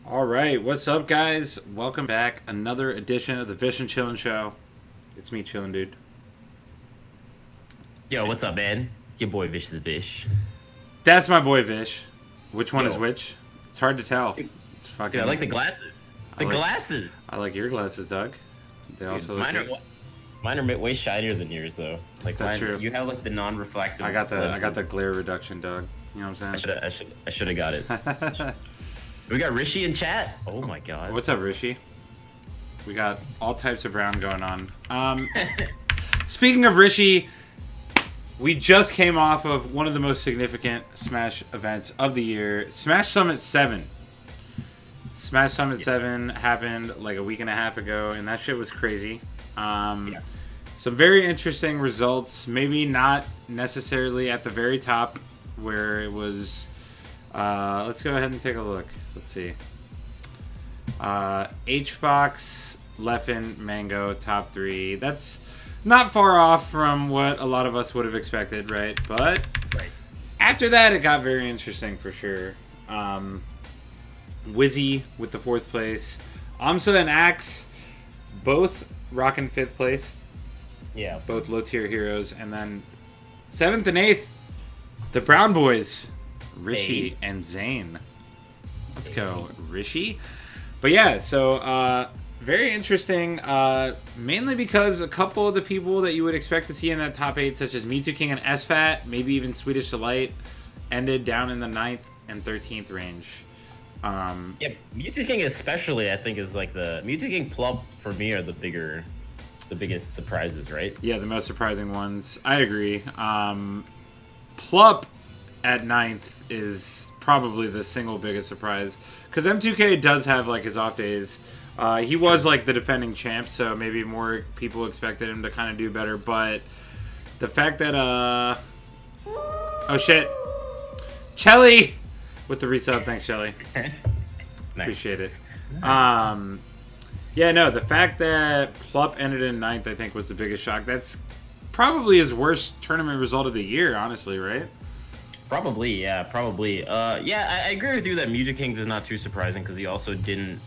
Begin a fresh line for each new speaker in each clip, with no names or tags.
All right, what's up, guys? Welcome back. Another edition of the Vish and Chillin show. It's me, Chillin, dude.
Yo, what's up, man? It's your boy Vish is Vish.
That's my boy Vish. Which one
Yo.
is which? It's hard to tell. It's fucking.
Dude, I like the glasses. The glasses.
I like your glasses, Doug. They also look
Mine
good.
mine are way shinier than yours, though. Like
That's
mine,
true.
You have like the non-reflective.
I got the
lenses.
glare reduction, Doug. You know what I'm saying?
I should have got it. We got Rishi in chat. Oh my god.
What's up, Rishi? We got all types of brown going on. Speaking of Rishi, we just came off of one of the most significant Smash events of the year, Smash Summit 7. Smash Summit 7 happened like a week and a half ago, and that shit was crazy. Some very interesting results. Maybe not necessarily at the very top where it was. Let's go ahead and take a look. Let's see. Hbox, Leffen, Mango, top 3. That's not far off from what a lot of us would have expected, right? But after that, it got very interesting for sure. Wizzy with the 4th place. Amsa and Axe, both rocking 5th place.
Yeah.
Both low tier heroes. And then 7th and 8th, the Brown Boys, Rishi and Zane. Let's go, Rishi. But yeah, so very interesting. Mainly because a couple of the people that you would expect to see in that top 8, such as Mewtwo King and SFAT, maybe even Swedish Delight, ended down in the 9th and 13th range.
Yeah, Mewtwo King especially, I think, is like the Mewtwo King Plump for me are the biggest surprises, right?
Yeah, the most surprising ones. I agree. Plup at 9th is probably the single biggest surprise, because M2K does have like his off days. He was like the defending champ, so maybe more people expected him to kind of do better, but the fact that oh shit, Chelly with the resub, thanks Chelly.
Nice.
Appreciate it. Yeah, no, the fact that Plup ended in 9th I think was the biggest shock. That's probably his worst tournament result of the year, honestly, right?
Probably, yeah, probably. Yeah, I agree with you that Mewtwo Kings is not too surprising because he also didn't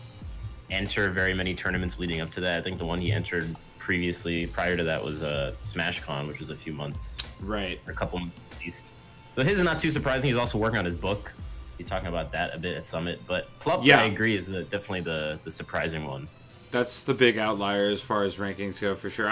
enter very many tournaments leading up to that. I think the one he entered prior to that was SmashCon, which was a few months,
right,
or a couple months at least. So his is not too surprising. He's also working on his book. He's talking about that a bit at Summit, but Plup,
yeah,
I agree, is definitely the surprising one.
That's the big outlier as far as rankings go, for sure.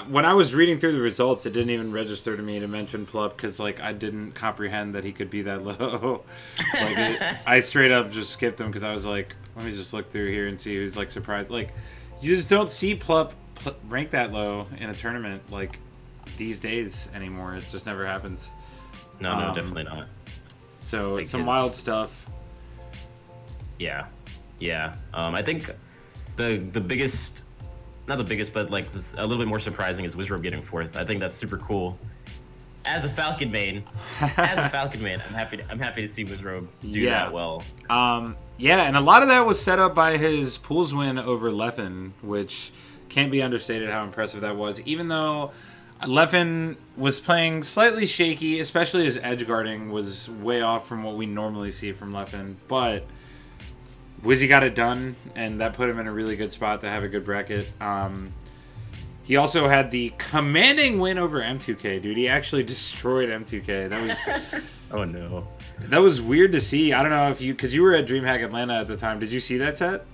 When I was reading through the results, it didn't even register to me to mention Plup because, like, I didn't comprehend that he could be that low. I straight up just skipped him because I was like, let me just look through here and see who's like surprised. Like, you just don't see Plup rank that low in a tournament like these days anymore. It just never happens.
No, definitely not.
So
like
it's some wild stuff.
Yeah. I think the biggest, not the biggest, but like a little bit more surprising is Wizrobe getting 4th. I think that's super cool. As a Falcon main, I'm happy to see Wizrobe do that well.
Yeah, and a lot of that was set up by his pools win over Leffen, which can't be understated how impressive that was. Even though Leffen was playing slightly shaky, especially his edge guarding was way off from what we normally see from Leffen, but Wizzy got it done, and that put him in a really good spot to have a good bracket. He also had the commanding win over M2K, dude. He actually destroyed M2K. That was
oh no,
that was weird to see. I don't know if because you were at DreamHack Atlanta at the time. Did you see that set?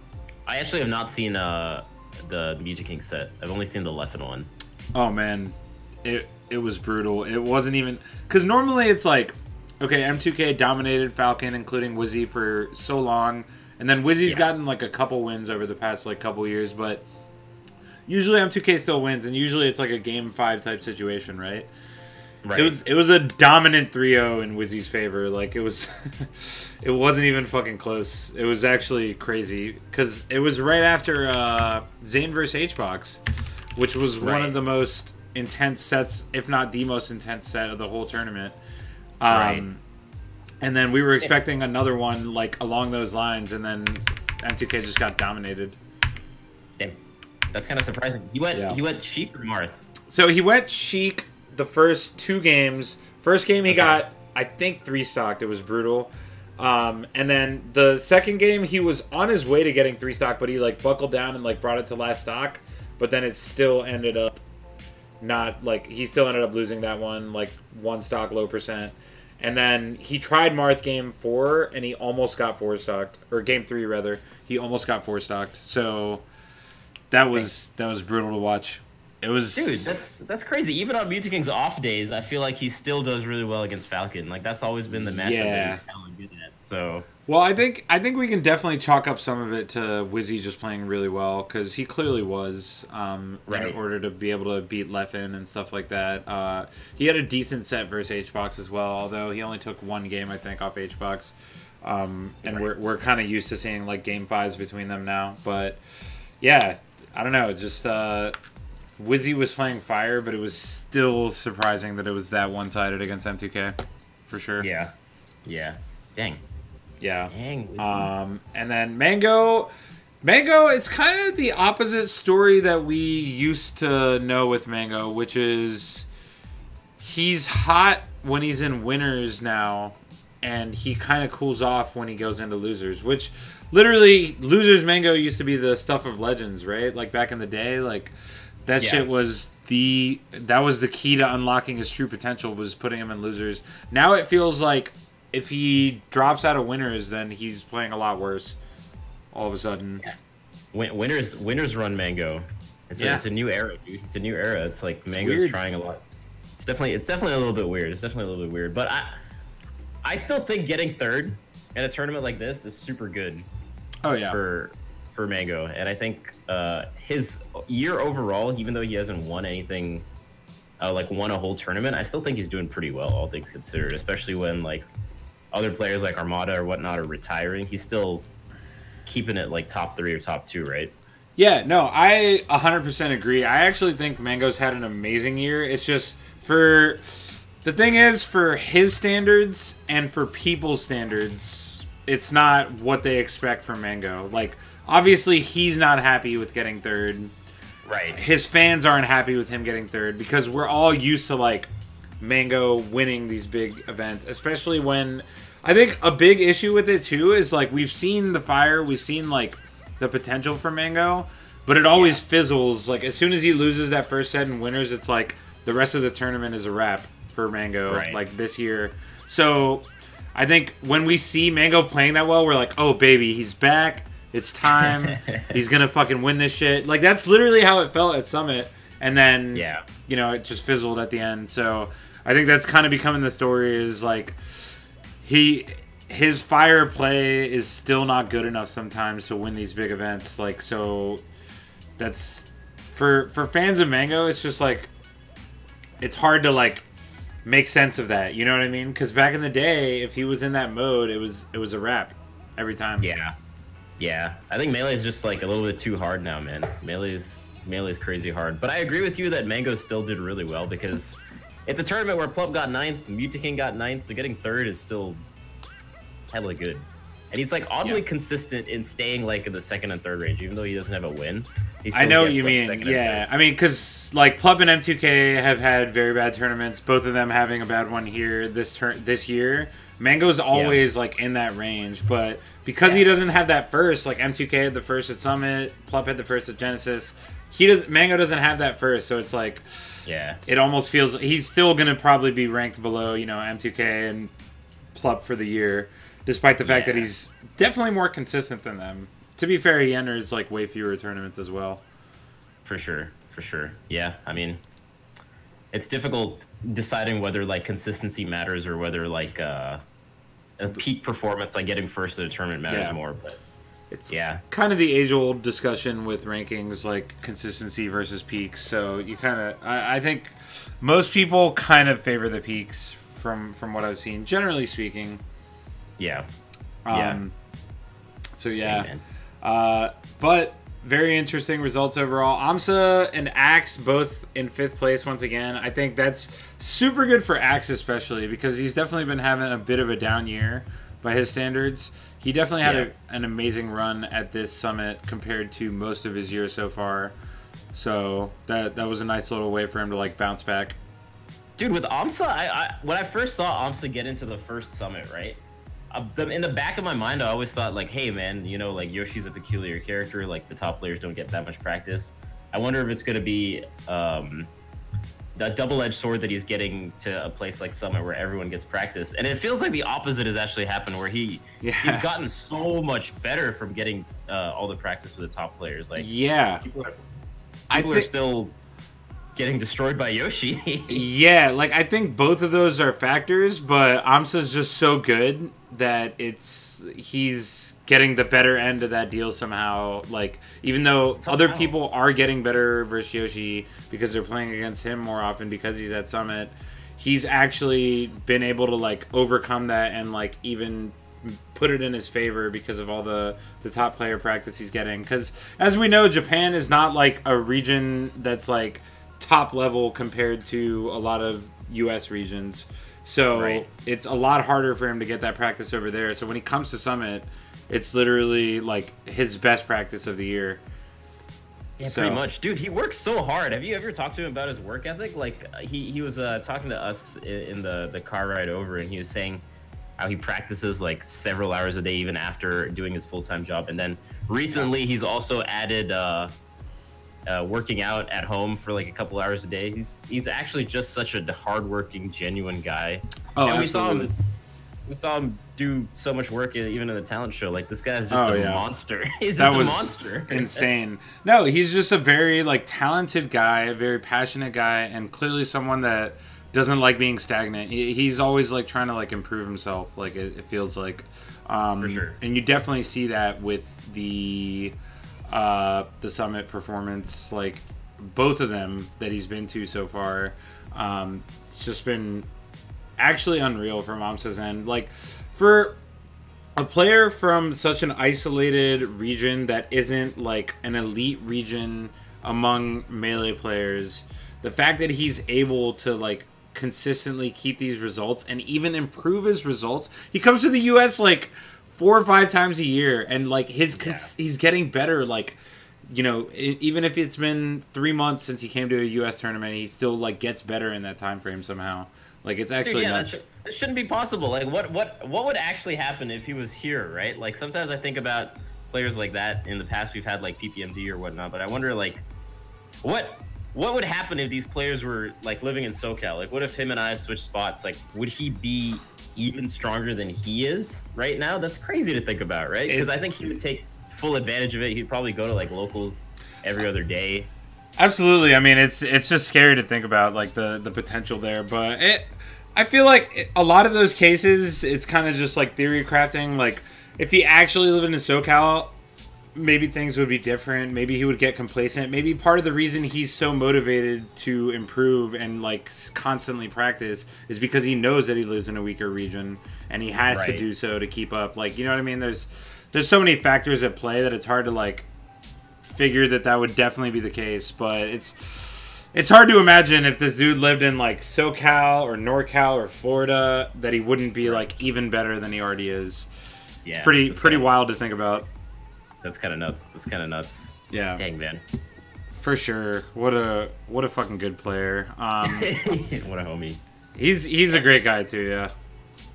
I actually have not seen the Mewtwo King set. I've only seen the Leffen one.
Oh man, it was brutal. It wasn't even because normally it's like, okay, M2K dominated Falcon, including Wizzy, for so long. And then Wizzy's gotten like a couple wins over the past like couple years, but usually M2K still wins, and usually it's like a game 5 type situation, right?
Right.
It was a dominant 3-0 in Wizzy's favor. Like it was, it wasn't even fucking close. It was actually crazy because it was right after Zane versus Hbox, which was one of the most intense sets, if not the most intense set of the whole tournament. And then we were expecting another one like along those lines, and then M2K just got dominated.
Damn, that's kind of surprising. He went Sheik or Marth?
So he went Sheik the first 2 games. First game he got, I think, 3-stocked. It was brutal. And then the second game, he was on his way to getting 3 stock, but he like buckled down and like brought it to last stock. But then it still ended up not like he still ended up losing that one, like 1 stock, low percent. And then he tried Marth game 4 and he almost got 4 stocked, or game 3 rather. He almost got 4 stocked. So that was brutal to watch. It was,
dude, that's crazy. Even on Mewtwo King's off days, I feel like he still does really well against Falcon. Like that's always been the matchup that he's hella good at. So
well, I think we can definitely chalk up some of it to Wizzy just playing really well because he clearly was in order to be able to beat Leffen and stuff like that. He had a decent set versus Hbox as well, although he only took 1 game I think off Hbox. And we're kind of used to seeing like game 5s between them now, but yeah, I don't know, just. Wizzy was playing fire, but it was still surprising that it was that one-sided against M2K, for sure.
Yeah. Dang.
Yeah.
Dang. Wizzy.
And then Mango, it's kind of the opposite story that we used to know with Mango, which is he's hot when he's in winners now, and he kind of cools off when he goes into losers, which literally losers Mango used to be the stuff of legends, right? Like back in the day, like. That shit was the key to unlocking his true potential, was putting him in losers. Now it feels like if he drops out of winners, then he's playing a lot worse. All of a sudden,
winners run Mango. It's a new era, dude. It's a new era. It's like Mango's trying a lot. It's definitely a little bit weird. But I still think getting 3rd in a tournament like this is super good.
Oh yeah.
For Mango, and I think his year overall, even though he hasn't won anything, like won a whole tournament, I still think he's doing pretty well, all things considered. Especially when like other players like Armada or whatnot are retiring, he's still keeping it like top 3 or top 2, right?
Yeah, no, I 100% agree. I actually think Mango's had an amazing year. It's just the thing is, for his standards and for people's standards, it's not what they expect from Mango. Like. Obviously, he's not happy with getting 3rd.
Right.
His fans aren't happy with him getting 3rd because we're all used to, like, Mango winning these big events. Especially when... I think a big issue with it, too, is, like, we've seen the fire. We've seen, like, the potential for Mango. But it always fizzles. Like, as soon as he loses that first set in winners, it's like the rest of the tournament is a wrap for Mango, like, this year. So, I think when we see Mango playing that well, we're like, oh, baby, he's back. It's time. He's going to fucking win this shit. Like, that's literally how it felt at Summit. And then, you know, it just fizzled at the end. So, I think that's kind of becoming the story is, like, his fire play is still not good enough sometimes to win these big events. Like, so, that's... For fans of Mango, it's just, like... It's hard to, like, make sense of that. You know what I mean? Because back in the day, if he was in that mode, it was a wrap every time.
Yeah, I think Melee is just like a little bit too hard now, man. Melee's crazy hard. But I agree with you that Mango still did really well because it's a tournament where Plump got 9th, Mewtwo King got 9th, so getting 3rd is still hella good. And he's like oddly consistent in staying like in the 2nd and 3rd range, even though he doesn't have a win.
I know what you mean. Yeah, I mean, because like Plump and M2K have had very bad tournaments. Both of them having a bad one here this year. Mango's always like in that range, but because he doesn't have that first, like M2K had the first at Summit, Plump had the first at Genesis. Mango doesn't have that first, so it's like, it almost feels he's still gonna probably be ranked below, you know, M2K and Plump for the year, despite the fact that he's definitely more consistent than them. To be fair, he enters like way fewer tournaments as well.
For sure. Yeah, I mean, it's difficult deciding whether like consistency matters or whether like a peak performance, like getting first at a tournament, matters more. But
it's kind of the age-old discussion with rankings, like consistency versus peaks. So you kind of, I think most people kind of favor the peaks from what I've seen, generally speaking. So but very interesting results overall. Amsa and Axe both in 5th place once again. I think that's super good for Axe especially because he's definitely been having a bit of a down year by his standards. He definitely had an amazing run at this summit compared to most of his years so far. So that was a nice little way for him to like bounce back.
Dude, with Amsa, when I first saw Amsa get into the first summit, right? In the back of my mind, I always thought like, hey man, you know, like Yoshi's a peculiar character. Like the top players don't get that much practice. I wonder if it's gonna be the double-edged sword that he's getting to a place like Summit where everyone gets practice. And it feels like the opposite has actually happened, where he's gotten so much better from getting all the practice with the top players. Like, people are still getting destroyed by Yoshi.
Yeah, like I think both of those are factors, but Amsa's just so good that he's getting the better end of that deal somehow. Like, even though other people are getting better versus Yoshi because they're playing against him more often because he's at Summit, he's actually been able to like overcome that and like even put it in his favor because of all the top player practice he's getting. Because as we know, Japan is not like a region that's like top level compared to a lot of US regions. So it's a lot harder for him to get that practice over there. So when he comes to Summit, it's literally like his best practice of the year.
Yeah, pretty much. Dude, he works so hard. Have you ever talked to him about his work ethic? Like, he was talking to us in the car ride over, and he was saying how he practices like several hours a day even after doing his full-time job. And then recently he's also added working out at home for like a couple hours a day. He's actually just such a hardworking, genuine guy.
Oh,
and
absolutely.
We saw him do so much work even in the talent show. Like, this guy's just a monster. He's
that
just a
was
monster.
Insane. No, he's just a very like talented guy, a very passionate guy, and clearly someone that doesn't like being stagnant. He's always like trying to like improve himself. Like it feels like,
for sure.
And you definitely see that with the Summit performance. Like both of them that he's been to so far, it's just been actually unreal from Amsa's end. Like, for a player from such an isolated region that isn't like an elite region among Melee players, the fact that he's able to like consistently keep these results and even improve his results. He comes to the US like 4 or 5 times a year, and like he's getting better. Like, you know, even if it's been 3 months since he came to a US tournament, he still like gets better in that time frame somehow. Like, it's actually nuts.
That shouldn't be possible. Like, what would actually happen if he was here, right? Like, sometimes I think about players like that. In the past, we've had like PPMD or whatnot, but I wonder like what would happen if these players were like living in SoCal? Like, what if him and I switched spots? Like, would he be even stronger than he is right now? That's crazy to think about, right? Because I think he would take full advantage of it. He'd probably go to like locals every other day.
Absolutely. I mean, it's just scary to think about like the potential there, but I feel like a lot of those cases, it's kind of just like theory crafting. Like, if he actually lived in SoCal, maybe things would be different. Maybe he would get complacent. Maybe part of the reason he's so motivated to improve and like constantly practice is because he knows that he lives in a weaker region and he has to do so to keep up. Like, you know what I mean? There's so many factors at play that it's hard to like figure that would definitely be the case. But it's hard to imagine if this dude lived in like SoCal or NorCal or Florida that he wouldn't be like even better than he already is. Yeah, it's pretty wild to think about.
That's kind of nuts.
Yeah.
Dang, man.
For sure. What a fucking good player.
What a homie.
He's a great guy too, yeah.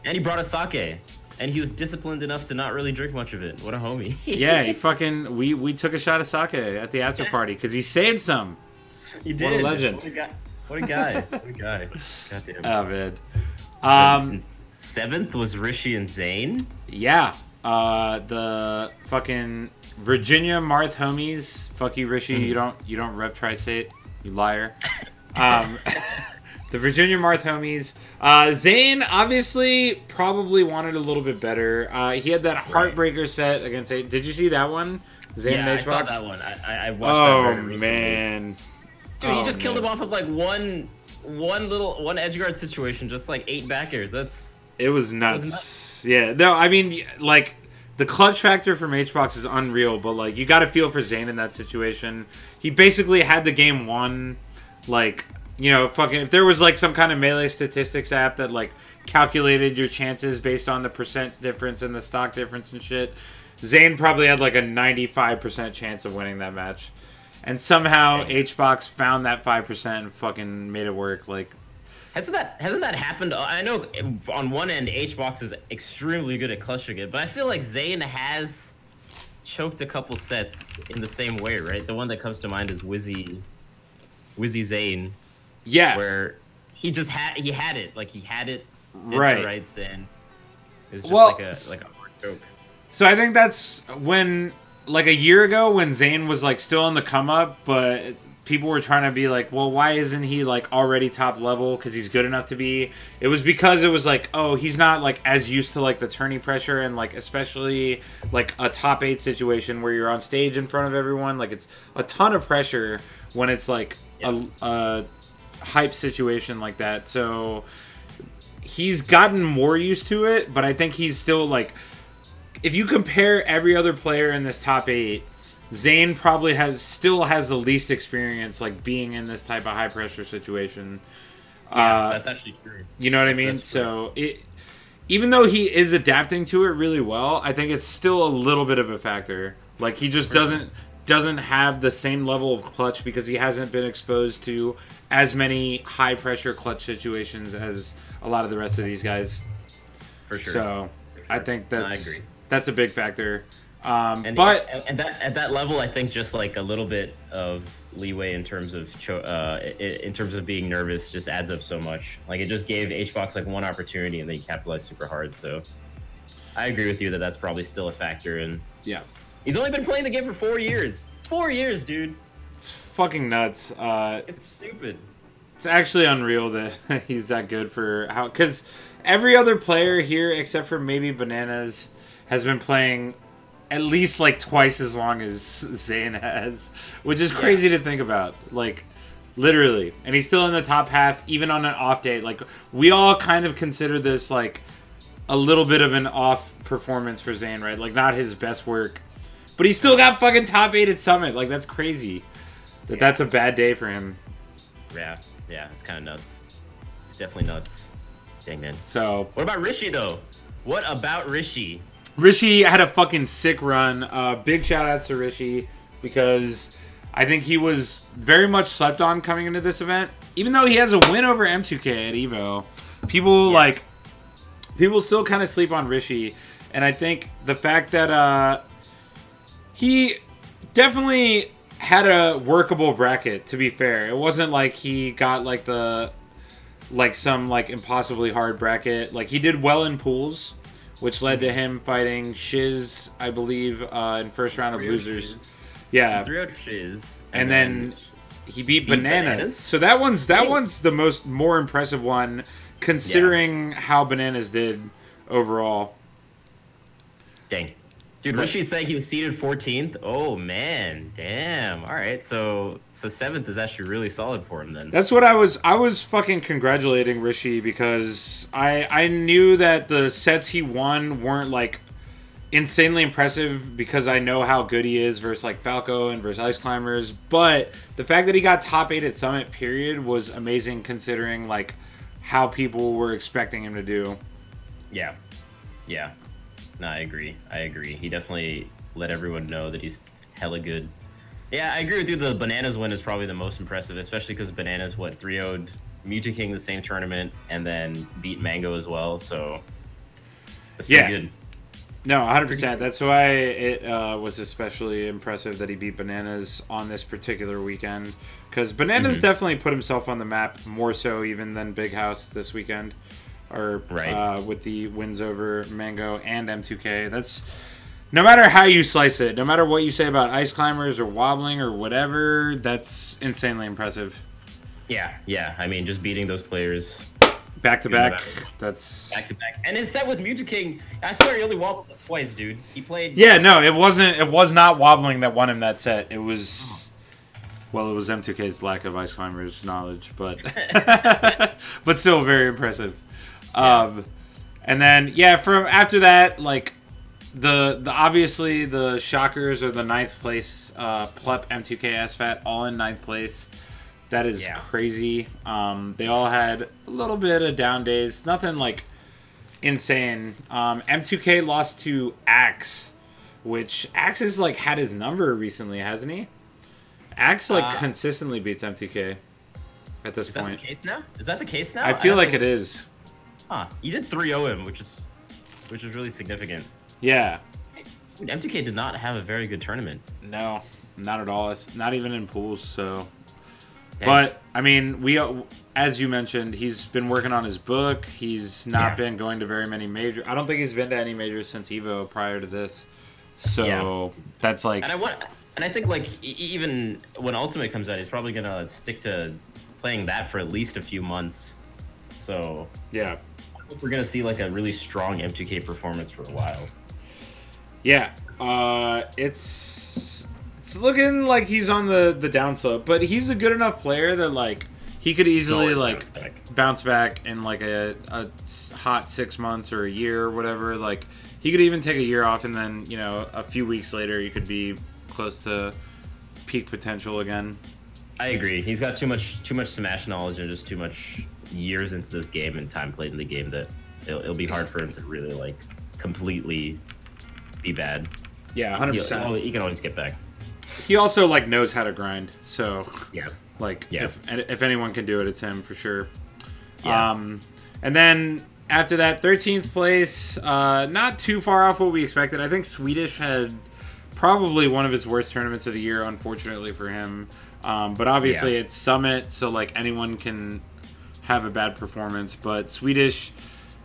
And he brought us sake. And he was disciplined enough to not really drink much of it. What a homie.
Yeah, he fucking we took a shot of sake at the after party because he saved some.
He did.
What a legend.
What a guy. Goddamn.
Oh, man.
7th was Rishi and Zane.
Yeah. The fucking Virginia Marth homies. Fuck you, Rishi. You don't rep Tri-State. You liar. The Virginia Marth homies. Zane obviously probably wanted a little bit better. He had that heartbreaker set against. Did you see that one? Zane and Hbox?
I saw that one. I watched that very
man.
Dude, he just killed him off of like one edge guard situation, just like 8 back airs.
It was nuts. Yeah. No, I mean, like, the clutch factor from Hbox is unreal, but like, you got to feel for Zane in that situation. He basically had the game won. Like, you know, fucking, if there was like some kind of Melee statistics app that like calculated your chances based on the percent difference and the stock difference and shit, Zane probably had like a 95% chance of winning that match. And somehow Hbox found that 5% and fucking made it work. Like,
Hasn't that happened? I know on one end, Hbox is extremely good at clutching it, but I feel like Zane has choked a couple sets in the same way, right? The one that comes to mind is Wizzy Zane.
Yeah.
Where he just had it. Like, he had it, did
right.
the rights, and it was just like a hard choke.
So I think that's when, like, a year ago when Zane was, like, still on the come up, but people were trying to be like, well, why isn't he, like, already top level because he's good enough to be? It was because it was like, oh, he's not, like, as used to, like, the tourney pressure, and, like, especially, like, a top 8 situation where you're on stage in front of everyone. Like, it's a ton of pressure when it's, like, a hype situation like that. So he's gotten more used to it, but I think he's still, like, if you compare every other player in this top 8, Zane probably still has the least experience, like, being in this type of high pressure situation.
Yeah, that's actually true.
You know what I mean? So even though he is adapting to it really well, I think it's still a little bit of a factor. Like, he just doesn't have the same level of clutch because he hasn't been exposed to as many high pressure clutch situations as a lot of the rest of these guys.
For sure.
So I think
I agree.
That's a big factor.
But at that level, I think just like a little bit of leeway in terms of being nervous just adds up so much. Like, it just gave Hbox like one opportunity, and they capitalized super hard. So I agree with you that that's probably still a factor. And
yeah,
he's only been playing the game for 4 years. 4 years, dude.
It's fucking nuts.
It's stupid.
It's actually unreal that he's that good for how, because every other player here except for maybe Bananas has been playing at least like twice as long as Zane has, which is crazy to think about. Like, literally. And he's still in the top half, even on an off day. Like, we all kind of consider this like a little bit of an off performance for Zane, right? Like, not his best work. But he still got fucking top 8 at Summit. Like, that's crazy. That's a bad day for him.
Yeah, it's kind of nuts. It's definitely nuts. Dang, man.
So,
what about Rishi, though? What about Rishi?
Rishi had a fucking sick run. Big shout outs to Rishi because I think he was very much slept on coming into this event. Even though he has a win over M2K at EVO, people still kind of sleep on Rishi. And I think the fact that he definitely had a workable bracket, to be fair. It wasn't like he got like some like impossibly hard bracket. Like, he did well in pools, which led to him fighting Shiz, I believe, in first round of losers.
Shiz.
Yeah.
3-0 Shiz.
And then he beat Bananas. So that one's the more impressive one, considering how Bananas did overall.
Dang. Dude, Rishi's saying he was seeded 14th. Oh man, damn. All right, so 7th is actually really solid for him then.
That's what I was fucking congratulating Rishi because I knew that the sets he won weren't like insanely impressive because I know how good he is versus like Falco and versus Ice Climbers, but the fact that he got top 8 at Summit period was amazing considering like how people were expecting him to do.
Yeah. No, I agree. He definitely let everyone know that he's hella good. Yeah, I agree with you. The Bananas win is probably the most impressive, especially because Bananas, 3-0'd Muta King the same tournament and then beat Mango as well. So that's pretty good.
No, 100%. That's why it was especially impressive that he beat Bananas on this particular weekend. Because Bananas definitely put himself on the map more so even than Big House this weekend. Or with the wins over Mango and M2K. That's no matter how you slice it, no matter what you say about Ice Climbers or wobbling or whatever, that's insanely impressive.
Yeah. I mean, just beating those players
back to back. That's
back to back. And in set with Muta King, I swear he only wobbled twice, dude. He played.
Yeah, no, it was not wobbling that won him that set. It was. Well, it was M2K's lack of Ice Climbers knowledge, but but still very impressive. And then from after that, like the obviously the shockers are the 9th place Plep M2K SFAT all in 9th place. That is crazy. They all had a little bit of down days, nothing like insane. M2K lost to Axe, which Axe has like had his number recently, hasn't he? Axe like consistently beats M2K. at this point.
Is that the case now? Is that the case now?
I feel like it is.
Huh. You did 3-0 him, which is really significant.
Yeah.
Dude, M2K did not have a very good tournament.
No, not at all. It's not even in pools, so...
Okay.
But, I mean, as you mentioned, he's been working on his book. He's not been going to very many majors. I don't think he's been to any majors since Evo prior to this. So, that's like...
And I think, like, even when Ultimate comes out, he's probably going to stick to playing that for at least a few months. So,
yeah.
I hope we're going to see, like, a really strong M2K performance for a while.
Yeah. It's looking like he's on the downslope, but he's a good enough player that, like, he could easily, like, bounce back in, like, a hot 6 months or a year or whatever. Like, he could even take a year off, and then, you know, a few weeks later, he could be close to peak potential again.
I agree. He's got too much Smash knowledge and just too much years into this game and time played in the game that it'll be hard for him to really, like, completely be bad.
Yeah, 100%.
He can always get back.
He also, like, knows how to grind, so
yeah,
like, if anyone can do it, it's him for sure.
Yeah.
And then after that, 13th place, not too far off what we expected. I think Swedish had probably one of his worst tournaments of the year, unfortunately for him. But obviously it's Summit, so, like, anyone can have a bad performance. But Swedish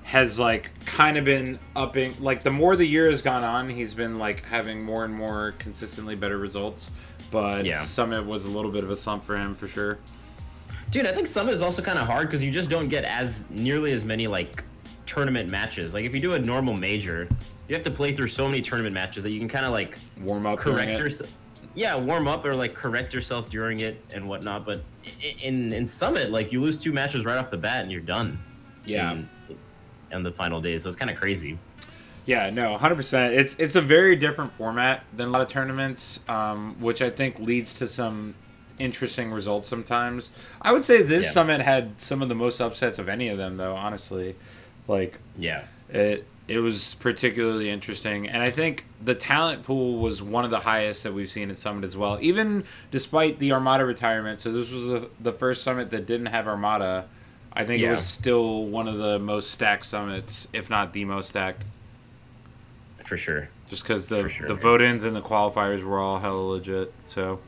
has, like, kind of been upping. Like, the more the year has gone on, he's been, like, having more and more consistently better results. But Summit was a little bit of a slump for him, for sure.
Dude, I think Summit is also kind of hard because you just don't get nearly as many, like, tournament matches. Like, if you do a normal major, you have to play through so many tournament matches that you can kind of, like,
warm up,
correct yourself. Yeah, warm up or, like, correct yourself during it and whatnot. But in Summit, like, you lose 2 matches right off the bat and you're done.
Yeah.
On the final day, so it's kind of crazy.
Yeah, no, 100%. It's a very different format than a lot of tournaments, which I think leads to some interesting results sometimes. I would say this Summit had some of the most upsets of any of them, though, honestly. Like, it was particularly interesting, and I think the talent pool was one of the highest that we've seen at Summit as well, even despite the Armada retirement. So this was the first Summit that didn't have Armada. I think it was still one of the most stacked Summits, if not the most stacked.
For sure.
Just because the vote-ins and the qualifiers were all hella legit, so...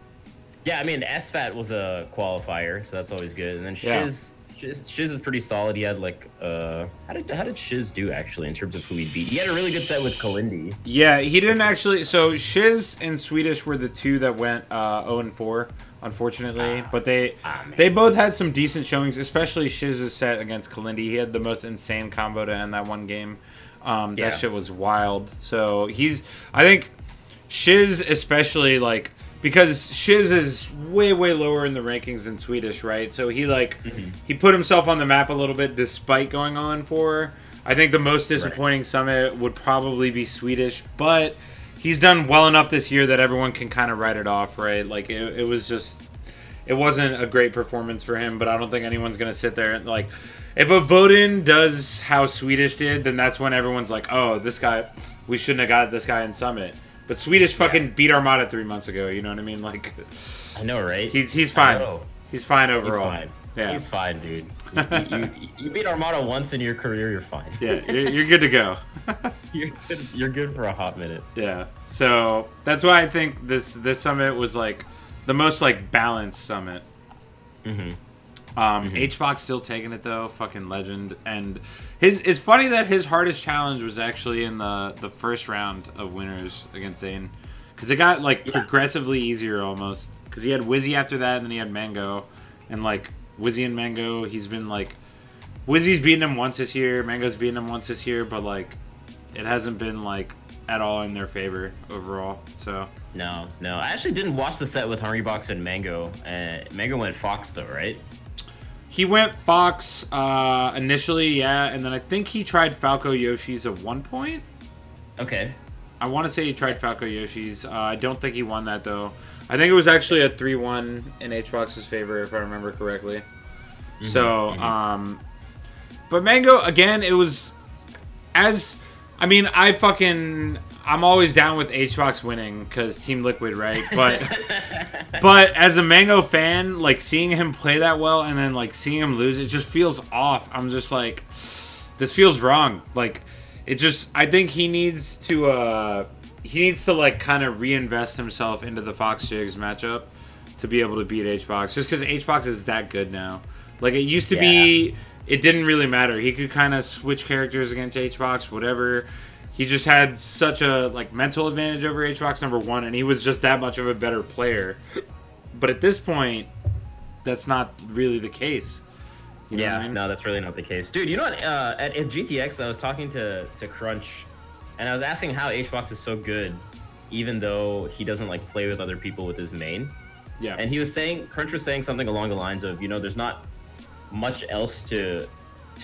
Yeah, I mean, SFAT was a qualifier, so that's always good. And then Shiz is pretty solid. He had, like, how did Shiz do, actually, in terms of who he beat? He had a really good set with Kalindi.
Yeah, he didn't actually... So, Shiz and Swedish were the two that went 0-4, unfortunately. But they both had some decent showings, especially Shiz's set against Kalindi. He had the most insane combo to end that one game. That shit was wild. So, I think Shiz especially, like... Because Shiz is way, way lower in the rankings than Swedish, right? So he, like, he put himself on the map a little bit despite going 0-4. I think the most disappointing Summit would probably be Swedish, but he's done well enough this year that everyone can kind of write it off, right? Like, it was just... It wasn't a great performance for him, but I don't think anyone's going to sit there and, like... If a vote-in does how Swedish did, then that's when everyone's like, oh, this guy... We shouldn't have got this guy in Summit. But Swedish fucking beat Armada 3 months ago, you know what I mean? Like,
I know, right?
He's fine. He's fine overall.
He's fine.
Yeah.
He's fine, dude. You beat Armada once in your career, you're fine.
Yeah, you're good to go.
You're good for a hot minute.
Yeah. So that's why I think this Summit was, like, the most, like, balanced Summit. Hbox still taking it, though. Fucking legend. And it's funny that his hardest challenge was actually in the first round of winners against Zane. Because it got, like, progressively easier almost. Because he had Wizzy after that, and then he had Mango. And, like, Wizzy and Mango, he's been, like... Wizzy's beaten him once this year. Mango's beaten him once this year. But, like, it hasn't been, like, at all in their favor overall. So...
No. I actually didn't watch the set with Hbox and Mango. Mango went Fox, though, right?
He went Fox initially, yeah, and then I think he tried Falco Yoshi's at one point.
Okay.
I want to say he tried Falco Yoshi's. I don't think he won that, though. I think it was actually a 3-1 in Hbox's favor, if I remember correctly. So, but Mango, again, it was as... I mean, I I'm always down with Hbox winning because Team Liquid, right? But as a Mango fan, like seeing him play that well and then like seeing him lose, it just feels off. I'm just like, this feels wrong. Like, it just, I think he needs to like kind of reinvest himself into the Fox Jigs matchup to be able to beat Hbox. Just because Hbox is that good now. Like, it used to be, it didn't really matter. He could kind of switch characters against Hbox, whatever. He just had such a like mental advantage over Hbox number one, and he was just that much of a better player. But at this point, that's not really the case. You know what I mean?
No, that's really not the case, dude. You know what? At GTX, I was talking to Crunch, and I was asking how Hbox is so good, even though he doesn't like play with other people with his main.
Yeah.
And he was saying, Crunch was saying something along the lines of, you know, there's not much else to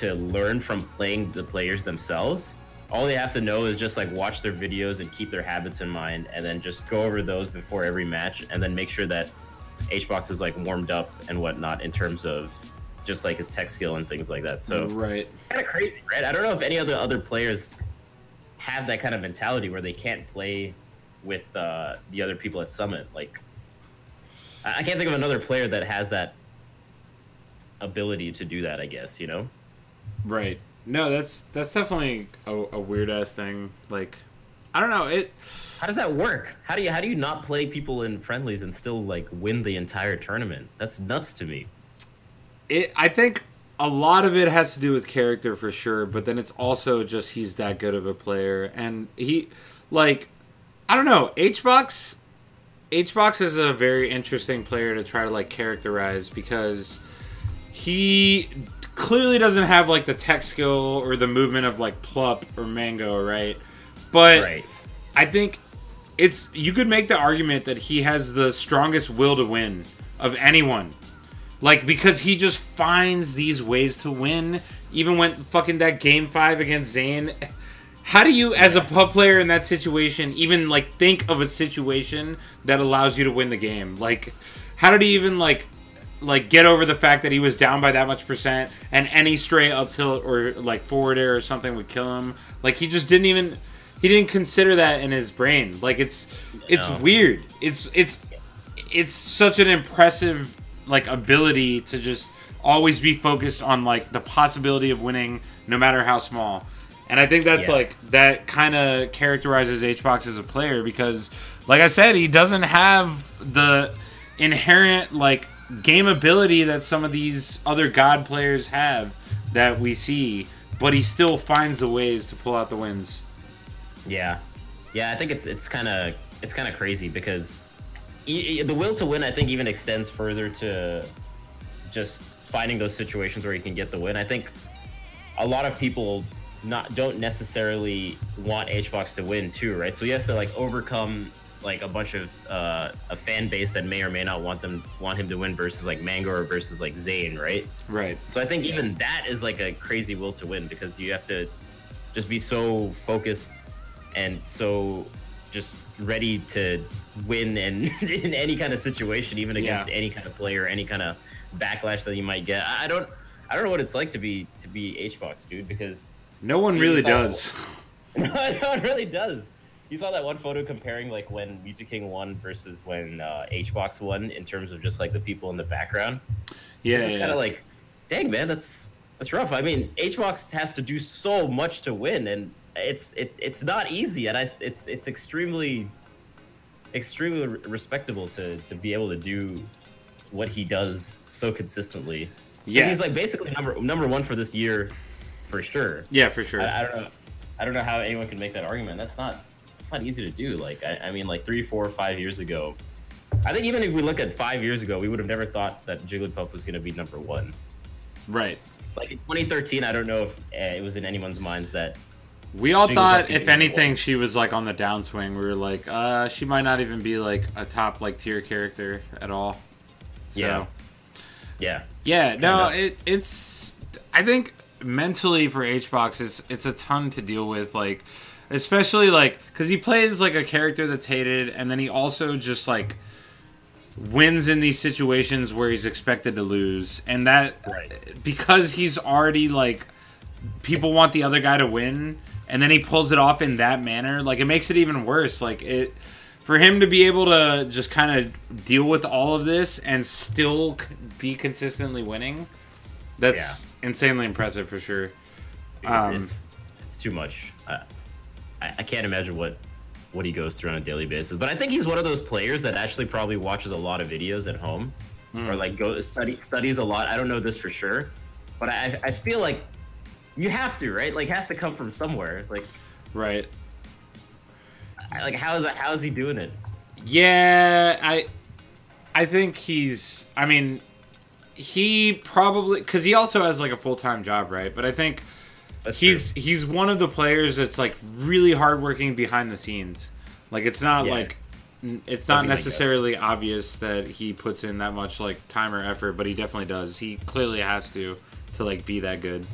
learn from playing the players themselves. All they have to know is just like watch their videos and keep their habits in mind, and then just go over those before every match, and then make sure that Hbox is like warmed up and whatnot in terms of just like his tech skill and things like that. So
right,
kind of crazy, right? I don't know if any other players have that kind of mentality where they can't play with the other people at Summit. Like, I can't think of another player that has that ability to do that, I guess, you know?
Right. No, that's definitely a weird ass thing. Like, I don't know.
How does that work? How do you not play people in friendlies and still like win the entire tournament? That's nuts to me.
I think a lot of it has to do with character for sure, but then it's also just he's that good of a player, and he, like, I don't know. Hbox is a very interesting player to try to like characterize because he clearly doesn't have like the tech skill or the movement of like Plup or Mango, right? But I think you could make the argument that he has the strongest will to win of anyone. Like, because he just finds these ways to win, even when fucking that game 5 against Zane. How do you, as a pub player in that situation, even like think of a situation that allows you to win the game? Like, how did he even like get over the fact that he was down by that much percent and any stray up tilt or like forward air or something would kill him? Like, he just didn't consider that in his brain. Like, it's weird. It's such an impressive like ability to just always be focused on like the possibility of winning no matter how small. And I think that's like, that kind of characterizes Hbox as a player because, like I said, he doesn't have the inherent like game ability that some of these other god players have that we see, but he still finds the ways to pull out the wins.
Yeah, I think it's kind of crazy because the will to win, I think, even extends further to just finding those situations where you can get the win. I think a lot of people don't necessarily want Hbox to win too, right? So he has to like overcome like a bunch of a fan base that may or may not want him to win versus like Mango or versus like Zane, right?
Right.
So I think even that is like a crazy will to win because you have to just be so focused and so just ready to win and in any kind of situation, even against any kind of player, any kind of backlash that you might get. I don't know what it's like to be Hbox, dude, because
no one really does.
No one really does. You saw that one photo comparing like when Mewtwo King won versus when Hbox won in terms of just like the people in the background.
Yeah,
it's kind of like, dang man, that's rough. I mean, Hbox has to do so much to win, and it's not easy, and it's extremely respectable to be able to do what he does so consistently. Yeah, and he's like basically number one for this year, for sure.
Yeah, for sure.
I don't know how anyone can make that argument. It's not easy to do. Like I mean, like 3, 4, 5 years ago, I think even if we look at 5 years ago, we would have never thought that Jigglypuff was going to be number one.
Right.
Like in 2013, I don't know if it was in anyone's minds that
we all thought, if anything, she was like on the downswing. We were like, she might not even be like a top like tier character at all. So, yeah. No, it's. I think mentally for Hbox, it's a ton to deal with. Like, especially like because he plays like a character that's hated, and then he also just like wins in these situations where he's expected to lose, and that because he's already like people want the other guy to win. and then he pulls it off in that manner. Like, it makes it even worse. Like, for him to be able to just kind of deal with all of this and still be consistently winning, that's insanely impressive for sure.
It's too much. I can't imagine what he goes through on a daily basis. But I think he's one of those players that actually probably watches a lot of videos at home, or like studies a lot. I don't know this for sure, but I feel like you have to, right? Like, it has to come from somewhere. Like,
right.
Like, how is he doing it?
Yeah, I think he's. I mean, he probably, because he also has like a full-time job, right? But I think he's one of the players that's like really hardworking behind the scenes. Like, it's not like it's not necessarily obvious that he puts in that much like time or effort, but he definitely does. He clearly has to like be that good.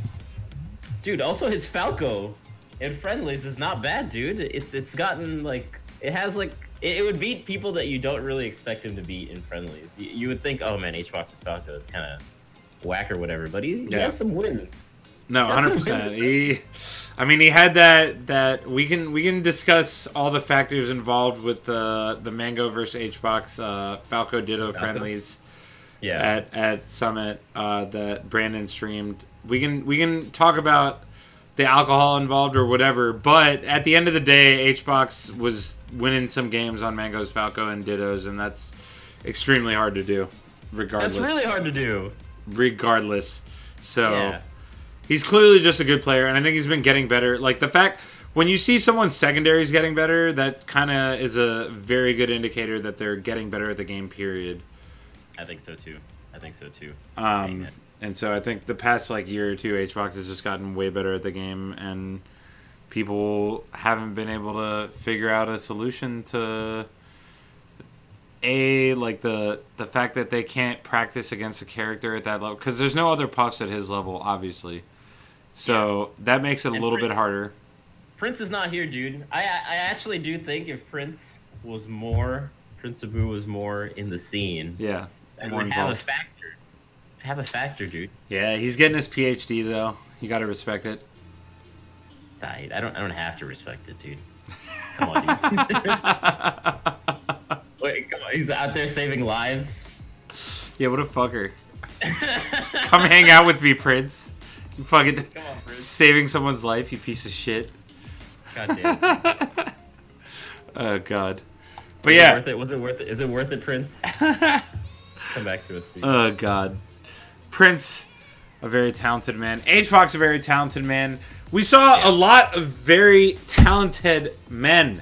Dude, also his Falco in friendlies is not bad, dude. It's gotten like, it has like, it would beat people that you don't really expect him to beat in friendlies. You would think, oh man, Hbox Falco is kind of whack or whatever, but he has some wins.
No, 100%. He had that we can discuss all the factors involved with the Mango versus Hbox Falco Ditto friendlies. Yeah. At Summit that Brandon streamed. We can talk about the alcohol involved or whatever, but at the end of the day, Hbox was winning some games on Mango's Falco and Dittos, and that's extremely hard to do. Regardless,
that's really hard to do.
Regardless, so he's clearly just a good player, and I think he's been getting better. Like, the fact when you see someone's secondaries getting better, that kind of is a very good indicator that they're getting better at the game. Period.
I think so too.
And so I think the past like year or two, Hbox has just gotten way better at the game, and people haven't been able to figure out a solution to like the fact that they can't practice against a character at that level, because there's no other puffs at his level, obviously. So that makes it a little bit harder.
Prince is not here, dude. I actually do think if Prince Abu was more in the scene, and would have a factor, dude. Yeah,
he's getting his PhD though. You gotta respect it.
I don't have to respect it, dude. Come on, dude. Wait, come on. He's out there saving lives.
Yeah, what a fucker. Come hang out with me, Prince. You fucking Prince. Saving someone's life, you piece of shit.
God damn.
Oh god. But yeah.
Was it worth it? Is it worth it, Prince? Come back to us, please.
Oh god. Prince, a very talented man. Hbox, a very talented man. We saw a lot of very talented men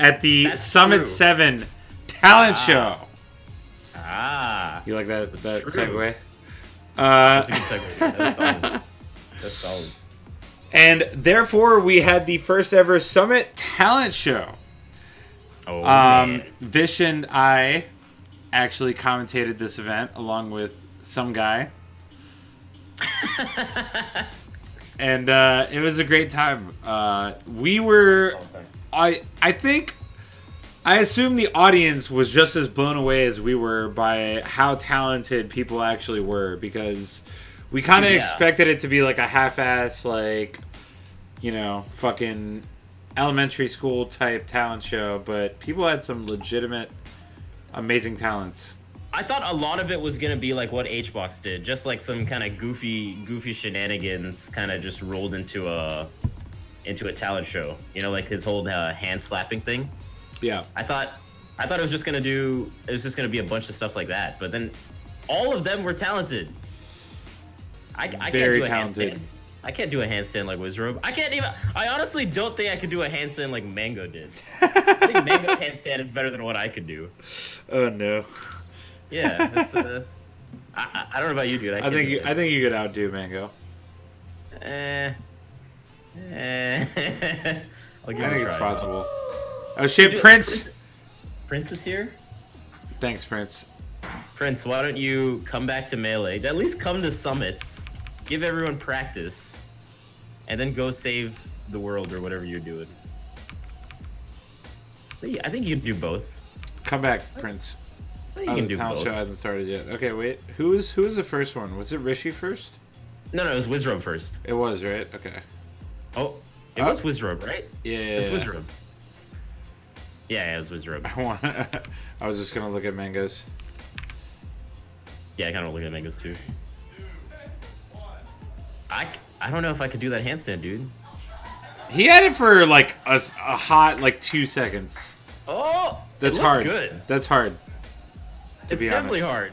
at the Summit 7 talent show. You like that segue?
That's a good segue. That's solid.
And therefore, we had the first ever Summit talent show.
Oh, man.
Vish and I actually commentated this event along with some guy. And it was a great time. We were... I assume the audience was just as blown away as we were by how talented people actually were, because we kind of expected it to be like a half-ass, like, you know, fucking elementary school type talent show, but people had some legitimate, amazing talents.
I thought a lot of it was gonna be like what Hbox did, just like some kind of goofy shenanigans, kind of just rolled into a talent show. You know, like his whole hand slapping thing.
Yeah.
I thought it was just gonna be a bunch of stuff like that, but then all of them were talented. I can't do a handstand. I can't do a handstand like Wizrobe. I honestly don't think I could do a handstand like Mango did. I think Mango's handstand is better than what I could do.
Oh no.
Yeah, that's, I don't know about you, dude.
I think you could outdo Mango.
I'll give it a try.
It's possible. Oh shit, dude, Prince!
Prince is here?
Thanks, Prince.
Prince, why don't you come back to Melee? At least come to Summits. Give everyone practice. And then go save the world or whatever you're doing. I think you can do both.
Come back, Prince.
You can do
talent
both.
show hasn't started yet. Okay, wait. Who was the first one? Was it Rishi first?
No, it was Wizrobe first.
It was, right? Okay.
Oh, It was Wizrobe, right?
Yeah.
It's Wizrobe. Yeah, it was Wizrobe.
I was just gonna look at mangoes.
Yeah, I kind of look at mangoes too. I don't know if I could do that handstand, dude.
He had it for like a hot like 2 seconds.
Oh,
that's hard.
Good.
That's hard.
It's definitely hard.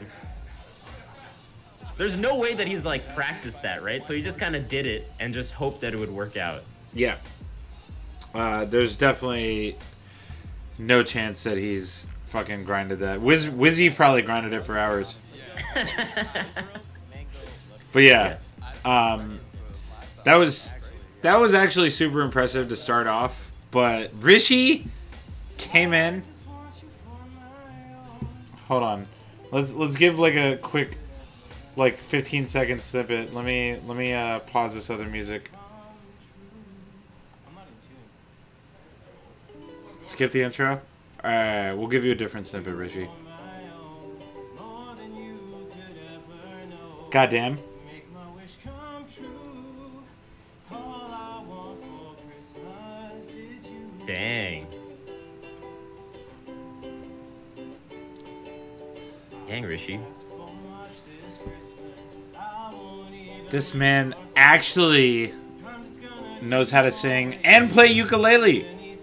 There's no way that he's like practiced that, right? So he just kind of did it and just hoped that it would work out.
Yeah. There's definitely no chance that he's fucking grinded that. Wizzy probably grinded it for hours. But yeah, that was actually super impressive to start off. But Rishi came in. Hold on, let's give like a quick, like 15-second snippet. Let me pause this other music. Skip the intro. All right, we'll give you a different snippet, Rishi. Goddamn.
Dang. Dang, Rishi.
This man actually knows how to sing and play ukulele.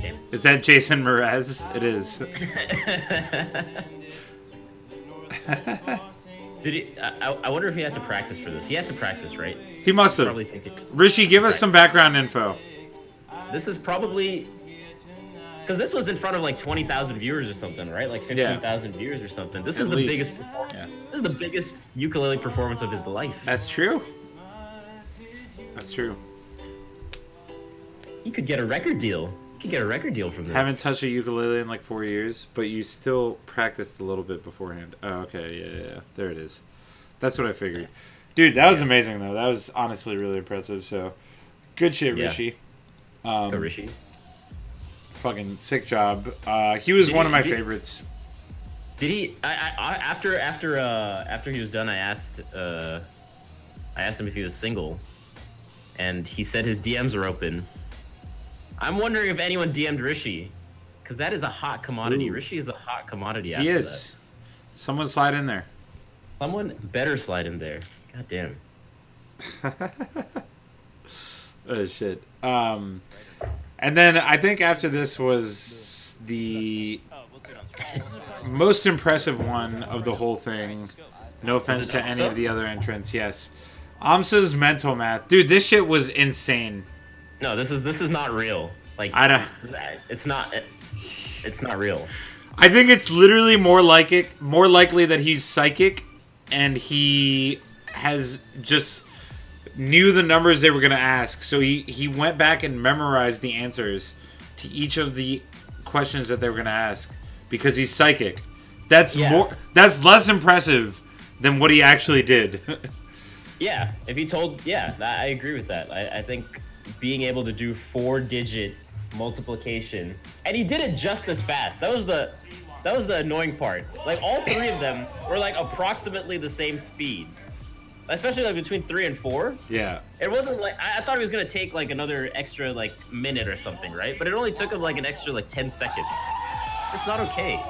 Damn.
Is that Jason Mraz? It is.
Did he? I wonder if he had to practice for this. He had to practice, right?
He must have.
Probably thinking.
Rishi, give us some background info.
This is probably because this was in front of like 20,000 viewers or something, right? Like 15,000 viewers or something. This is the biggest performance. Yeah. This is the biggest ukulele performance of his life.
That's true. That's true.
He could get a record deal. He could get a record deal from this.
Haven't touched a ukulele in like 4 years, but you still practiced a little bit beforehand. Oh, okay, yeah. There it is. That's what I figured. Dude, that was amazing though. That was honestly really impressive. So, good shit, Rishi.
Let's go, Rishi.
Fucking sick job. He was one of my favorites.
Did he? After he was done, I asked him if he was single, and he said his DMs are open. I'm wondering if anyone DM'd Rishi, because that is a hot commodity. Ooh. Rishi is a hot commodity.
He is. That. Someone slide in there.
Someone better slide in there. God damn.
Oh shit. And then I think after this was the most impressive one of the whole thing. No offense to any of the other entrants. Yes. Amsa's mental math. Dude, this shit was insane.
No, this is not real. Like
I don't.
It's not real.
I think it's literally more likely that he's psychic, and he has just knew the numbers they were gonna ask. So he went back and memorized the answers to each of the questions that they were gonna ask because he's psychic. That's That's less impressive than what he actually did.
Yeah, if he told, I agree with that. I think being able to do 4-digit multiplication, and he did it just as fast. That was the annoying part. Like all three of them were like approximately the same speed, especially like between 3 and 4.
Yeah.
It wasn't like I thought it was gonna take like another extra like minute or something, right? But it only took him like an extra like 10 seconds. It's not okay.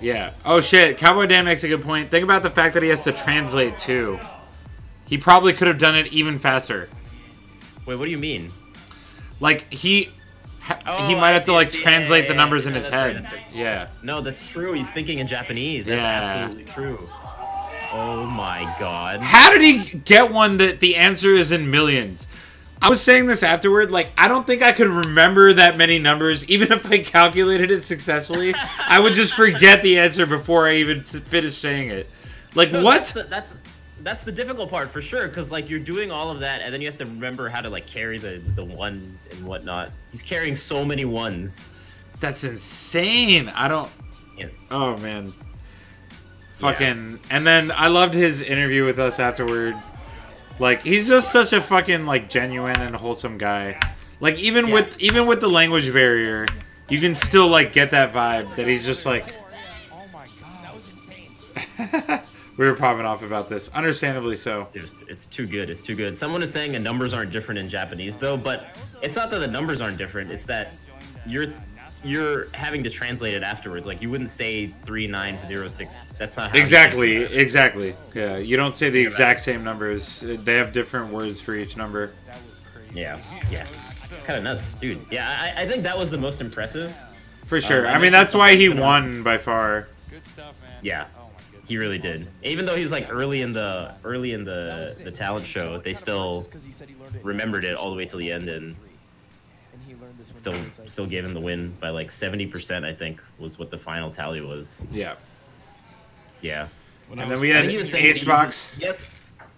Yeah. Oh shit. Cowboy Dan makes a good point. Think about the fact that he has to translate too. He probably could have done it even faster.
Wait, what do you mean?
Like he might have to like translate the numbers in his head.
Right.
Yeah.
No, that's true. He's thinking in Japanese. That's absolutely true. Oh my god.
How did he get one that the answer is in millions? I was saying this afterward, like, I don't think I could remember that many numbers. Even if I calculated it successfully, I would just forget the answer before I even finished saying it. Like, no, what?
That's the difficult part, for sure, because, like, you're doing all of that, and then you have to remember how to, like, carry the one and whatnot. He's carrying so many ones.
That's insane. I don't...
Yeah.
Oh, man. Fucking... Yeah. And then I loved his interview with us afterward. Like, he's just such a fucking, like, genuine and wholesome guy. Like, even with the language barrier, you can still, like, get that vibe that he's just, like...
Oh my god, that was insane.
We were popping off about this, understandably so.
Dude, it's too good. It's too good. Someone is saying the numbers aren't different in Japanese though, but it's not that the numbers aren't different. It's that you're having to translate it afterwards. Like you wouldn't say 3906. That's not how
Exactly. Yeah, you don't say the exact same numbers. They have different words for each number.
Yeah. It's kind of nuts, dude. Yeah, I think that was the most impressive.
For sure. I mean, that's why he won by far.
Yeah. He really did. Even though he was like early in the talent show, they still remembered it all the way till the end and still gave him the win by like 70%. I think was what the final tally was.
Yeah.
And
then we had Hbox.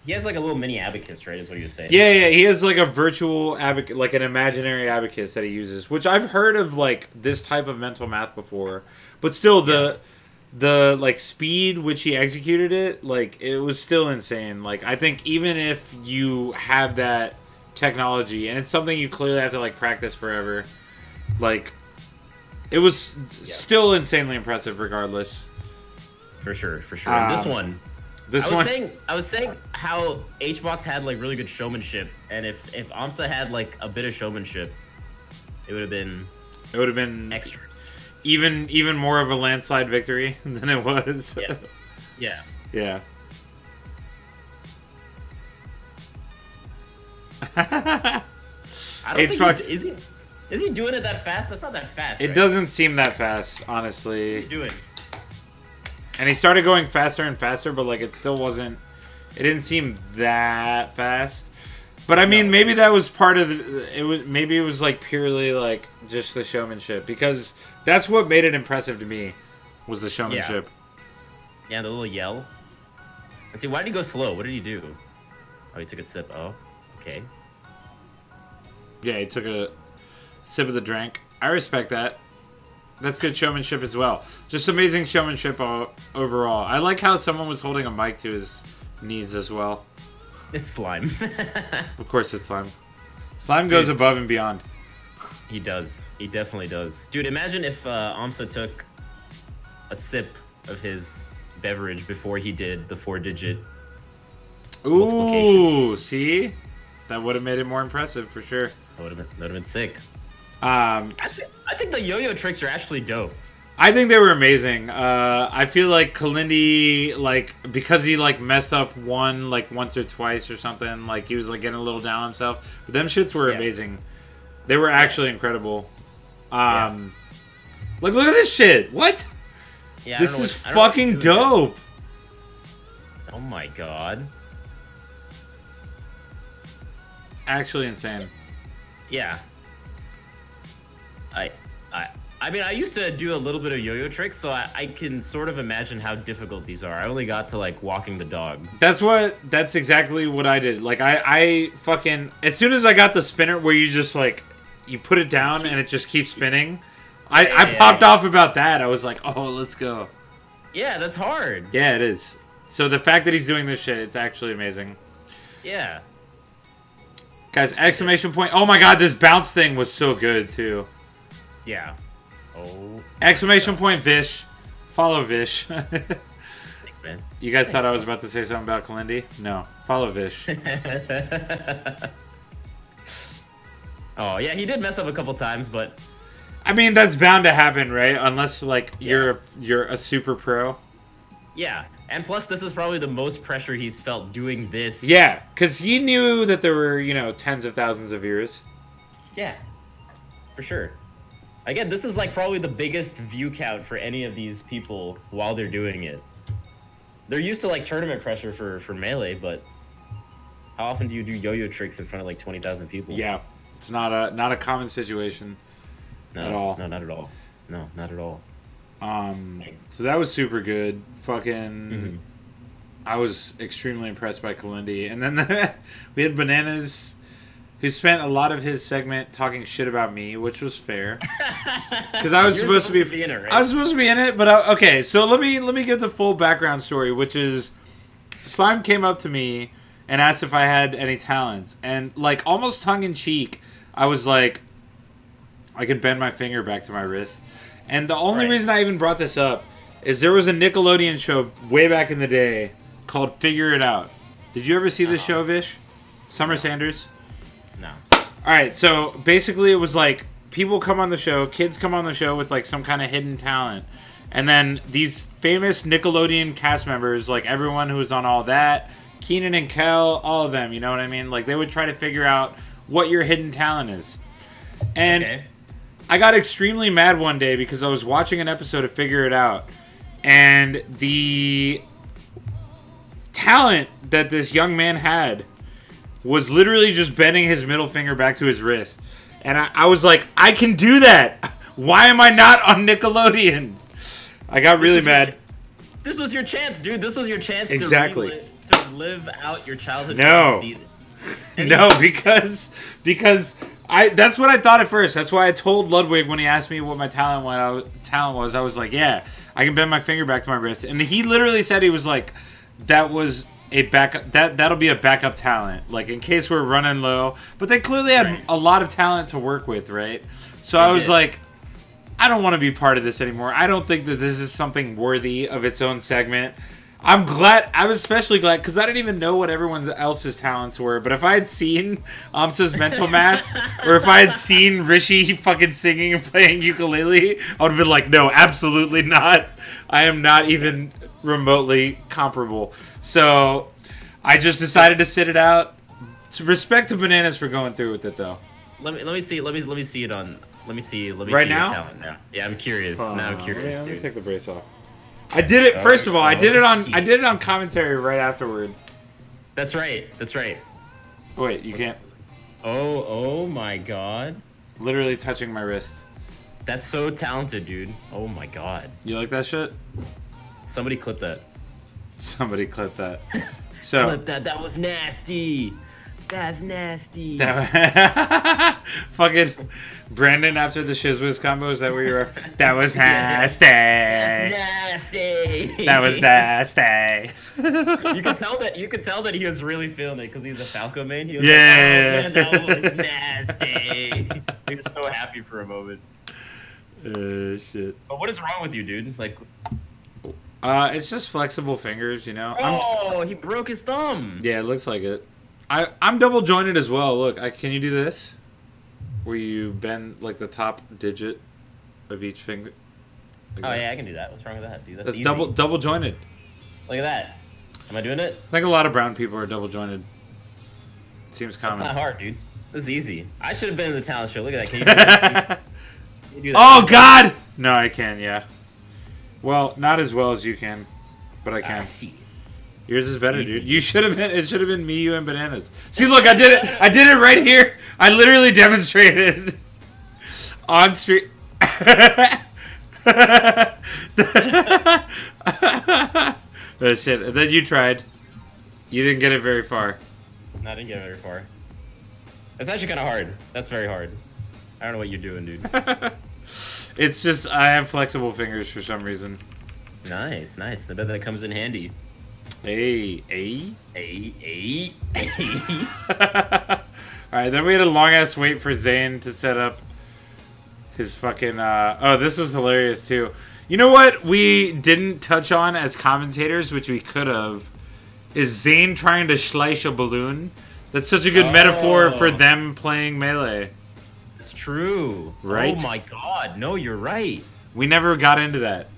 He has like a little mini abacus, right? Is what he was saying.
Yeah. He has like a virtual abacus, like an imaginary abacus that he uses, which I've heard of like this type of mental math before, but still the like speed which he executed it, like it was still insane. Like I think even if you have that technology and it's something you clearly have to like practice forever, like it was still insanely impressive regardless.
For sure. And this one I was saying how Hbox had like really good showmanship, and if Amsa had like a bit of showmanship, it would have been extra. Even more of a landslide victory than it was. Yeah.
I
don't think is he doing it that fast? That's not that fast.
It doesn't seem that fast, honestly.
What's he doing?
And he started going faster and faster, but like it still wasn't. It didn't seem that fast. But I mean, maybe that was part of it. Maybe it was like purely like just the showmanship, because that's what made it impressive to me, was the showmanship.
Yeah, the little yell. Let's see, why did he go slow? What did he do? Oh, he took a sip. Oh, okay.
Yeah, he took a sip of the drink. I respect that. That's good showmanship as well. Just amazing showmanship overall. I like how someone was holding a mic to his knees as well.
It's Slime.
Of course it's Slime. Slime goes above and beyond.
He does. He definitely does. Dude, imagine if Amsa took a sip of his beverage before he did the 4-digit multiplication.
Ooh, see? That would have made it more impressive for sure.
That would have been sick.
Actually,
I think the yo-yo tricks are actually dope.
I think they were amazing. I feel like Kalindi, like, because he like messed up one like once or twice or something, like he was like getting a little down on himself. But them shits were amazing. They were actually incredible. Like, look at this shit. What?
Yeah,
this is fucking dope.
Oh my god.
Actually insane.
Yeah. I mean, I used to do a little bit of yo-yo tricks, so I can sort of imagine how difficult these are. I only got to, like, walking the dog.
That's exactly what I did. Like, I fucking, as soon as I got the spinner where you just, like, you put it down and it just keeps spinning, I popped off about that. I was like, oh, let's go.
Yeah, that's hard.
Yeah, it is. So the fact that he's doing this shit, it's actually amazing.
Yeah.
Guys, exclamation point. Oh my god, this bounce thing was so good, too.
Yeah. Oh.
Exclamation point, Vish. Follow Vish.
Thanks, man.
You guys thought I was about to say something about Kalindi? No. Follow Vish.
Oh, yeah, he did mess up a couple times, but...
I mean, that's bound to happen, right? Unless, like, you're a super pro.
Yeah. And plus, this is probably the most pressure he's felt doing this.
Yeah, because he knew that there were, you know, tens of thousands of viewers.
Yeah. For sure. Again, this is like probably the biggest view count for any of these people while they're doing it. They're used to like tournament pressure for Melee, but how often do you do yo-yo tricks in front of like 20,000 people?
Yeah, it's not a common situation at all.
No, not at all. No, not at all.
So that was super good. Fucking, I was extremely impressed by Kalindi, and then we had Bananas, who spent a lot of his segment talking shit about me, which was fair. Because I was supposed to be in it, right? I was supposed to be in it, but okay. So let me get the full background story, which is Slime came up to me and asked if I had any talents, and like almost tongue in cheek, I was like, I could bend my finger back to my wrist. And the only reason I even brought this up is there was a Nickelodeon show way back in the day called Figure It Out. Did you ever see this show, Vish? Summer Sanders?
No.
Alright, so basically it was like people come on the show, kids come on the show with like some kind of hidden talent. And then these famous Nickelodeon cast members, like everyone who was on All That, Keenan and Kel, all of them, you know what I mean? Like they would try to figure out what your hidden talent is. And I got extremely mad one day because I was watching an episode of Figure It Out. And the talent that this young man had was literally just bending his middle finger back to his wrist. And I was like, I can do that. Why am I not on Nickelodeon? I got really mad.
This was your chance, dude. This was your chance
exactly.
to live out your childhood.
No. No, because that's what I thought at first. That's why I told Ludwig when he asked me what my talent was. I was like, yeah, I can bend my finger back to my wrist. And he literally said, he was like, that was a backup. That'll be a backup talent, like in case we're running low. But they clearly had a lot of talent to work with, right? So I was like, I don't want to be part of this anymore. I don't think that this is something worthy of its own segment. I'm glad. I was especially glad because I didn't even know what everyone else's talents were. But if I had seen Amsa's mental math, or if I had seen Rishi fucking singing and playing ukulele, I would have been like, no, absolutely not. I am not even remotely comparable. So I just decided to sit it out. Respect to Bananas for going through with it, though.
Let me see it on. Let me see
right
see
now.
Your talent now. Yeah, I'm curious. Now I'm curious.
Yeah, let me
dude.
take the brace off. I did it. First of all, I did it on commentary right afterward.
That's right. That's right.
Wait, you can't.
Oh my God.
Literally touching my wrist.
That's so talented, dude. Oh my God.
You like that shit?
Somebody clip that.
Somebody clip that. So
clip that. That was nasty. That's nasty.
Fucking Brandon after the Shizwiz combo. Is that where you're? That was nasty.
That's nasty.
That was nasty.
You could tell that he was really feeling it because he's a Falco main. He was
yeah.
like, oh, man, that was nasty. He was so happy for a moment.
Shit.
But what is wrong with you, dude? Like,
it's just flexible fingers, you know.
Oh, he broke his thumb.
Yeah, it looks like it. I'm double jointed as well. Look, can you do this? Where you bend like the top digit of each finger. Like
oh
that.
yeah, I can do that. What's wrong with that, dude?
That's
easy.
double jointed.
Look at that. Am I doing it?
I think a lot of brown people are double jointed. Seems common.
It's not hard, dude. This is easy. I should have been in the talent show. Look at that. Can you do that? Can you do that?
Oh God! No, I can. Yeah. Well, not as well as you can, but I can.
See.
Yours is better, dude. You should have been. It should have been me, you, and Bananas. See, look, I did it. I did it right here. I literally demonstrated on street. Oh shit! And then you tried. You didn't get it very far.
No, I didn't get it very far. That's actually kind of hard. That's very hard. I don't know what you're doing, dude.
It's just I have flexible fingers for some reason.
Nice, nice. I bet that comes in handy.
Hey. Alright, then we had a long ass wait for Zane to set up his fucking oh, this was hilarious too. You know what we didn't touch on as commentators, which we could have, is Zane trying to slice a balloon. That's such a good metaphor for them playing Melee.
It's true.
Right?
Oh my God. No, you're right.
We never got into that.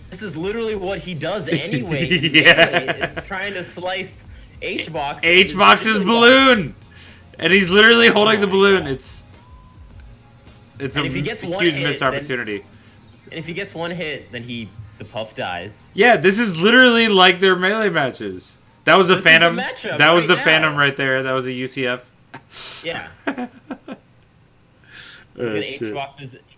This is literally what he does anyway.
Yeah.
It's trying to slice Hbox.
Hbox's balloon! And he's literally holding the balloon. It's a huge missed opportunity.
And if he gets one hit, then the puff dies.
Yeah, this is literally like their Melee matches. That was a Phantom. That was the Phantom right there. That was a UCF.
Yeah.
Shit.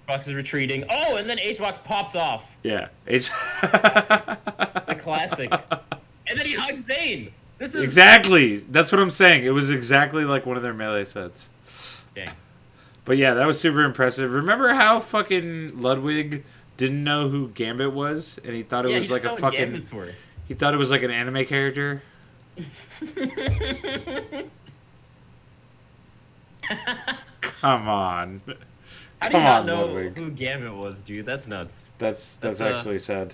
Hbox is retreating. Oh, and then Hbox pops off.
Yeah.
The classic. And then he hugs Zane. This is
exactly. That's what I'm saying. It was exactly like one of their Melee sets.
Dang.
But yeah, that was super impressive. Remember how fucking Ludwig didn't know who Gambit was, and he thought it was like a fucking. He thought it was like an anime character. Come on.
How do you not know who Gambit was, dude? That's nuts.
That's actually sad.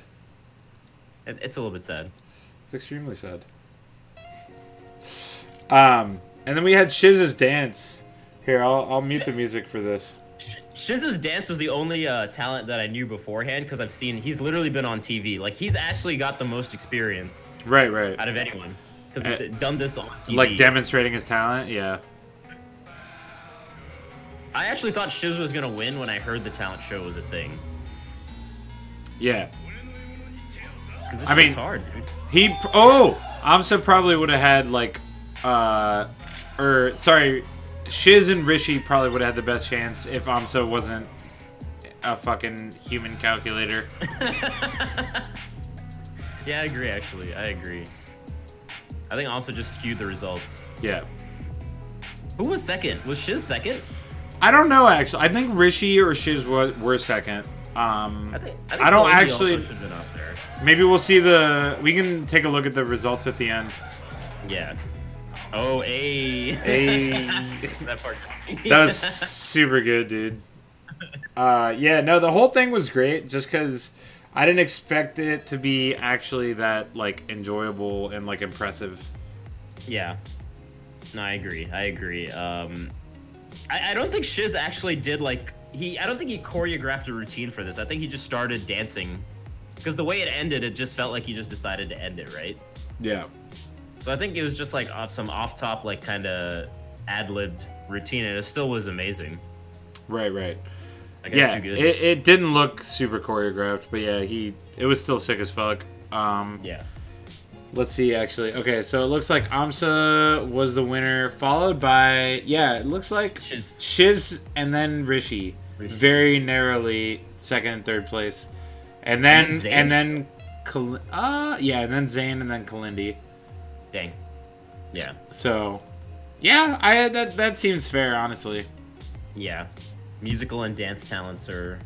It's a little bit sad.
It's extremely sad. And then we had Shiz's dance. Here, I'll mute the music for this.
Shiz's dance was the only talent that I knew beforehand because I've seen he's literally been on TV. Like he's actually got the most experience.
Right.
Out of anyone because he's done this on TV.
Like demonstrating his talent. Yeah.
I actually thought Shiz was gonna win when I heard the talent show was a thing.
Yeah.
I mean, it's hard, dude.
Amsa probably would have had like, Shiz and Rishi probably would have had the best chance if Amsa wasn't a fucking human calculator.
Yeah, I agree. Actually, I agree. I think Amsa just skewed the results.
Yeah.
Who was second? Was Shiz second?
I don't know actually. I think Rishi or Shiz were second.
I think
I don't actually.
should have been up there.
Maybe we'll see we can take a look at the results at the end.
Yeah. Oh, a. That part.
That was super good, dude. Yeah, no, the whole thing was great. Just because I didn't expect it to be actually that like enjoyable and like impressive.
Yeah. No, I agree. I don't think Shiz actually did like I don't think he choreographed a routine for this. I think he just started dancing because the way it ended, it just felt like he just decided to end it, right?
Yeah.
So I think it was just like some off-top, like kind of ad-libbed routine, and it still was amazing.
Right.
I guess
Yeah,
too good.
it didn't look super choreographed, but yeah, it was still sick as fuck.
Yeah.
Let's see, actually. Okay, so it looks like Amsa was the winner, followed by, yeah, it looks like Shiz and then Rishi. Very narrowly second and third place. And then Zane? And then Zane and then Kalindi.
Dang. Yeah.
So, yeah, that seems fair, honestly.
Yeah. Musical and dance talents are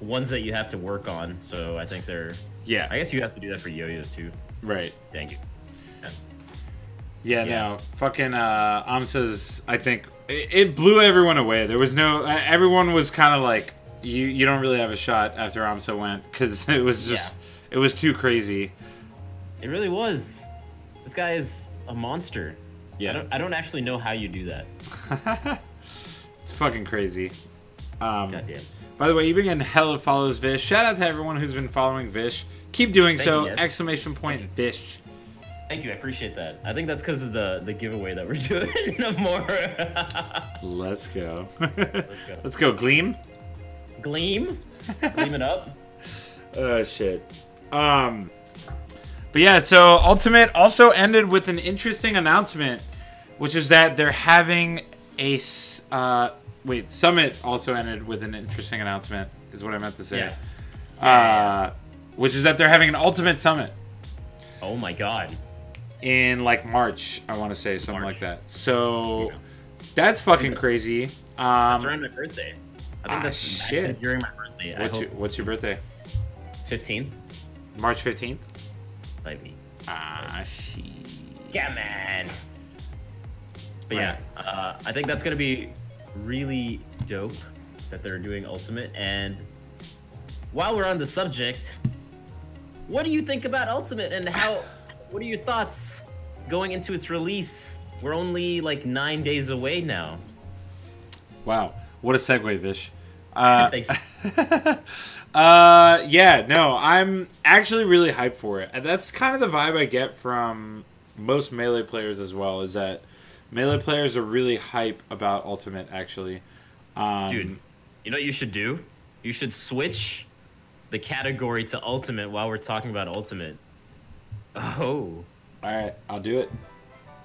ones that you have to work on, so I think they're...
Yeah.
I guess you have to do that for yo-yos, too.
Right.
Thank you.
Yeah, no. Fucking Amsa's, I think, it blew everyone away. There was no... everyone was kind of like, you don't really have a shot after Amsa went, because it was just... It was too crazy.
It really was. This guy is a monster.
Yeah.
I don't actually know how you do that.
It's fucking crazy.
Goddamn.
By the way, you've been getting hella follows, Vish. Shout out to everyone who's been following Vish. Keep doing so!
Yes.
Exclamation point, Vish.
Thank you, I appreciate that. I think that's because of the giveaway that we're doing. More.
Let's go.
Let's go.
Let's go, Gleam.
Gleam? Gleam it up?
Oh, shit. But yeah, so Ultimate also ended with an interesting announcement, which is that they're having a... Summit also ended with an interesting announcement, is what I meant to say.
Yeah.
Which is that they're having an Ultimate Summit.
Oh my god.
In like March, I want to say, something like that. So that's fucking crazy.
That's around my birthday. I think that's
shit.
During my birthday.
What's your birthday?
15th.
March 15th?
Might be.
Shit.
Yeah, man. But yeah, I think that's gonna be really dope that they're doing Ultimate. And while we're on the subject, what do you think about Ultimate and what are your thoughts going into its release? We're only like 9 days away now.
Wow, what a segue, Vish.
Thank you.
Yeah, no, I'm actually really hyped for it. And that's kind of the vibe I get from most Melee players as well, is that Melee players are really hype about Ultimate, actually.
Dude, you know what you should do? You should switch the category to Ultimate while we're talking about Ultimate. Oh.
Alright, I'll do it.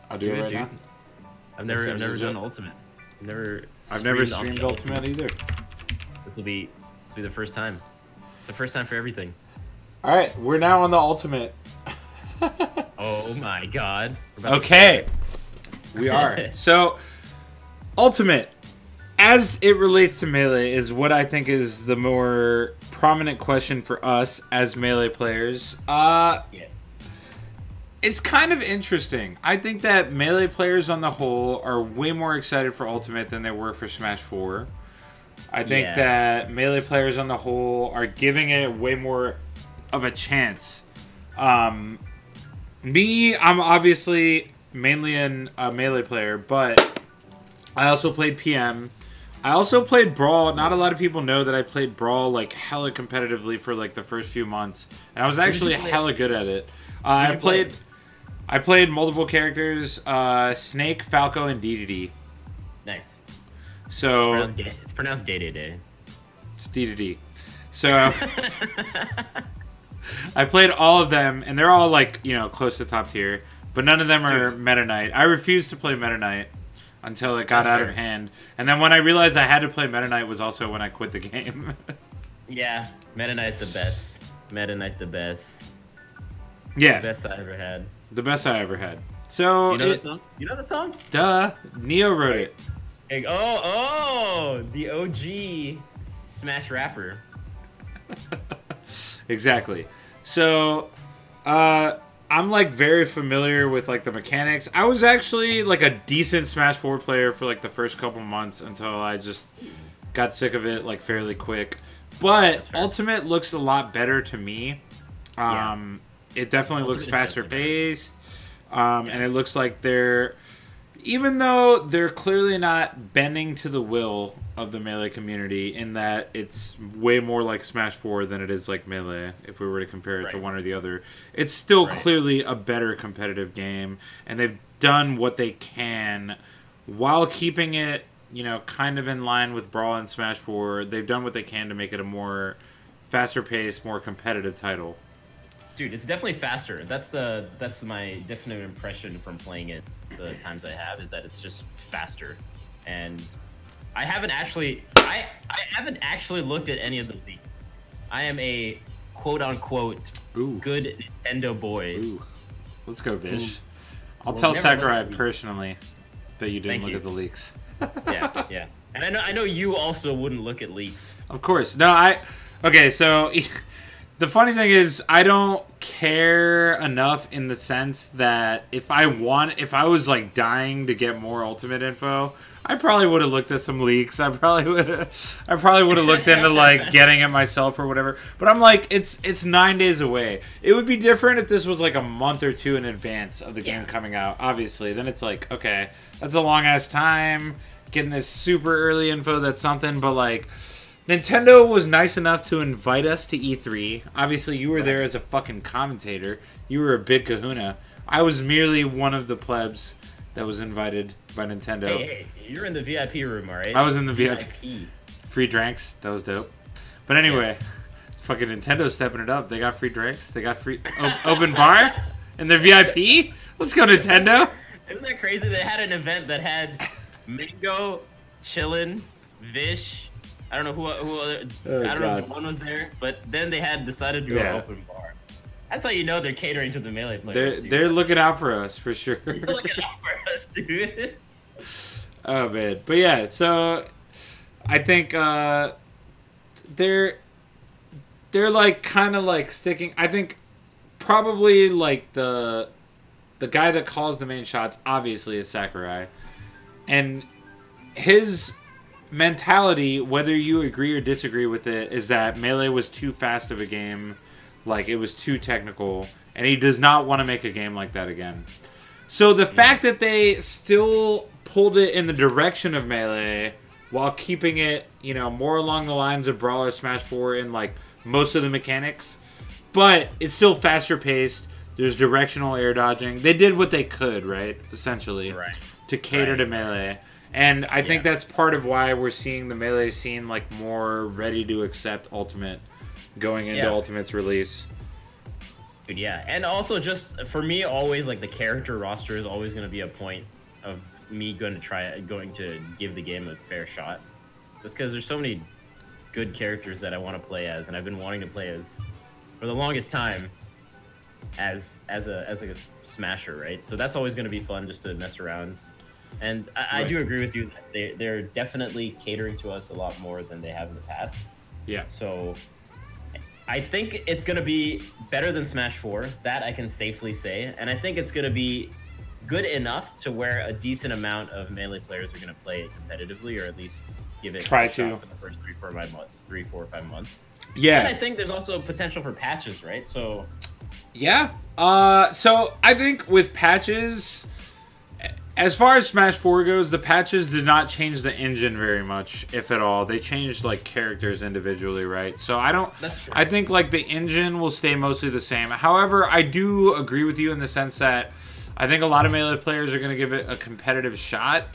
I'll do it right now.
I've never done Ultimate. I've
never streamed Ultimate either.
This will be the first time. It's the first time for everything.
Alright, we're now on the Ultimate.
Oh my god.
Okay. We are. So, Ultimate, as it relates to Melee, is what I think is the more prominent question for us as Melee players.
Yeah.
It's kind of interesting. I think that Melee players on the whole are way more excited for Ultimate than they were for Smash 4. I think that Melee players on the whole are giving it way more of a chance. I'm obviously mainly a melee player, but I also played PM. I also played Brawl. Not a lot of people know that I played Brawl like hella competitively for like the first few months, and I was actually hella good at it. I played multiple characters: Snake, Falco, and DDD.
Nice.
So
it's pronounced Day.
It's DDD. So I played all of them, and they're all like close to top tier, but none of them are Meta Knight. I refused to play Meta Knight until it got out of hand, and then when I realized I had to play Meta Knight was also when I quit the game.
Yeah, Meta Knight the best. Meta Knight the best.
Yeah,
The best I ever had.
the best I ever had. So
You know that song? You know that song?
Duh, Neo wrote it.
Like, oh, the OG Smash rapper.
Exactly. So, I'm like very familiar with like the mechanics. I was actually like a decent Smash 4 player for like the first couple months until I just got sick of it like fairly quick. But Ultimate looks a lot better to me. It definitely looks faster paced. And it looks like even though they're clearly not bending to the will of the Melee community in that it's way more like Smash 4 than it is like Melee, if we were to compare it to one or the other, it's still clearly a better competitive game, and they've done what they can while keeping it, kind of in line with Brawl and Smash 4. They've done what they can to make it a more faster paced, more competitive title.
Dude, it's definitely faster. That's my definite impression from playing it the times I have, is that it's just faster. And I haven't actually looked at any of the leaks. I am a quote unquote good Nintendo boy.
Ooh. Let's go, Vish. I'll tell Sakurai personally that you didn't look at the leaks.
Yeah. And I know you also wouldn't look at leaks.
Of course. No, okay, so the funny thing is, I don't care enough in the sense that if I was like dying to get more Ultimate info, I probably would have looked at some leaks. I probably would have looked into like getting it myself or whatever. But I'm like, it's 9 days away. It would be different if this was like a month or two in advance of the game coming out. Obviously, then it's like, okay, that's a long ass time getting this super early info. That's something, but like, Nintendo was nice enough to invite us to E3. Obviously, you were there as a fucking commentator. You were a big kahuna. I was merely one of the plebs that was invited by Nintendo.
Hey, you're in the VIP room, alright?
I was in the VIP. Free drinks. That was dope. But anyway, fucking Nintendo's stepping it up. They got free drinks. They got free open bar in their VIP. Let's go, Nintendo.
Isn't that crazy? They had an event that had Mango, Chillin, Vish. I don't know who other, I don't know if one was there, but then they had decided to go open bar. That's how you know they're catering to the Melee players.
They're looking out for us for sure.
They're looking out for us, dude.
Oh man, but yeah, so I think they're like kind of like sticking. I think probably like the guy that calls the main shots obviously is Sakurai, and his mentality, whether you agree or disagree with it, is that Melee was too fast of a game, like it was too technical, and he does not want to make a game like that again. So the fact that they still pulled it in the direction of Melee while keeping it, more along the lines of Brawl or Smash 4 in like most of the mechanics, but it's still faster paced. There's directional air dodging. They did what they could, right? Essentially, to cater to Melee. And I think that's part of why we're seeing the Melee scene like more ready to accept Ultimate going into Ultimate's release.
Dude, yeah. And also just for me, always like the character roster is always going to be a point of me going to give the game a fair shot. Just because there's so many good characters that I want to play as, and I've been wanting to play as for the longest time as a smasher, right? So that's always going to be fun just to mess around. And I do agree with you that they're definitely catering to us a lot more than they have in the past.
Yeah.
So I think it's going to be better than Smash 4. That I can safely say. And I think it's going to be good enough to where a decent amount of Melee players are going to play it competitively, or at least give it a shot for the first 3, 4, or 5 months.
Yeah.
And I think there's also potential for patches, right? So
yeah. So I think with patches, As far as Smash 4 goes, the patches did not change the engine very much, if at all. They changed like characters individually, right? So I don't.
That's true.
I think like the engine will stay mostly the same. However, I do agree with you in the sense that I think a lot of Melee players are going to give it a competitive shot,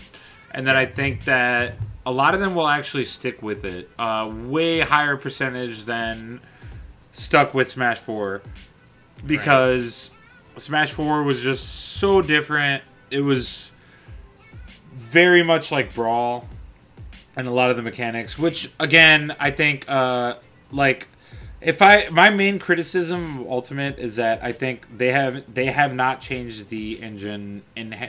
and then I think that a lot of them will actually stick with it. Way higher percentage than stuck with Smash 4 because Smash 4 was just so different. It was very much like Brawl and a lot of the mechanics, which again, I think like my main criticism of Ultimate is that I think they have not changed the engine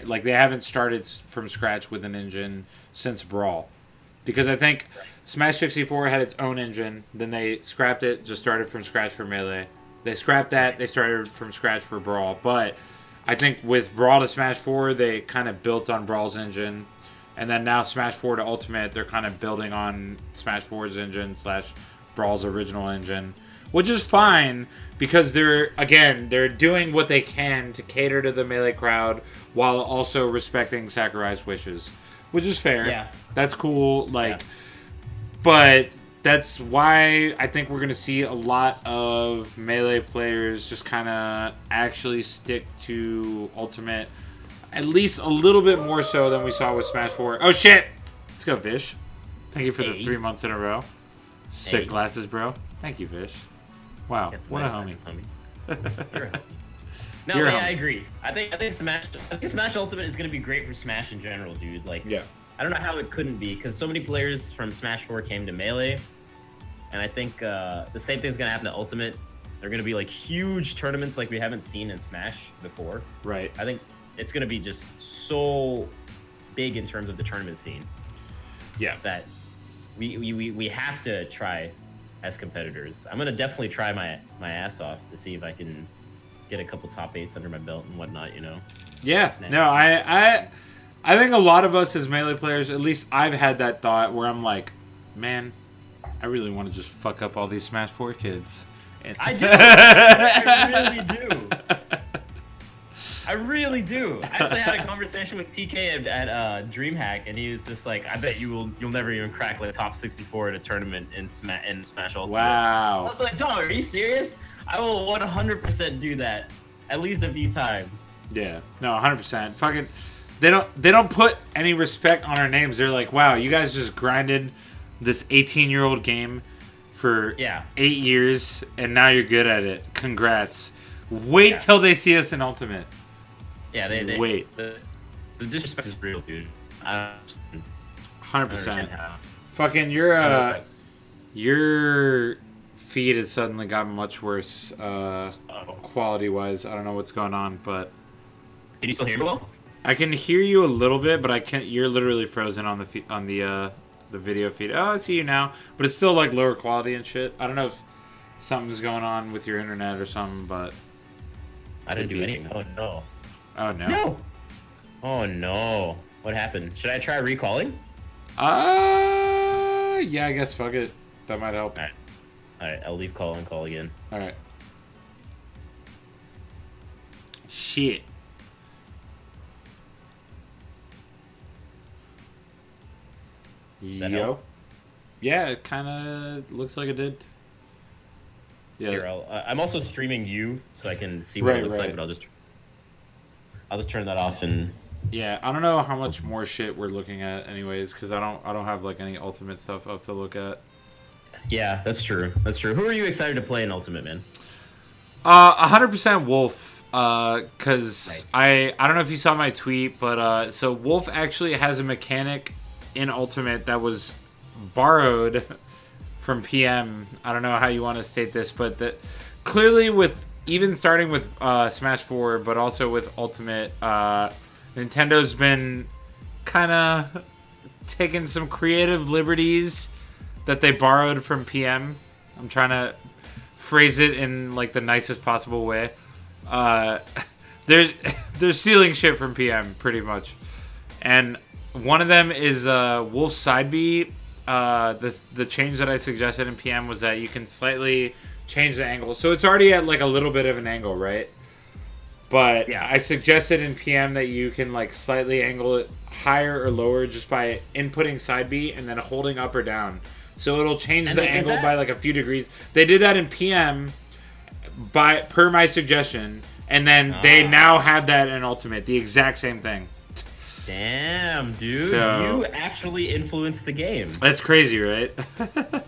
like they haven't started from scratch with an engine since Brawl. Because I think Smash 64 had its own engine, then they scrapped it, just started from scratch for Melee. They scrapped that, they started from scratch for Brawl, but I think with Brawl to Smash 4, they kind of built on Brawl's engine. And then now Smash 4 to Ultimate, they're kind of building on Smash 4's engine / Brawl's original engine. Which is fine, because they're doing what they can to cater to the Melee crowd while also respecting Sakurai's wishes. Which is fair.
Yeah.
That's cool. But that's why I think we're going to see a lot of Melee players just kind of actually stick to Ultimate. At least a little bit more so than we saw with Smash 4. Oh, shit! Let's go, Vish. Thank you for the 3 months in a row. Sick glasses, bro. Thank you, Vish. Wow, what a homie.
You're a homie. No, yeah, I agree. I think Smash Ultimate is going to be great for Smash in general, dude. Like,
yeah.
I don't know how it couldn't be, because so many players from Smash 4 came to Melee. And I think the same thing's going to happen to Ultimate. They're going to be like huge tournaments like we haven't seen in Smash before.
Right.
I think it's going to be just so big in terms of the tournament scene.
Yeah.
That we have to try as competitors. I'm going to definitely try my ass off to see if I can get a couple top 8s under my belt and whatnot, you know?
Yeah. No, I think a lot of us as Melee players, at least I've had that thought where I'm like, man, I really want to just fuck up all these Smash 4 kids. And
I do. I really do. I really do. I actually had a conversation with TK at DreamHack, and he was just like, "I bet you'll never even crack like top 64 at a tournament in Smash Ultimate."
Wow.
I was like, "Dog, are you serious? I will 100% do that at least a few times."
Yeah. No, 100%. Fucking, they don't put any respect on our names. They're like, "Wow, you guys just grinded this 18-year-old game for 8 years, and now you're good at it. Congrats." Wait till they see us in Ultimate.
Yeah, they
wait.
The disrespect is real, dude.
100%. Fucking your feed has suddenly gotten much worse quality-wise. I don't know what's going on, but
can you still hear me well?
I can hear you a little bit, but I can't. You're literally frozen on the video feed. Oh, I see you now, but it's still like lower quality and shit. I don't know if something's going on with your internet or something, but
I didn't do anything. Oh no.
Oh no.
No. Oh no. What happened? Should I try recalling?
Yeah, I guess fuck it. That might help.
All right. I'll leave call and call again.
All right. Shit. Yo. Yeah, it kind of looks like it did. Yeah.
Here, I'm also streaming you, so I can see what it looks like, but I'll just turn that off and.
Yeah, I don't know how much more shit we're looking at, anyways, because I don't have like any Ultimate stuff up to look at.
Yeah, that's true. That's true. Who are you excited to play in Ultimate, man?
100% Wolf. Because I don't know if you saw my tweet, but so Wolf actually has a mechanic in Ultimate that was borrowed from PM. I don't know how you want to state this, but that clearly with even starting with Smash 4, but also with Ultimate, Nintendo's been kind of taking some creative liberties that they borrowed from PM. I'm trying to phrase it in like the nicest possible way. They're stealing shit from PM pretty much, and one of them is Wolf's side B. The change that I suggested in PM was that you can slightly change the angle, so it's already at like a little bit of an angle, right? But
Yeah.
I suggested in PM that you can like slightly angle it higher or lower just by inputting side B and then holding up or down. So it'll change
And
the
they did
angle
that?
by like a few degrees. They did that in PM per my suggestion, and then they now have that in Ultimate, the exact same thing.
Damn, dude,
So-
you actually influenced the game.
That's crazy, right?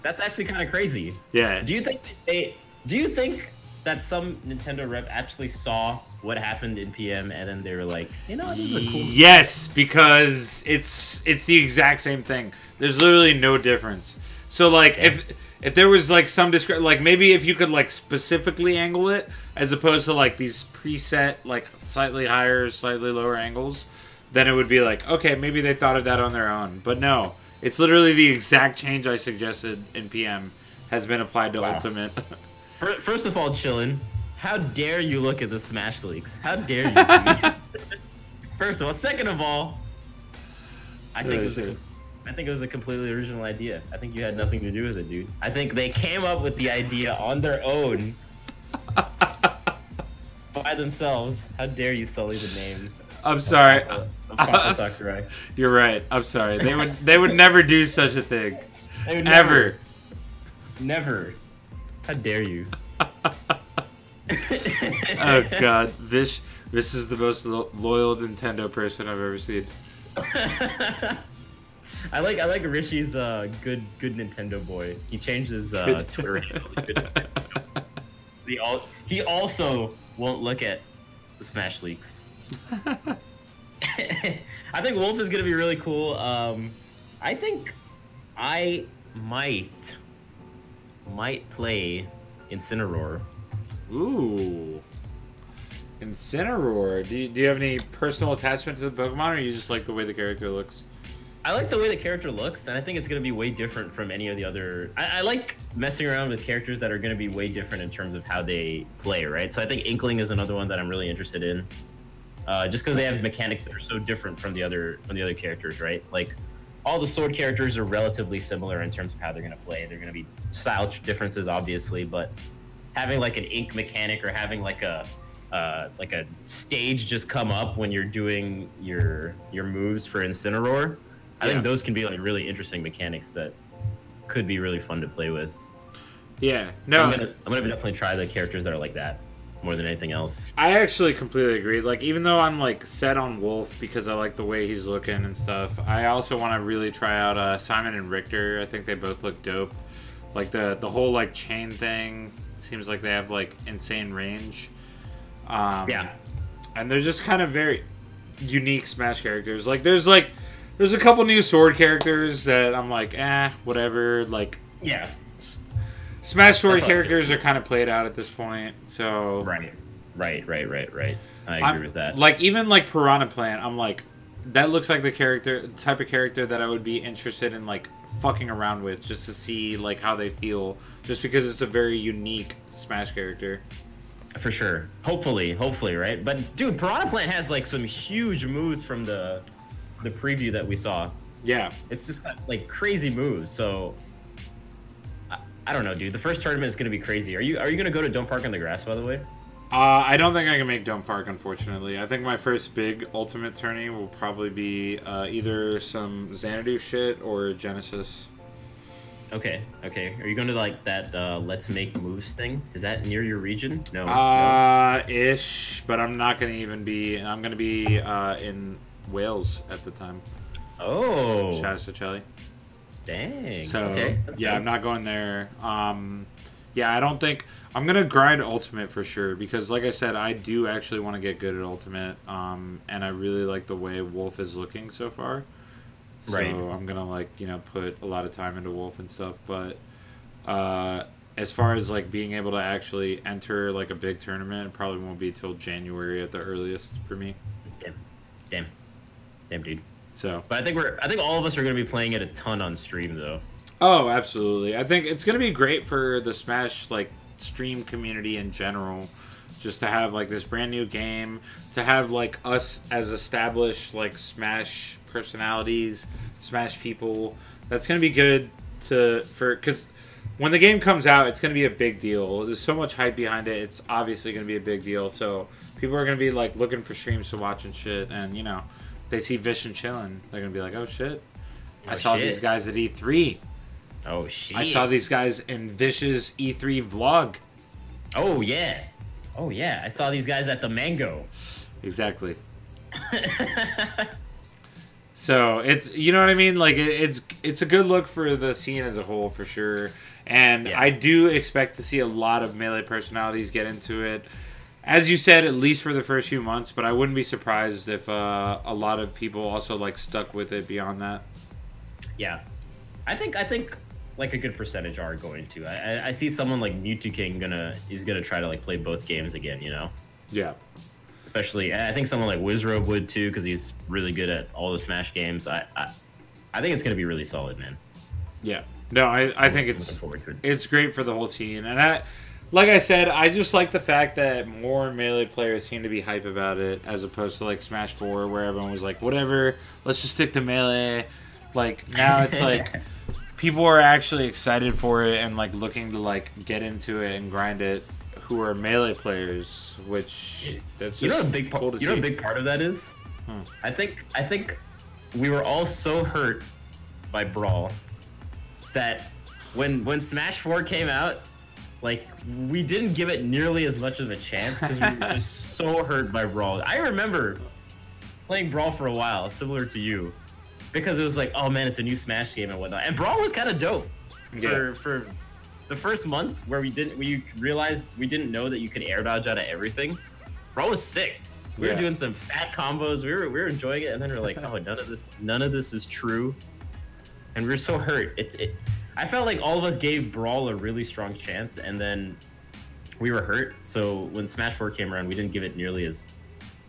That's actually kind of crazy.
Yeah.
Do you think that some Nintendo rep actually saw what happened in PM and then they were like, you know, this is a cool.
Yes, because it's the exact same thing. There's literally no difference. So like if there was like some like maybe if you could like specifically angle it as opposed to like these preset like slightly higher, slightly lower angles, then it would be like, okay, maybe they thought of that on their own. But no, it's literally the exact change I suggested in PM has been applied to Ultimate.
First of all, Chillin, how dare you look at the Smash leaks? How dare you? Dude? First of all, second of all, I think it was a completely original idea. I think you had nothing to do with it, dude. I think they came up with the idea on their own by themselves. How dare you sully the name?
I'm sorry.
Of Papa Sakurai.
You're right. I'm sorry. They would never do such a thing.
They would
Ever.
Never. How dare you?
Oh god, Vish is the most loyal Nintendo person I've ever seen.
I like Rishi's good Nintendo boy. He changed his Twitter handle. He also won't look at the Smash leaks. I think Wolf is gonna be really cool. I think I might play Incineroar.
Ooh. Incineroar. Do you have any personal attachment to the Pokemon, or you just like the way the character looks?
I like the way the character looks, and I think it's going to be way different from any of the other... I like messing around with characters that are going to be way different in terms of how they play, right? So I think Inkling is another one that I'm really interested in. Just because they have mechanics that are so different from the other characters, right? Like, all the Sword characters are relatively similar in terms of how they're going to play. They're going to be style differences, obviously, but having like an ink mechanic or having like a stage just come up when you're doing your moves for Incineroar, I think those can be like really interesting mechanics that could be really fun to play with.
Yeah,
no, so I'm gonna definitely try the characters that are like that more than anything else.
I actually completely agree. Like, even though I'm like set on Wolf because I like the way he's looking and stuff, I also want to really try out Simon and Richter. I think they both look dope. Like the whole like chain thing seems like they have like insane range.
Yeah,
and they're just kind of very unique Smash characters. Like there's a couple new Sword characters that I'm like, whatever. Like,
yeah,
Smash Sword characters are kind of played out at this point. So
right. I agree with that.
Like even like Piranha Plant, I'm like, that looks like the type of character that I would be interested in like fucking around with just to see like how they feel, just because it's a very unique Smash character.
For sure. Hopefully, right? But dude, Piranha Plant has like some huge moves from the preview that we saw.
Yeah.
It's just got like crazy moves. So I don't know, dude. The first tournament is gonna be crazy. Are you gonna go to Don't Park on the Grass, by the way?
I don't think I can make Don't Park, unfortunately. I think my first big Ultimate tourney will probably be either some Xanadu shit or Genesis.
Okay. Are you going to like that Let's Make Moves thing? Is that near your region? No.
Ish, but I'm not going to even be... I'm going to be in Wales at the time.
Oh.
Shout out to Chelly.
Dang.
So,
okay.
yeah, I'm not going there. Yeah, I don't think... I'm going to grind Ultimate for sure, because like I said, I do actually want to get good at Ultimate, and I really like the way Wolf is looking so far. So
right.
I'm going to, like, put a lot of time into Wolf and stuff. But as far as, like, being able to actually enter, like, a big tournament, it probably won't be till January at the earliest for me.
Damn, dude.
So,
but I think all of us are going to be playing it a ton on stream, though.
Oh, absolutely. I think it's going to be great for the Smash, like, stream community in general. Just to have, like, this brand new game. To have, like, us as established, like, Smash personalities, Smash people. That's going to be good because when the game comes out, it's going to be a big deal. There's so much hype behind it. It's obviously going to be a big deal. So people are going to be like looking for streams to watch and shit. And you know, they see Vish and Chillin, they're going to be like, oh shit, I saw these guys at E3.
Oh shit,
I saw these guys in Vish's E3 vlog.
Oh yeah, I saw these guys at the Mango.
Exactly. So it's, you know what I mean? Like it's a good look for the scene as a whole for sure. And I do expect to see a lot of Melee personalities get into it. As you said, at least for the first few months, but I wouldn't be surprised if a lot of people also like stuck with it beyond that.
Yeah. I think like a good percentage are going to. I see someone like Mewtwo King is gonna try to like play both games again, you know?
Yeah.
Especially, I think someone like Wizrobe would too, because he's really good at all the Smash games. I think it's gonna be really solid, man.
Yeah. No, I think it's great for the whole scene. And like I said, I just like the fact that more Melee players seem to be hype about it as opposed to like Smash 4 where everyone was like, whatever, let's just stick to Melee. Like now it's like people are actually excited for it and like looking to like get into it and grind it who are Melee players, which that's just cool to see.
You know a big part of that is? I think we were all so hurt by Brawl that when Smash 4 came out, like we didn't give it nearly as much of a chance because we were just so hurt by Brawl. I remember playing Brawl for a while, similar to you, because it was like, oh man, it's a new Smash game and whatnot. And Brawl was kind of dope for the first month where we realized we didn't know that you could air dodge out of everything. Brawl was sick. We were doing some fat combos. We were enjoying it, and then we're like, oh, none of this is true. And we were so hurt. I felt like all of us gave Brawl a really strong chance, and then we were hurt. So when Smash 4 came around, we didn't give it nearly as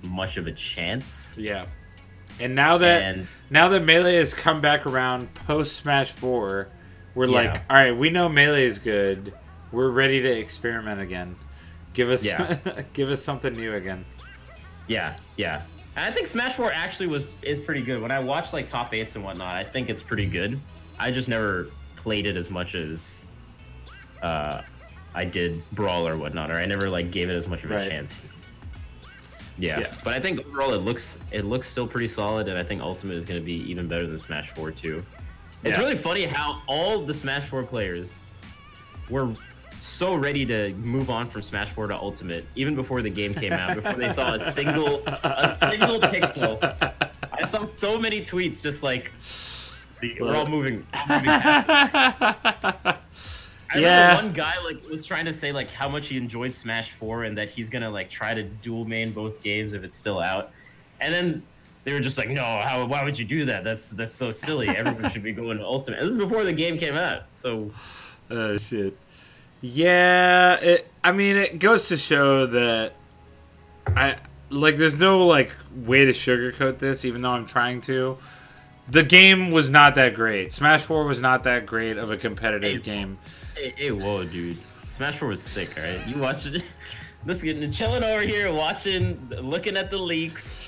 much of a chance.
Yeah. And now that Melee has come back around post Smash 4, we're like, all right, we know Melee is good. We're ready to experiment again. Give us give us something new again.
Yeah. And I think Smash 4 actually is pretty good. When I watch like top 8s and whatnot, I think it's pretty good. I just never played it as much as I did Brawl or whatnot, or I never like gave it as much of a chance. Yeah, but I think overall it looks still pretty solid, and I think Ultimate is going to be even better than Smash 4 too. It's really funny how all the Smash 4 players were so ready to move on from Smash 4 to Ultimate, even before the game came out, before they saw a single pixel. I saw so many tweets just like, see, we're all moving past. I remember one guy like was trying to say like how much he enjoyed Smash 4 and that he's gonna like try to dual main both games if it's still out, and then they were just like, no, why would you do that? That's so silly. Everyone should be going to Ultimate. This is before the game came out, so.
Oh shit. Yeah, I mean, it goes to show that there's no like way to sugarcoat this, even though I'm trying to. The game was not that great. Smash 4 was not that great of a competitive game.
Hey, whoa, dude. Smash 4 was sick, right? You watched it. Listen, chilling over here, looking at the leaks.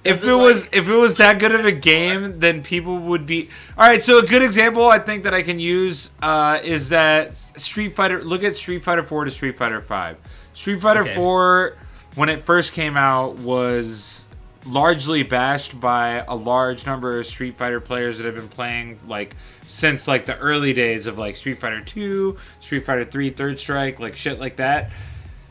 If it
was that good of a game, then people would be. All right, so a good example I think that I can use is that Street Fighter. Look at Street Fighter 4 to Street Fighter 5. Street Fighter 4, when it first came out, was largely bashed by a large number of Street Fighter players that have been playing like since like the early days of like Street Fighter 2, Street Fighter 3, Third Strike, like shit like that.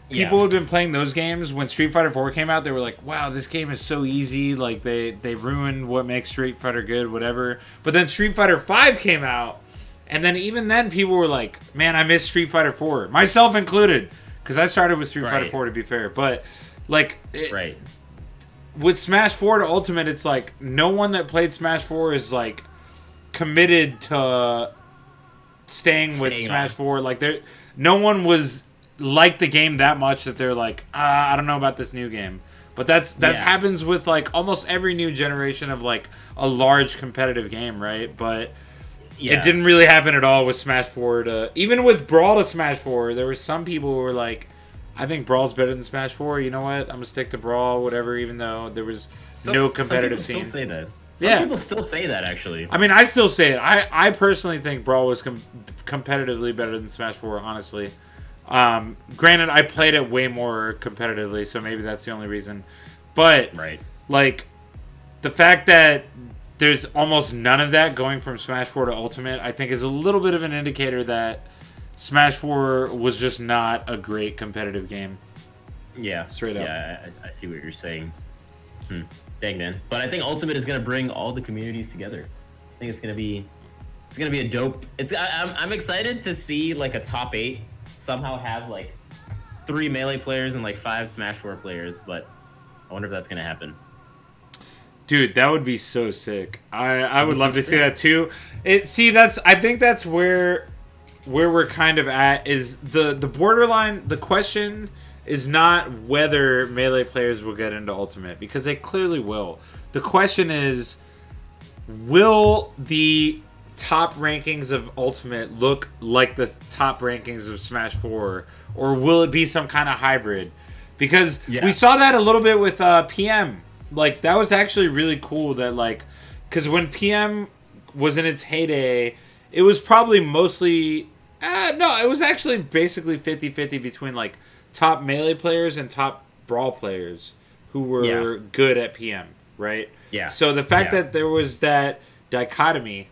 People have been playing those games. When Street Fighter 4 came out, they were like, wow, this game is so easy. Like, they ruined what makes Street Fighter good, whatever. But then Street Fighter 5 came out, and then even then people were like, man, I miss Street Fighter 4. Myself included, because I started with Street Fighter 4, to be fair. But, like, with Smash 4 to Ultimate, it's like, no one that played Smash 4 is, like, committed to staying with Smash 4. Like, no one was like the game that much that they're like, I don't know about this new game. But that's happens with like almost every new generation of like a large competitive game, right? But it didn't really happen at all with Smash 4 to even with Brawl to Smash 4. There were some people who were like, I think Brawl's better than Smash 4. You know what? I'm gonna stick to Brawl, whatever. Even though there was no competitive scene.
Still say that. Some people still say that, actually.
I mean, I still say it. I personally think Brawl was competitively better than Smash 4, honestly. Granted, I played it way more competitively, so maybe that's the only reason. But,
right.
like, the fact that there's almost none of that going from Smash 4 to Ultimate, I think is a little bit of an indicator that Smash 4 was just not a great competitive game.
Yeah.
Straight up.
Yeah, I see what you're saying. Dang, man. But I think Ultimate is going to bring all the communities together. I think it's going to be a dope... I'm excited to see, like, a top 8 somehow have, like, 3 Melee players and, like, 5 Smash 4 players, but I wonder if that's going to happen.
Dude, that would be so sick. I would love to see that too. I think that's where we're kind of at, is the borderline. The question is not whether Melee players will get into Ultimate, because they clearly will. The question is, will the top rankings of Ultimate look like the top rankings of Smash 4, or will it be some kind of hybrid? Because we saw that a little bit with PM. Like, that was actually really cool that, like, because when PM was in its heyday, it was probably mostly, no, it was actually basically 50-50 between, like, top Melee players and top Brawl players who were good at PM, right?
Yeah.
So the fact that there was that dichotomy.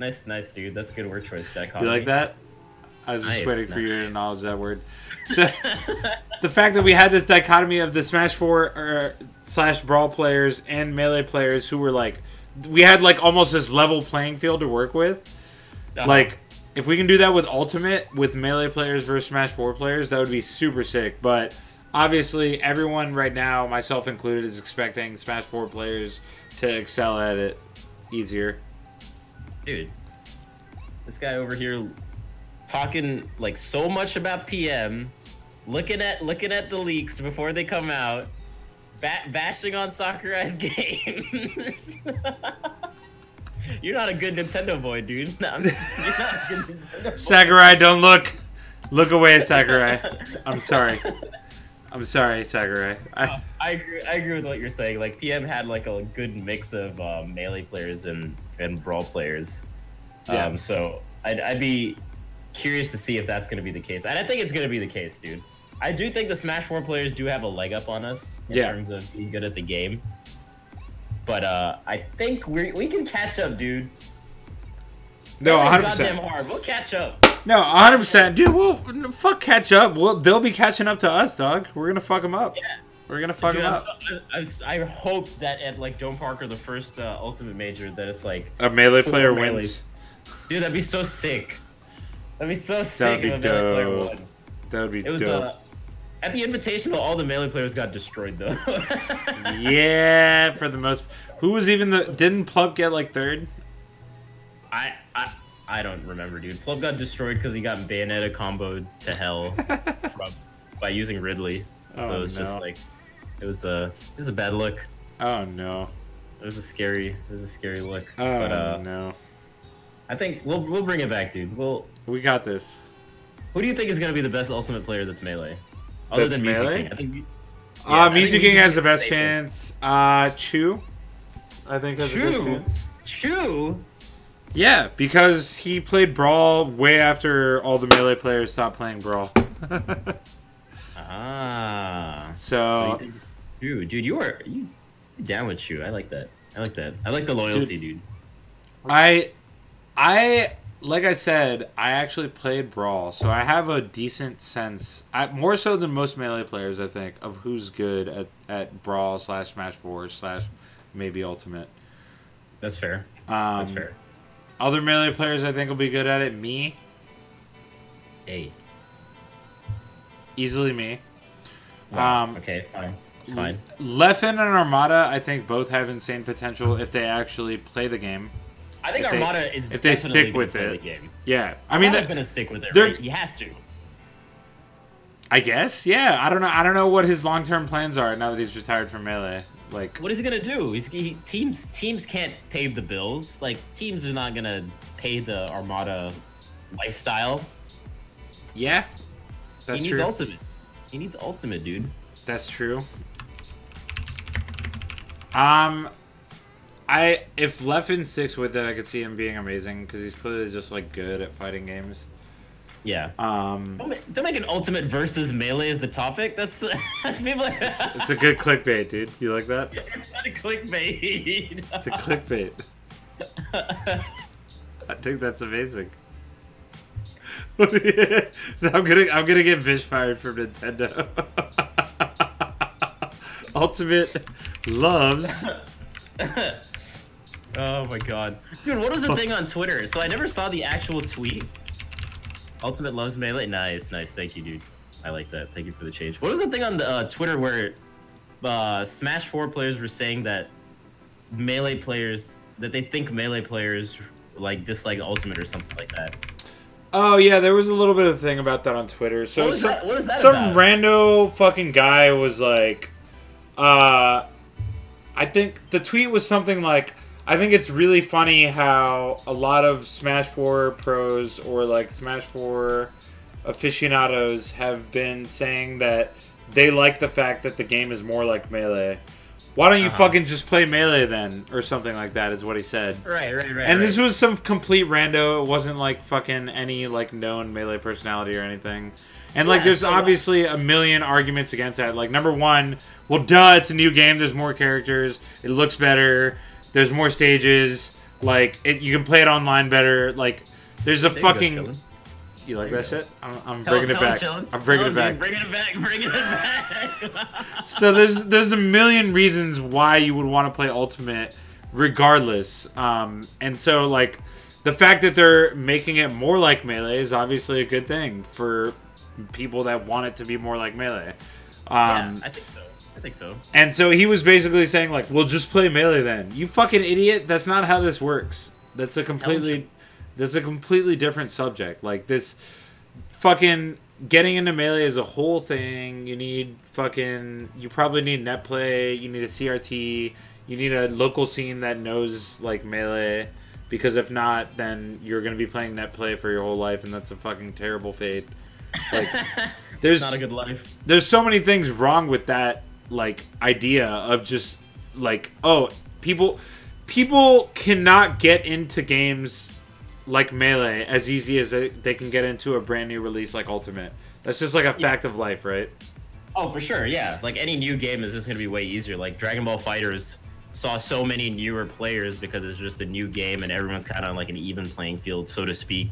Nice, dude. That's a good word choice, dichotomy.
You like that? I was just waiting for you to acknowledge that word. So, the fact that we had this dichotomy of the Smash 4 / Brawl players and Melee players who were like, we had like almost this level playing field to work with. Like, if we can do that with Ultimate, with Melee players versus Smash 4 players, that would be super sick. But obviously, everyone right now, myself included, is expecting Smash 4 players to excel at it easier.
Dude, this guy over here talking like so much about PM, looking at the leaks before they come out, bashing on Sakurai's games. You're not a good Nintendo boy, dude. No, you're not a good Nintendo boy.
Sakurai, don't look. Look away, Sakurai. I'm sorry. I'm sorry, Sakurai.
I agree with what you're saying. Like, PM had like a good mix of Melee players and Brawl players.
Yeah.
So I'd be curious to see if that's going to be the case. And I think it's going to be the case, dude. I do think the Smash 4 players do have a leg up on us in terms of being good at the game. But I think we can catch up, dude.
No, 100%.
Goddamn hard. We'll catch up.
No, 100%. Dude, we'll fuck catch up. They'll be catching up to us, dog. We're going to fuck them up. Yeah. We're going to fuck them up.
I hope that at, like, Dome Parker, the first Ultimate Major, that it's, like...
a Melee player wins.
Dude, that'd be so sick. That'd be so sick if a Melee player won.
That would be dope.
At the Invitational, all the Melee players got destroyed, though.
Yeah, for the most... Who was even the... Didn't Plub get, like, third?
I don't remember, dude. Plub got destroyed because he got Bayonetta comboed to hell by using Ridley. So it was just like... It was a bad look.
Oh, no.
It was a scary look.
Oh, but, no.
I think we'll bring it back, dude.
We got this.
Who do you think is going to be the best Ultimate player that's Melee?
Other than Melee? King. I think Music King has the best chance. Chu, I think, has a good chance.
Chu?
Yeah, because he played Brawl way after all the Melee players stopped playing Brawl. So
dude, you down with Chu? I like that. I like the loyalty, dude.
I like I said, I actually played Brawl, so I have a decent sense, more so than most Melee players, I think, of who's good at Brawl / Smash 4 / maybe Ultimate.
That's fair. That's fair.
Other Melee players I think will be good at it. Me.
Hey.
Easily me.
Wow. Okay, fine.
Leffen and Armada, I think, both have insane potential if they actually play the game.
I think Armada is
if they stick with it. Yeah, I mean,
Armada's gonna stick with it. Right? He has to.
I guess. Yeah, I don't know what his long-term plans are now that he's retired from Melee. Like,
what is he gonna do? Teams can't pay the bills. Like, teams are not gonna pay the Armada lifestyle.
Yeah, that's true.
He needs Ultimate. He needs Ultimate, dude.
That's true. If Leffen sticks with it, I could see him being amazing because he's clearly just like good at fighting games.
Yeah. Don't make an ultimate versus melee as the topic. That's people.
It's a good clickbait, dude. You like that?
It's not a clickbait.
It's a clickbait. I think that's amazing. I'm gonna get Vish fired from Nintendo. Ultimate loves.
Oh my god, dude! What was the thing on Twitter? So I never saw the actual tweet. Ultimate loves melee. Nice. Thank you, dude. I like that. Thank you for the change. What was the thing on the Twitter where Smash 4 players were saying that melee players that they think melee players like dislike Ultimate or something like that?
Oh yeah, there was a little bit of thing about that on Twitter. So
what was that
some
about?
rando fucking guy was like, I think the tweet was something like, I think it's really funny how a lot of Smash 4 pros or like Smash 4 aficionados have been saying that they like the fact that the game is more like Melee. Why don't you fucking just play Melee then? Or something like that is what he said.
Right.
And this was some complete rando. It wasn't like fucking any like known Melee personality or anything. And like there's obviously a million arguments against that. Like number one, well duh, it's a new game, there's more characters, it looks better. There's more stages. Like you can play it online better. Like there's a fucking. You like that shit? I'm bringing it back. I'm bringing it back.
Bringing it back.
So there's a million reasons why you would want to play Ultimate, regardless. And so like the fact that they're making it more like Melee is obviously a good thing for people that want it to be more like Melee.
Yeah, I think so.
And so he was basically saying, like, well, just play Melee then. You fucking idiot. That's not how this works. That's a completely different subject. Like, this fucking getting into Melee is a whole thing. You need fucking... You probably need net play. You need a CRT. You need a local scene that knows, like, Melee. Because if not, then you're going to be playing net play for your whole life, and that's a fucking terrible fate. Like, there's
not a good life.
There's so many things wrong with that, like, idea of just like, oh, people cannot get into games like Melee as easy as they can get into a brand new release like Ultimate. That's just like a fact of life, right?
Oh, for sure, yeah. Like any new game is just gonna be way easier. Like Dragon Ball FighterZ saw so many newer players because it's just a new game and everyone's kind of like an even playing field, so to speak.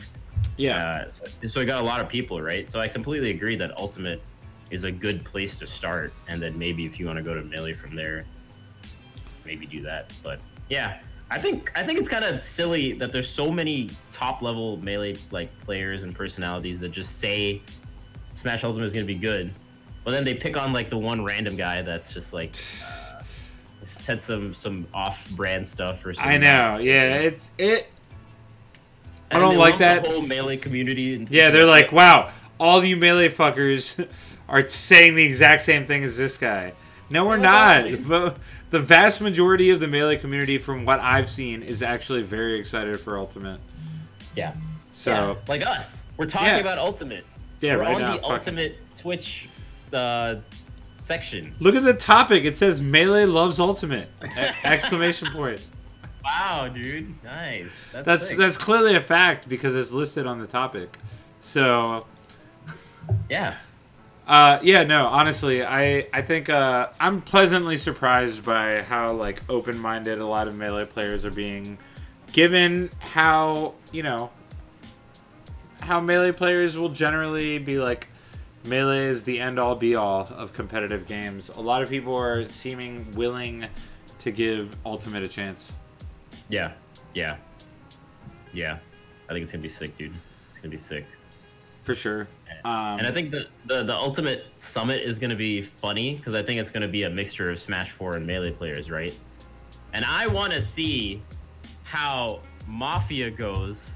Yeah.
So we got a lot of people, right? So I completely agree that Ultimate is a good place to start, and then maybe if you want to go to Melee from there, maybe do that. But yeah, I think it's kind of silly that there's so many top level Melee like players and personalities that just say Smash Ultimate is gonna be good, but then they pick on like the one random guy that's just like said some off-brand stuff or something.
I know, yeah, I don't like that.
The whole Melee community.
Yeah, they're like, wow, all you Melee fuckers are saying the exact same thing as this guy. No, we're not. The vast majority of the Melee community, from what I've seen, is actually very excited for Ultimate.
Yeah.
So,
yeah, like us, we're talking about Ultimate.
Yeah,
we're
right
on
now,
the Ultimate Twitch section.
Look at the topic. It says Melee loves Ultimate! Exclamation point.
Wow, dude, nice.
That's clearly a fact because it's listed on the topic. So.
Yeah.
Yeah, no, honestly, I think I'm pleasantly surprised by how like open-minded a lot of Melee players are being, given how, you know, how Melee players will generally be like, Melee is the end-all be-all of competitive games. A lot of people are seeming willing to give Ultimate a chance.
Yeah. I think it's gonna be sick, dude. It's gonna be sick.
For sure.
And I think the Ultimate Summit is going to be funny because I think it's going to be a mixture of Smash 4 and Melee players, right? And I want to see how Mafia goes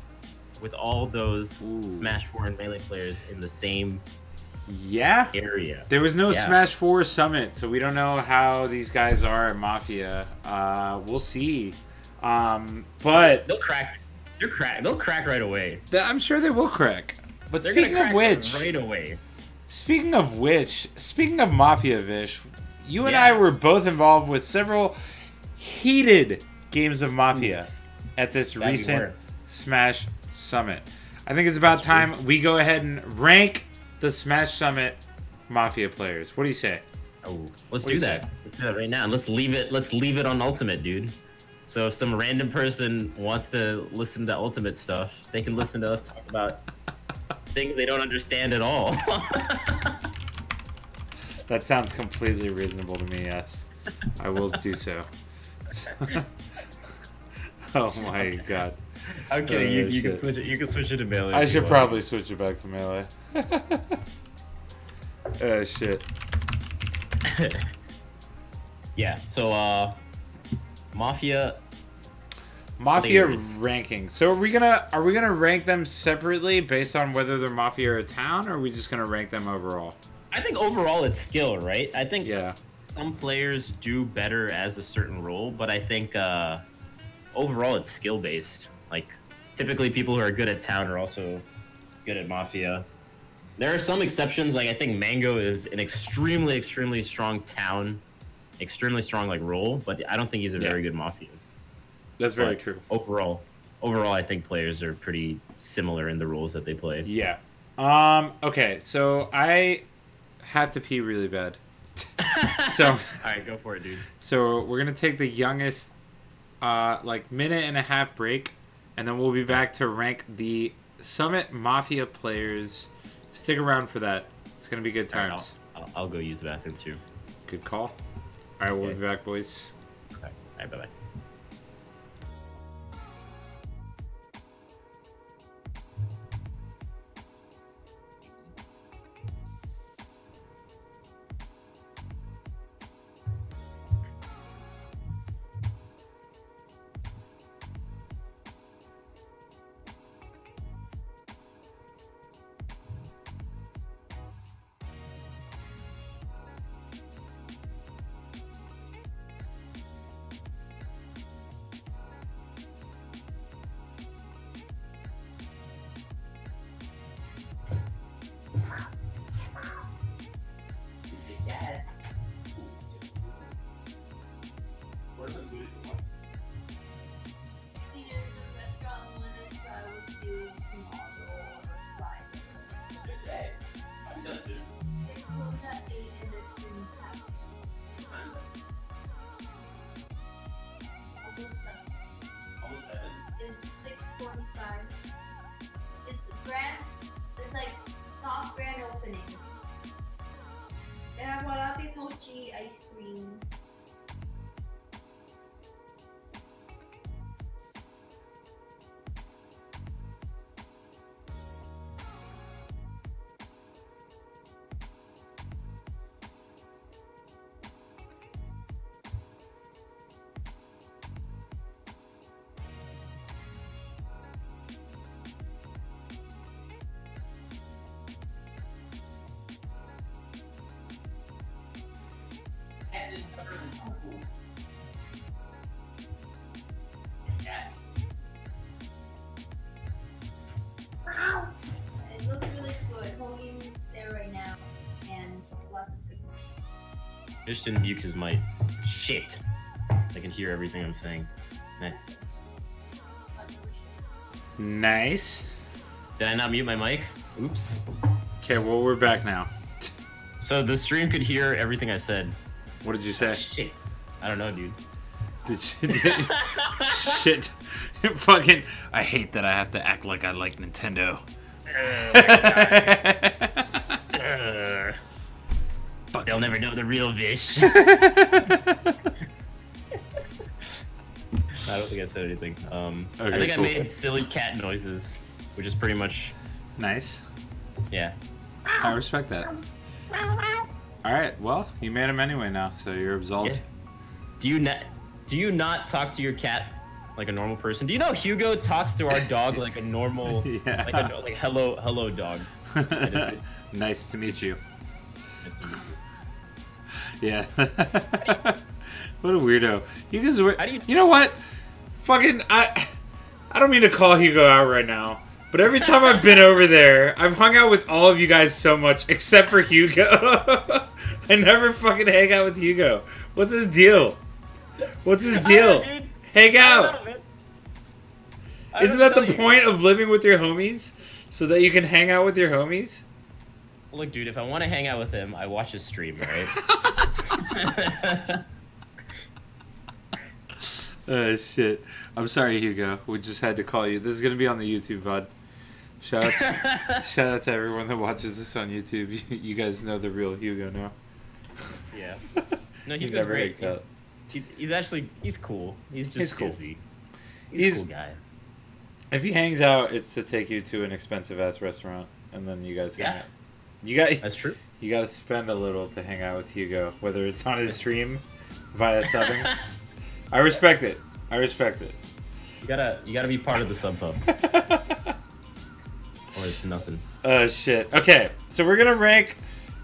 with all those Smash 4 and Melee players in the same area.
There was no Smash 4 Summit, so we don't know how these guys are at Mafia. We'll see. But
they'll crack. They'll crack right away.
I'm sure they will crack. But
They're
speaking of which,
right away.
Speaking of Mafia, Vish, you and I were both involved with several heated games of Mafia at this
That'd be
recent
worth.
Smash Summit. I think it's about time we go ahead and rank the Smash Summit Mafia players. What do you say?
Oh, let's
What
do
do you
that.
say?
Let's do that right now. Let's leave it on Ultimate, dude. So if some random person wants to listen to Ultimate stuff, they can listen to us talk about things they don't understand at all.
That sounds completely reasonable to me, yes. I will do so. Oh my god.
I'm kidding.
Oh,
You can
shit.
switch it. You can switch it to melee.
I
if you
should
want.
probably switch it back to melee. Oh shit.
Yeah. So Mafia players.
ranking. So are we gonna rank them separately based on whether they're Mafia or a town, or are we just gonna rank them overall?
I think overall it's skill, right? I think
Yeah.
some players do better as a certain role, but I think overall it's skill based. Like typically people who are good at town are also good at Mafia. There are some exceptions, like I think Mango is an extremely strong town, extremely strong like role, but I don't think he's a very good Mafia.
That's very
But
true.
Overall I think players are pretty similar in the roles that they play.
Yeah. Okay, so I have to pee really bad. So
All right, go for it, dude.
so we're gonna take the youngest like minute and a half break, and then we'll be back to rank the Summit Mafia players. Stick around for that. It's gonna be good
All right,
times.
I'll go use the bathroom too.
Good call. All right, we'll
Okay.
be back, boys.
Okay. All right, bye-bye.
Is 6:45. It's like soft grand opening. Then I bought up mochi ice cream. It looks really good. Holding there right now, and lots of people.
Vish didn't mute his mic. Shit. I can hear everything I'm saying. Nice.
Nice.
Did I not mute my mic? Oops.
Okay, well, we're back now.
So the stream could hear everything I said.
What did you say?
Shit. I don't know, dude.
Shit. Fucking, I hate that I have to act like I like Nintendo.
They'll never know the real Vish. I don't think I said anything. I
Okay,
think
cool.
I made silly cat noises, which is pretty much,
Nice.
yeah.
I respect that. Alright, well, you made him anyway now, so you're absolved.
Yeah. Do you not talk to your cat like a normal person? Do you know Hugo talks to our dog like a normal,
Yeah.
like hello dog?
Nice to meet you. Yeah. What a weirdo. You guys were.
How do you-
You know what? Fucking I don't mean to call Hugo out right now, but every time I've been over there, I've hung out with all of you guys so much, except for Hugo. I never fucking hang out with Hugo. What's his deal? What's his deal?
Dude.
Hang
I
out.
don't know, man. I
Isn't
don't
that the
know,
point of living with your homies? So that you can hang out with your homies?
Look, dude, if I want to hang out with him, I watch his stream, right?
Shit. I'm sorry, Hugo. We just had to call you. This is gonna be on the YouTube VOD. Shout out to everyone that watches this on YouTube. You guys know the real Hugo now.
Yeah. No,
He
he's
never
great.
hangs out.
He's actually cool. He's just
cool.
busy.
He's
a cool guy.
If he hangs out, it's to take you to an expensive ass restaurant, and then you guys hang
Yeah.
out. You got
That's true.
You got to spend a little to hang out with Hugo, whether it's on his stream via subbing. I respect it. I respect it.
You gotta be part of the sub pub. Or it's nothing.
Shit. Okay, so we're gonna rank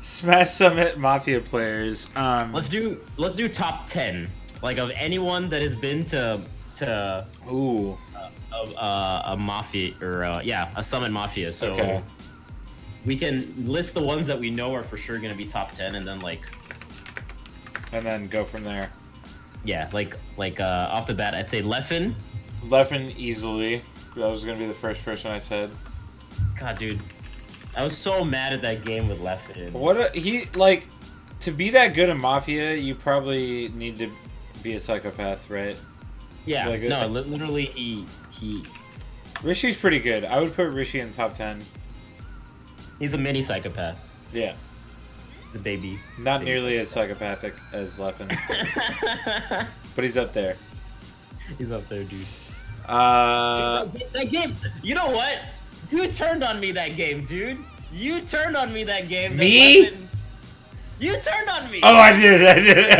Smash Summit Mafia players.
Let's do top 10, like of anyone that has been to
Ooh.
a Mafia or a Summit Mafia. So
Okay.
we can list the ones that we know are for sure gonna be top 10, and then
And then go from there.
off the bat, I'd say Leffen.
Leffen easily. That was gonna be the first person I said.
God, dude, I was so mad at that game with Leffen.
To be that good in Mafia, you probably need to be a psychopath, right?
Yeah,
Like,
no, literally he
Rishi's pretty good. I would put Rishi in top 10.
he's a mini psychopath.
Yeah.
He's a baby.
Not
Baby
nearly as psychopathic as Leffen. But he's up there.
He's up there, dude.
Dude,
That game, you know what? You turned on me that game, dude. You turned on me that game.
Me?
You turned on me.
Oh, I did.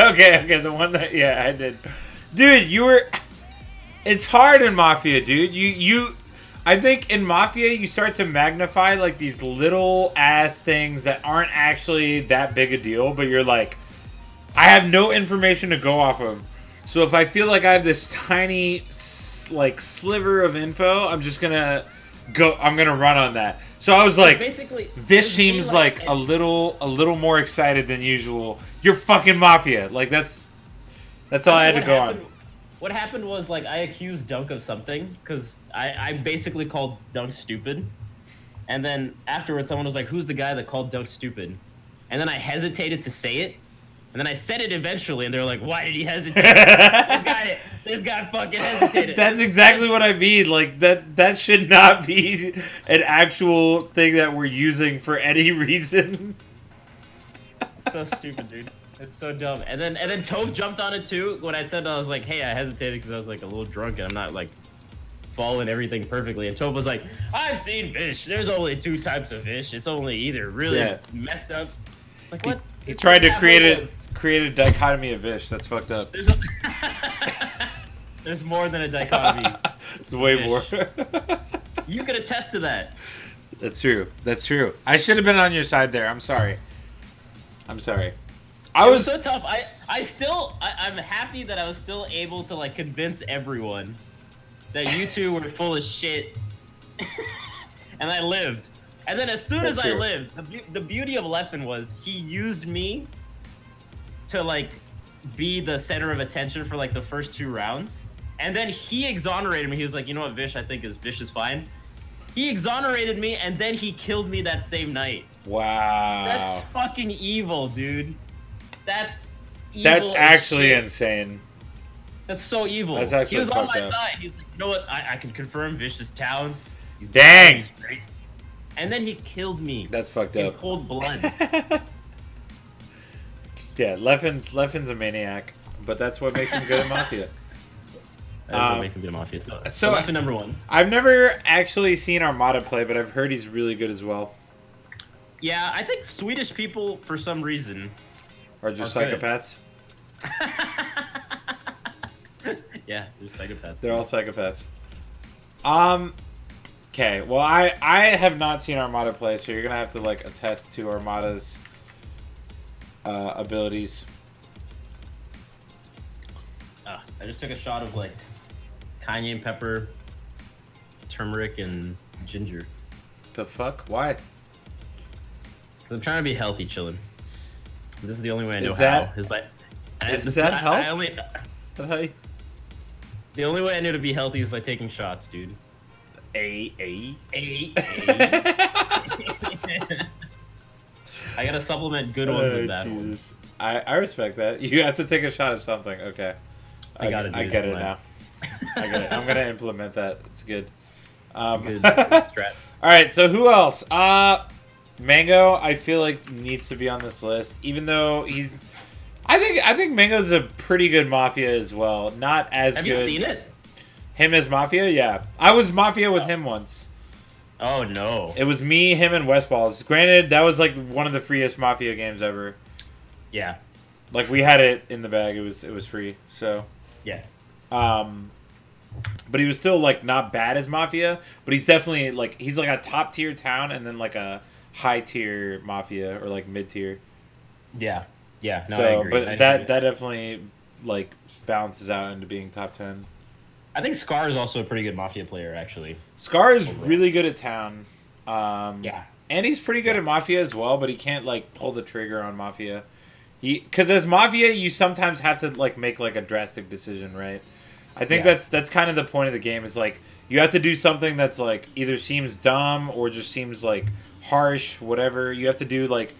Okay. The one that, yeah, I did. Dude, it's hard in Mafia, dude. I think in Mafia, you start to magnify, like, these little ass things that aren't actually that big a deal, but you're like, I have no information to go off of. So if I feel like I have this tiny, like, sliver of info, I'm just gonna run on that. So I was like,
basically,
Vish seems like a little more excited than usual. You're fucking Mafia. Like, that's all I had to go on.
What happened was, like, I accused Dunk of something, because I basically called Dunk stupid. And then afterwards, someone was like, who's the guy that called Dunk stupid? And then I hesitated to say it. And then I said it eventually, and they were like, why did he hesitate? this guy fucking hesitated.
That's exactly what I mean. Like, that should not be an actual thing that we're using for any reason.
It's so stupid, dude. It's so dumb. And then Toph jumped on it too. When I said, I was like, hey, I hesitated because I was like a little drunk and I'm not like following everything perfectly. And Toph was like, I've seen Vish. There's only 2 types of Vish. It's only either really messed up. Like, what?
He tried to create a dichotomy of Vish. That's fucked up.
There's more than a dichotomy.
It's way more.
You could attest to that.
That's true. I should have been on your side there. I'm sorry.
It was so tough. I'm happy that I was still able to like convince everyone that you two were full of shit, and I lived. And then as soon as I lived, the beauty of Leffen was he used me to like be the center of attention for like the first 2 rounds, and then he exonerated me. He was like, you know what, Vish is fine. He exonerated me, and then he killed me that same night.
Wow.
That's fucking evil, dude. That's evil.
That's actually insane.
That's so evil.
That's actually
he was on my
up.
side. He's like, you know what? I can confirm Vish's town.
Dang.
He's great. And then he killed me.
That's fucked
in
up.
cold blood.
Yeah, Leffen's a maniac, but that's what makes him good at Mafia.
That's what makes him good at Mafia. So Leffen number 1.
I've never actually seen Armada play, but I've heard he's really good as well.
Yeah, I think Swedish people, for some reason,
Or just psychopaths.
Yeah, they're psychopaths.
They're all psychopaths. Okay, well, I have not seen Armada play, so you're gonna have to like attest to Armada's abilities.
I just took a shot of like cayenne pepper, turmeric, and ginger.
The fuck? Why?
I'm trying to be healthy, chillin'. This is the only way I know
Is that-
how. Is
that help? Hi.
The only way I knew to be healthy is by taking shots, dude.
A.
I gotta supplement good ones with that one.
Jesus. I respect that. You have to take a shot of something. Okay. I get it now. I get it. I'm gonna implement that. It's good.
Good strat.
All right. So who else? Mango. I feel like needs to be on this list, even though he's. I think Mango's a pretty good Mafia as well. Not as good.
Have you seen it?
Him as Mafia? Yeah. I was Mafia with him once.
Oh no.
It was me, him, and Westballs. Granted, that was like one of the freest Mafia games ever.
Yeah.
Like we had it in the bag. It was free. So.
Yeah.
But he was still like not bad as Mafia. But he's definitely like he's like a top tier town and then like a high tier Mafia or like mid tier.
Yeah. Yeah. No,
So,
I agree.
but that definitely like balances out into being top 10.
I think Scar is also a pretty good Mafia player, actually.
Scar is really good at town.
Yeah.
And he's pretty good at Mafia as well, but he can't like pull the trigger on Mafia. Because as Mafia, you sometimes have to like make like a drastic decision, right? I think that's kind of the point of the game. Is like you have to do something that's like either seems dumb or just seems like harsh, whatever. You have to do like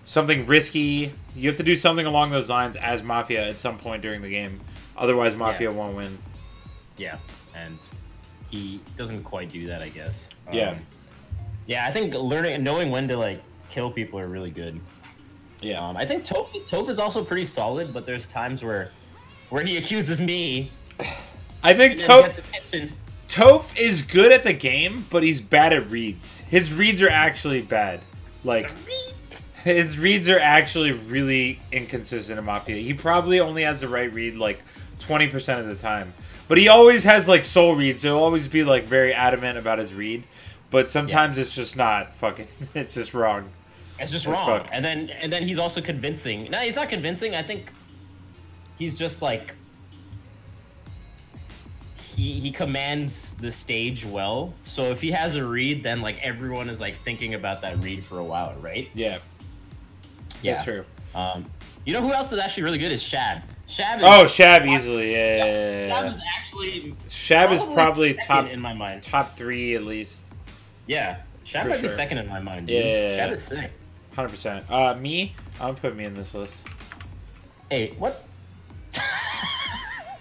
something risky. You have to do something along those lines as Mafia at some point during the game. Otherwise, Mafia won't win.
Yeah, and he doesn't quite do that, I guess.
Yeah.
Yeah, I think knowing when to like kill people are really good.
Yeah.
I think Toph is also pretty solid, but there's times where he accuses me.
I think Toph is good at the game, but he's bad at reads. His reads are actually bad. Like, his reads are actually really inconsistent in Mafia. He probably only has the right read like 20% of the time. But he always has like soul reads. So he'll always be like very adamant about his read. But sometimes it's just not fucking. It's just wrong.
It's just wrong. And then he's also convincing. No, he's not convincing. I think he's just like he commands the stage well. So if he has a read, then like everyone is like thinking about that read for a while, right?
Yeah. That's true.
You know who else is actually really good is Shab.
Shab easily. Yeah.
Shab is actually
Shab is probably top
in my mind.
Top 3 at least.
Yeah. Shab might be second in my mind. Dude.
Yeah.
Shab is sick.
100%. Me? I'm gonna put me in this list.
Hey, what?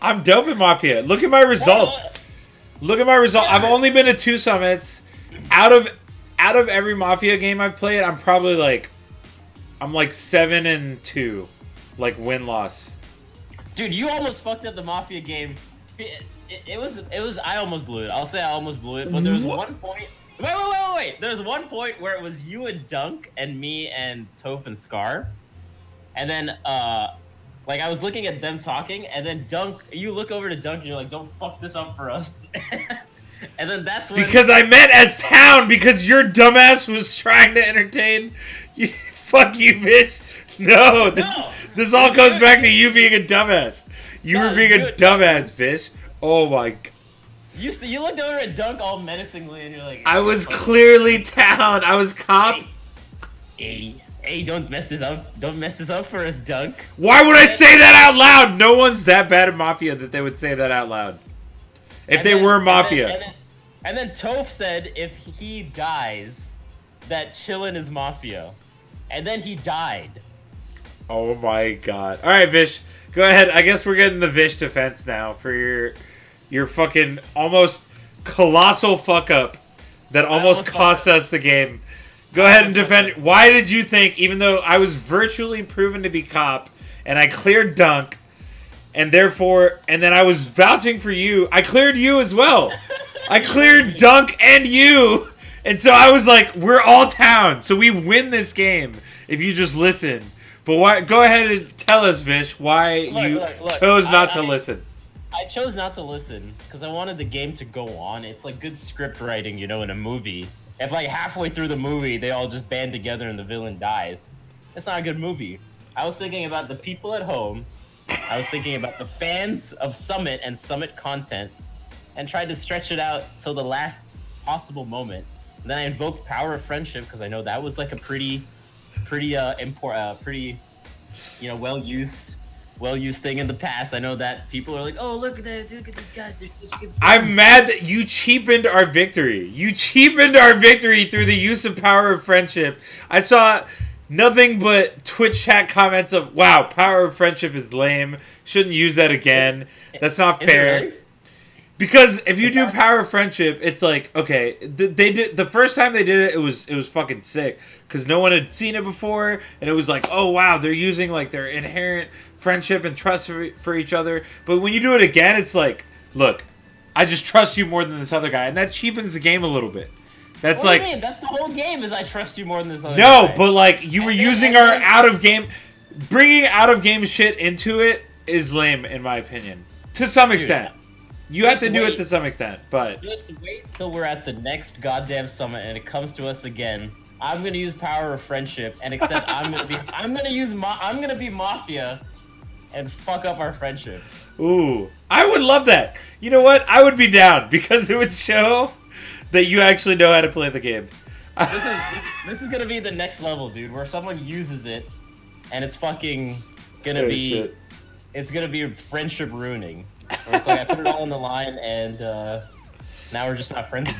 I'm dope in Mafia. Look at my results. Look at my result. I've only been to 2 summits. Out of every Mafia game I've played, I'm like 7-2, like win-loss.
Dude, you almost fucked up the Mafia game. It was. I almost blew it. I'll say I almost blew it. But there was one point. Wait. There was one point where it was you and Dunk and me and Toph and Scar, and then like I was looking at them talking, and then Dunk. You look over to Dunk and you're like, "Don't fuck this up for us." And then that's when
because I meant as town because your dumbass was trying to entertain. You, fuck you, bitch. No, this all goes back to you being a dumbass. You were being a dumbass, bitch. Oh my god.
You looked over at Dunk all menacingly and you're like...
I was clearly town. I was cop.
Hey, don't mess this up. Don't mess this up for us, Dunk.
Why would I say that out loud? No one's that bad at Mafia that they would say that out loud. If they were Mafia.
And then Toph said if he dies, that Chillin is Mafia. And then he died.
Oh my god. Alright, Vish. Go ahead. I guess we're getting the Vish defense now for your fucking almost colossal fuck up that almost cost us the game. Go ahead and defend. Why did you think, even though I was virtually proven to be cop and I cleared Dunk, and therefore, and then I was vouching for you, I cleared you as well. I cleared Dunk and you. And so I was like, we're all town, so we win this game if you just listen. But why? Go ahead and tell us, Vish, why you chose not to listen.
I chose not to listen because I wanted the game to go on. It's like good script writing, you know, in a movie. If like halfway through the movie, they all just band together and the villain dies, it's not a good movie. I was thinking about the people at home. I was thinking about the fans of Summit and Summit content and tried to stretch it out till the last possible moment. And then I invoked Power of Friendship because I know that was like a pretty, you know, well-used well-used thing in the past. I know that people are like, "Oh, look at this! Look at these guys! They're such good friends."
I'm mad that you cheapened our victory. You cheapened our victory through the use of power of friendship. I saw nothing but Twitch chat comments of, "Wow, power of friendship is lame. Shouldn't use that again. That's not
Is it
fair."
really?
Because if you do power of friendship, it's like, okay, they did the first time they did it, it was fucking sick because no one had seen it before, and it was like, oh wow, they're using like their inherent friendship and trust for each other. But when you do it again, it's like, look, I just trust you more than this other guy, and that cheapens the game a little bit. That's
What
like,
do you mean? That's the whole game. Is I trust you more than this other
no,
guy.
but like you were using our out of game, bringing out of game shit into it is lame in my opinion, to some extent. You have to do it to some extent, but
just wait till we're at the next goddamn summit and it comes to us again. I'm gonna use power of friendship, and except I'm gonna be Mafia, and fuck up our friendship.
ooh, I would love that. You know what? I would be down because it would show that you actually know how to play the game.
This is gonna be the next level, dude, where someone uses it, and it's fucking gonna be
shit.
It's gonna be friendship ruining. Where it's like I put it all on the line, and now we're just not friends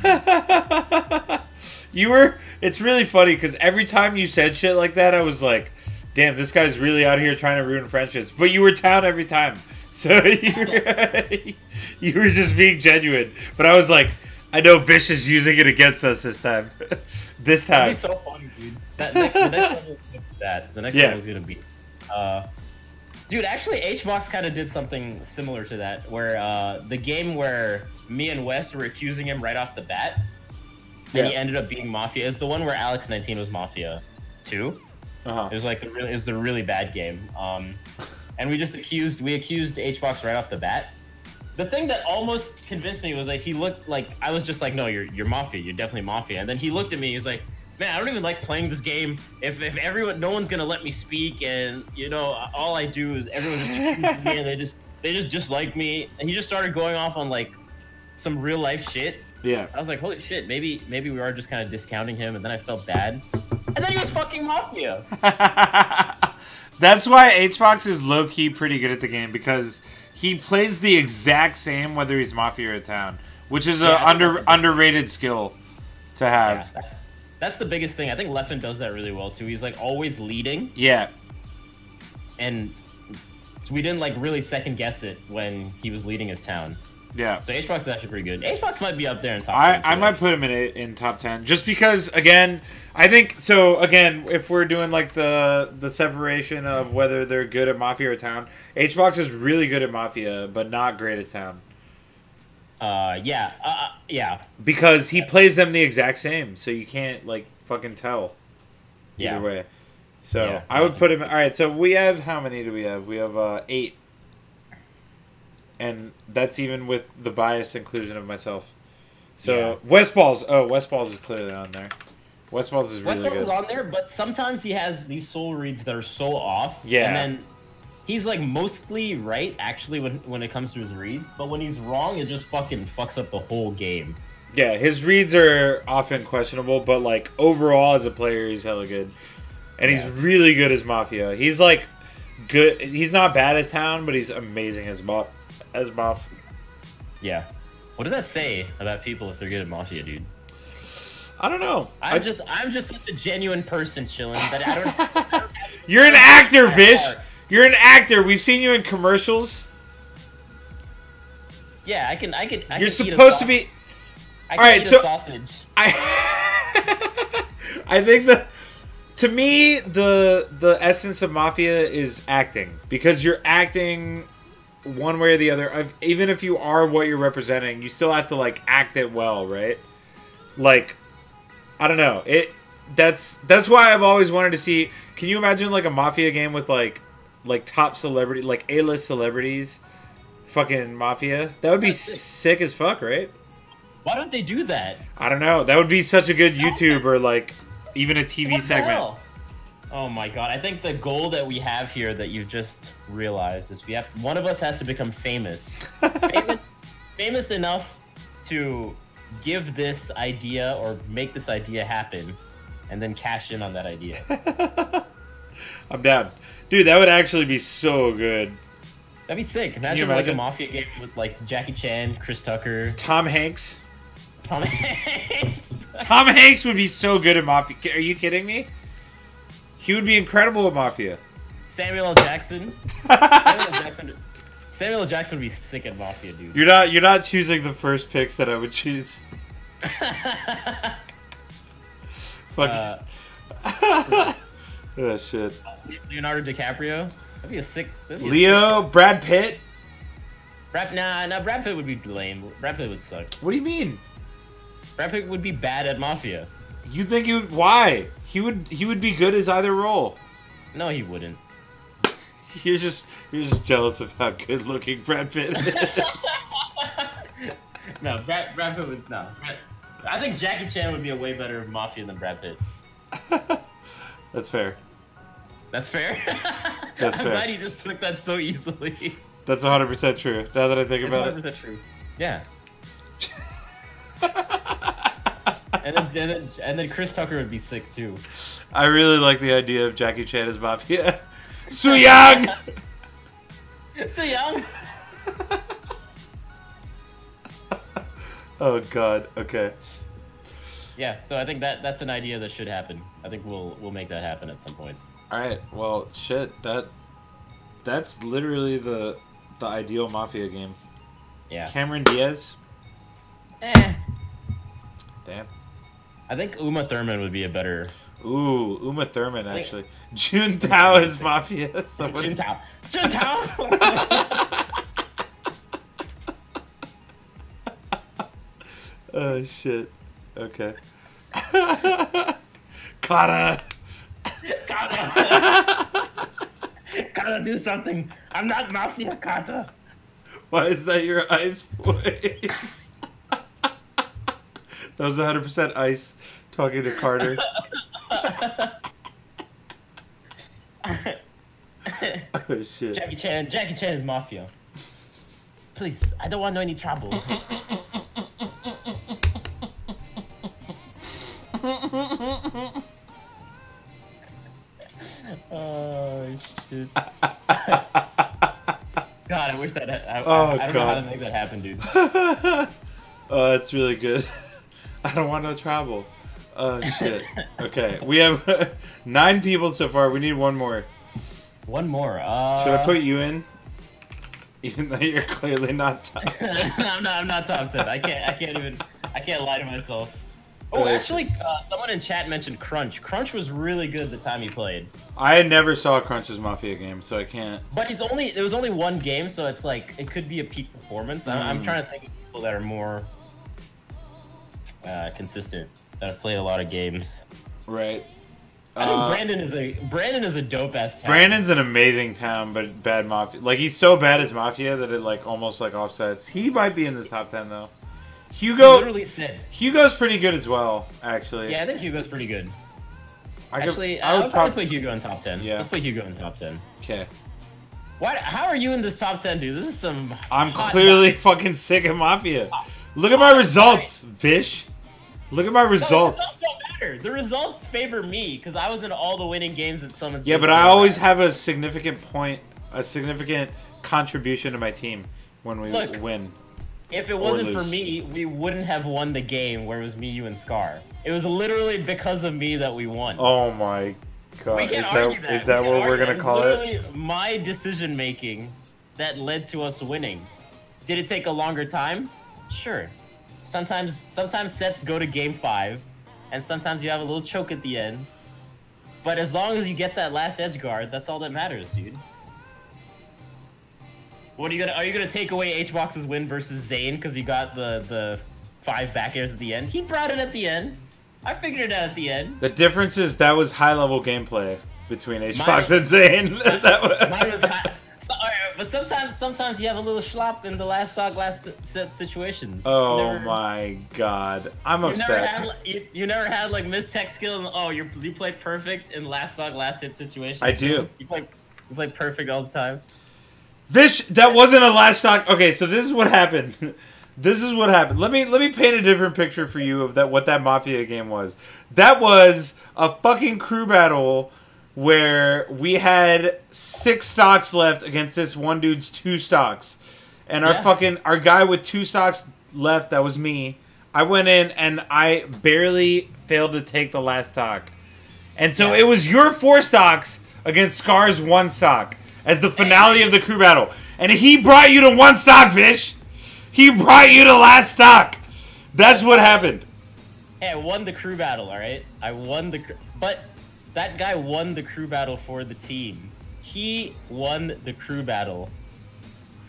anymore.
It's really funny because every time you said shit like that, I was like, damn, this guy's really out here trying to ruin friendships. But you were down every time. So you were just being genuine. But I was like, I know Vish is using it against us this time. This time.
That'd be so funny, dude. The next level is gonna be that. The next level is gonna be... dude, actually, Hbox kind of did something similar to that, where the game where me and Wes were accusing him right off the bat, and he ended up being Mafia, is the one where Alex19 was Mafia 2. It was like it was the really bad game, and we accused Hbox right off the bat. The thing that almost convinced me was like he looked like I was just like, no, you're Mafia, you're definitely Mafia, and then he looked at me, he's like, man, I don't even like playing this game. If no one's gonna let me speak, and you know, all I do is everyone just accuses me, and they just dislike me. And he just started going off on like some real life shit.
Yeah.
I was like, holy shit, maybe we are just kind of discounting him, and then I felt bad. And then he was fucking Mafia.
That's why Hbox is low key pretty good at the game because he plays the exact same whether he's Mafia or Town, which is a underrated skill to have.
Yeah, that's the biggest thing. I think Leffen does that really well too. He's like always leading.
Yeah.
And so we didn't like really second guess it when he was leading his Town.
Yeah.
So Hbox is actually pretty good. Hbox might be up there in top 10.
I might put him in top 10 just because, again, I think so. Again, if we're doing like the separation of whether they're good at Mafia or Town, Hbox is really good at Mafia, but not great as Town.
Yeah.
Because he plays them the exact same, so you can't like fucking tell either way. So I would put him. All right. So we have how many do we have? We have 8. And that's even with the bias inclusion of myself. So Westballs. Oh, Westballs is clearly on there. Westballs is really good.
Westballs is on there, but sometimes he has these soul reads that are so off.
Yeah.
And then he's like mostly right actually when it comes to his reads, but when he's wrong, it just fucking fucks up the whole game.
Yeah, his reads are often questionable, but like overall as a player, he's hella good. And he's really good as Mafia. He's like good. He's not bad as Town, but he's amazing as Mafia.
Yeah. What does that say about people if they're good at Mafia, dude?
I don't know.
I'm just such a genuine person, Chillin. That I don't
You're an actor, Vish. You're an actor. We've seen you in commercials.
Yeah, I can
You're supposed to be.
All right, so sausage.
I think to me the essence of Mafia is acting, because you're acting one way or the other. Even if you are what you're representing, you still have to like act it well, right? Like, I don't know. That's why I've always wanted to see. Can you imagine like a Mafia game with like top celebrity, like A-list celebrities, fucking Mafia? That would be sick as fuck, right?
Why don't they do that?
I don't know. That would be such a good YouTube or like even a TV segment.
Oh my god! I think the goal that we have here that you've just realized is one of us has to become famous, famous enough to give this idea or make this idea happen, and then cash in on that idea.
I'm down, dude. That would actually be so good.
That'd be sick.
you
Imagine like a
imagine?
Mafia game with like Jackie Chan, Chris Tucker,
Tom Hanks.
Tom Hanks.
Tom Hanks would be so good at Mafia. Are you kidding me? He would be incredible at Mafia.
Samuel L. Jackson. Samuel L. Jackson would be sick at Mafia, dude.
You're not choosing the first picks that I would choose. Fuck. Oh shit.
Leonardo DiCaprio. That'd be a sick.
Leo, Brad Pitt.
Brad Pitt would be lame. Brad Pitt would suck.
What do you mean?
Brad Pitt would be bad at Mafia.
You think he would? Why? He would be good as either role.
No, he wouldn't.
You're just jealous of how good looking Brad Pitt is.
No, Brad Pitt would no. I think Jackie Chan would be a way better Mafia than Brad Pitt.
That's fair.
That's fair.
That's
I'm
fair.
glad you just took that so easily.
That's 100% true. Now that I think about it.
100% true. Yeah. and then Chris Tucker would be sick too.
I really like the idea of Jackie Chan as Mafia. Su Yang!
So young.
Oh god, okay.
Yeah, so I think that's an idea that should happen. I think we'll make that happen at some point.
Alright, well, shit, that's literally the ideal Mafia game.
Yeah.
Cameron Diaz? Damn.
I think Uma Thurman would be a better...
Ooh, Uma Thurman, actually. Jun Tao as Mafia. Somebody...
Jun Tao. Jun Tao!
Oh, shit. Okay. Kata!
Kata! Kata, do something. I'm not Mafia, Kata.
Why is that your ice voice? That was 100% Ice talking to Carter. Oh, shit.
Jackie Chan is Mafia. Please, I don't want no any trouble. Oh shit! God, I wish that I don't know how to make that happen, dude.
Oh, that's really good. I don't want no trouble. Oh shit. Okay, we have 9 people so far. We need one more.
One more.
Should I put you in? Even though you're clearly not top 10.
I'm not top 10. I can't lie to myself. Oh, actually, someone in chat mentioned Crunch. Crunch was really good the time he played.
I never saw Crunch's Mafia game, so I can't.
But it was only one game, so it's like it could be a peak performance. I'm trying to think of people that are more consistent, that have played a lot of games.
Right.
I think Brandon is a dope ass town.
Brandon's an amazing town, but bad Mafia. Like, he's so bad as Mafia that it like almost like offsets. He might be in this top 10 though. Hugo's pretty good as well, actually.
Yeah, I think Hugo's pretty good. I would probably put Hugo in top 10.
Yeah.
Let's put Hugo in top 10.
Okay.
How are you in this top 10, dude? This is some.
I'm clearly fucking sick of Mafia. Look at my results, Vish. Look at my results.
The results don't matter. The results favor me because I was in all the winning games at some.
Yeah, but I always have a significant contribution to my team when we win.
If it wasn't for me, we wouldn't have won the game where it was me, you, and Scar. It was literally because of me that we won.
Oh my god.
We can't argue that.
Is that what we're going to call it?
Literally my decision making that led to us winning. Did it take a longer time? Sure. Sometimes sets go to game 5, and sometimes you have a little choke at the end. But as long as you get that last edge guard, that's all that matters, dude. What are you gonna take away Hbox's win versus Zane because he got the 5 back airs at the end? He brought it at the end. I figured it out at the end.
The difference is that was high level gameplay between Hbox and Zane.
Mine was high. But sometimes you have a little schlop in the last set situations.
Oh my god, I'm upset.
You never had like missed tech skill and you play perfect in last hit situations.
I do.
You play perfect all the time.
Vish, that wasn't a last stock. Okay, so this is what happened. This is what happened. Let me paint a different picture for you of what that Mafia game was. That was a fucking crew battle where we had 6 stocks left against this one dude's 2 stocks. And our guy with 2 stocks left, that was me. I went in and I barely failed to take the last stock. And so it was your 4 stocks against Scar's 1 stock as the finale of the crew battle. And he brought you to 1 stock, Vish. He brought you to last stock. That's what happened.
Hey, I won the crew battle, alright? I won the but that guy won the crew battle for the team. He won the crew battle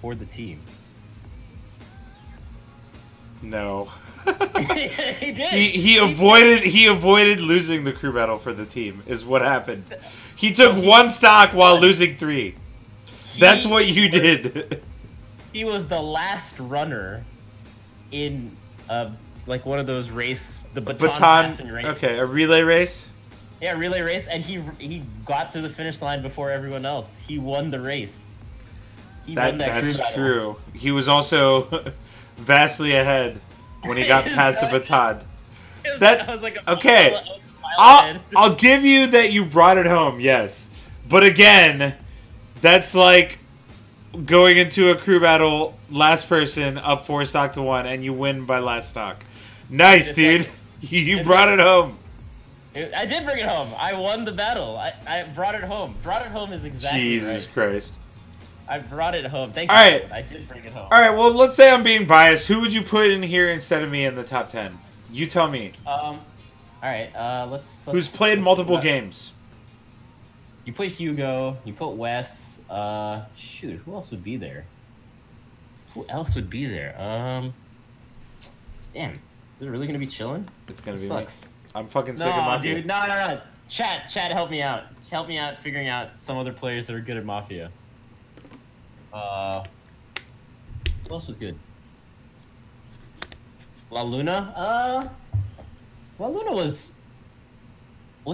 for the team.
No.
He did.
He avoided losing the crew battle for the team is what happened. He took 1 stock while losing 3. That's what you did.
He was the last runner in like one of those the baton passing race.
Okay, a relay race?
Yeah, relay race, and he got to the finish line before everyone else. He won the race.
That's true. He was also vastly ahead when he got past the baton. That's like okay. I'll give you that you brought it home, yes. But again, that's like going into a crew battle, last person up 4 stock to 1, and you win by last stock. Nice, dude. Like, you brought it home.
I did bring it home. I won the battle. I brought it home. Brought it home is exactly
Jesus
right.
Christ.
I brought it home. Thank you.
All right.
I did bring it home.
All right. Well, let's say I'm being biased. Who would you put in here instead of me in the top 10? You tell me.
All right. Let's
Who's played multiple games?
You put Hugo. You put Wes. Shoot. Who else would be there? Who else would be there? Damn. Is it really gonna be Chillin?
It's gonna be
sucks.
Me. I'm fucking sick of Mafia.
Dude. No. Chat, help me out. Help me out figuring out some other players that are good at Mafia. Who else was good? La Luna? La Luna was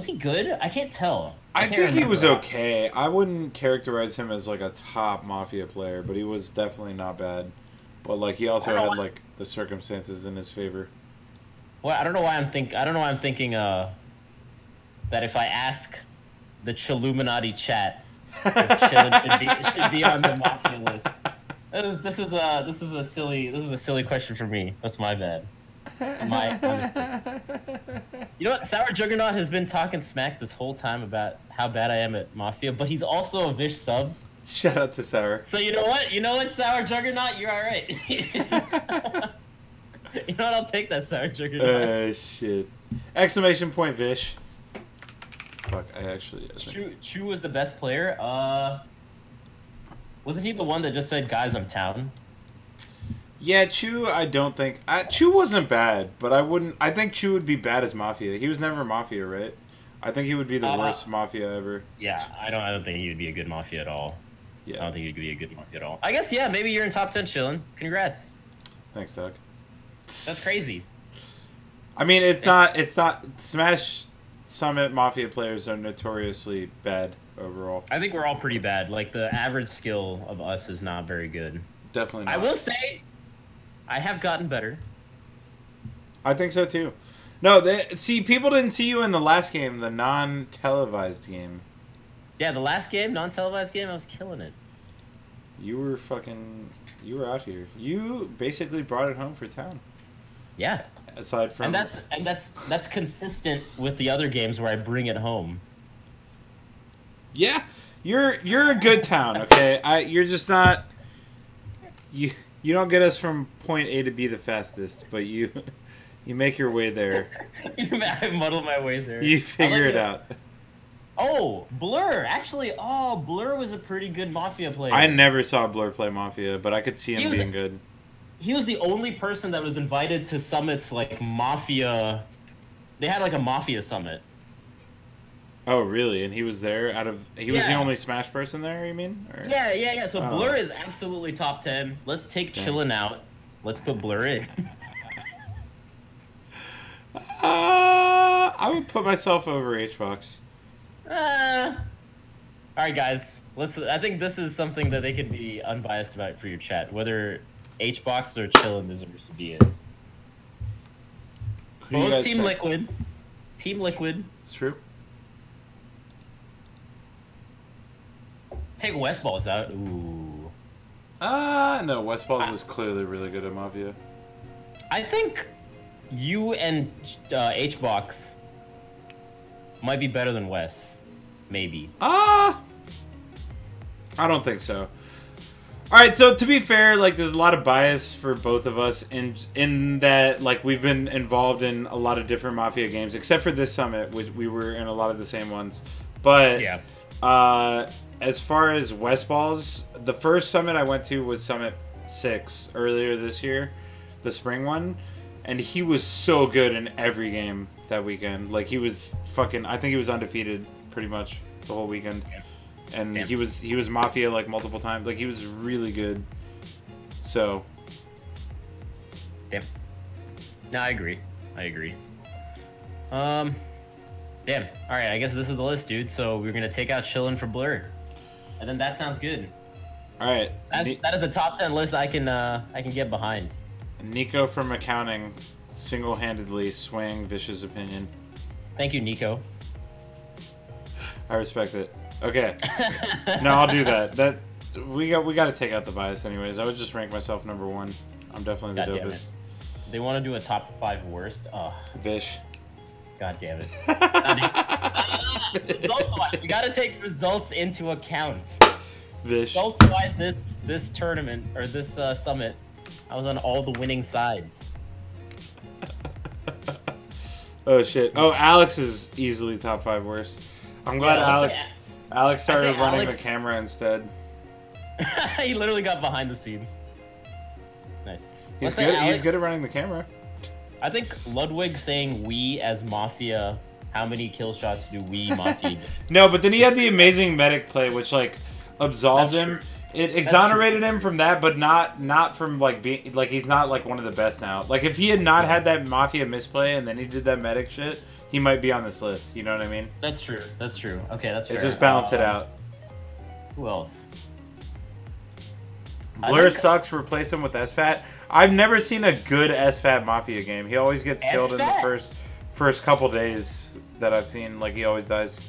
he good? I can't tell.
I think he was okay. I wouldn't characterize him as like a top Mafia player, but he was definitely not bad. But like he also had like the circumstances in his favor.
Well, I don't know why I'm thinking that if I ask the Chilluminati chat if Chillin should be on the Mafia list. This is a silly question for me. That's my bad. My You know what? Sour Juggernaut has been talking smack this whole time about how bad I am at Mafia, but he's also a Vish sub.
Shout out to Sour.
So you know what, Sour Juggernaut, you're all right. You know what? I'll take that, Sour Juggernaut.
Shit! Exclamation point, Vish. Fuck!
Chu was the best player. Wasn't he the one that just said, "Guys, I'm town"?
Yeah, Chu. I don't think Chu wasn't bad, but I think Chu would be bad as Mafia. He was never Mafia, right? I think he would be the worst Mafia ever.
Yeah, I don't think he would be a good Mafia at all.
Yeah.
I don't think he'd be a good Mafia at all. I guess maybe you're in top 10 Chillin. Congrats.
Thanks, Doug.
That's crazy.
I mean, it's not Smash Summit Mafia players are notoriously bad overall.
I think we're all pretty bad. Like the average skill of us is not very good.
Definitely not.
I will say I have gotten better.
I think so too. No, people didn't see you in the last game, the non-televised game.
Yeah, the last game, non-televised game, I was killing it.
You were out here. You basically brought it home for town.
Yeah.
Aside from
and that's consistent with the other games where I bring it home.
Yeah, you're a good town. Okay, you're just not. You don't get us from point A to B the fastest, but you make your way there.
I muddle my way there.
You figure it out.
Oh, Blur! Actually, Blur was a pretty good Mafia player.
I never saw Blur play Mafia, but I could see him being good.
He was the only person that was invited to Summit's, like, Mafia... They had, like, a Mafia Summit.
Oh, really? And he was there He was the only Smash person there, you mean? Or...
Yeah. So Blur is absolutely top 10. Let's take Chillin out. Let's put Blur in.
I would put myself over Hbox.
Alright, guys. I think this is something that they could be unbiased about for your chat. Whether Hbox or Chillin deserves to be in. Both Team Liquid. Team Liquid.
It's true.
Take West Balls out. Ooh.
No, West Balls is clearly really good at Mafia.
I think you and Hbox might be better than Wes. Maybe.
I don't think so. Alright, so to be fair, like, there's a lot of bias for both of us in that, like, we've been involved in a lot of different Mafia games, except for this Summit, which we were in a lot of the same ones. But,
yeah.
As far as West Balls, the first Summit I went to was Summit 6 earlier this year, the spring one, and he was so good in every game that weekend. Like, he was fucking, I think he was undefeated pretty much the whole weekend.
Yeah.
And
Damn.
he was Mafia like multiple times. Like, he was really good. So.
Damn. No, I agree. Damn. Alright, I guess this is the list, dude. So we're gonna take out Chillin for Blur. And then that sounds good.
Alright.
That is a top 10 list I can get behind.
Nico from accounting single-handedly swaying Vish's opinion.
Thank you, Nico.
I respect it. Okay. No, I'll do that. We got to take out the bias anyways. I would just rank myself number 1. I'm definitely the
God damn
dopest.
it. They want to do a top 5 worst. Oh,
Vish.
God damn it. Results-wise, we gotta take results into account.
Vish.
Results-wise, this tournament or this summit, I was on all the winning sides.
Oh shit. Oh, Alex is easily top 5 worst. I'm glad Alex started running the camera instead.
He literally got behind the scenes. Nice.
He's good. He's good at running the camera.
I think Ludwig saying "we" as Mafia. How many kill shots do we Mafia?
No, but then he had the amazing medic play, which like absolved him. It exonerated him from that, but not from like being like he's not like one of the best now. Like if he had not had that Mafia misplay and then he did that medic shit, he might be on this list. You know what I mean?
That's true. Okay, that's fair.
It just balanced it out.
Who else?
Blur sucks. Replace him with SFAT. I've never seen a good SFAT Mafia game. He always gets killed in the first couple days that I've seen. Like he always dies.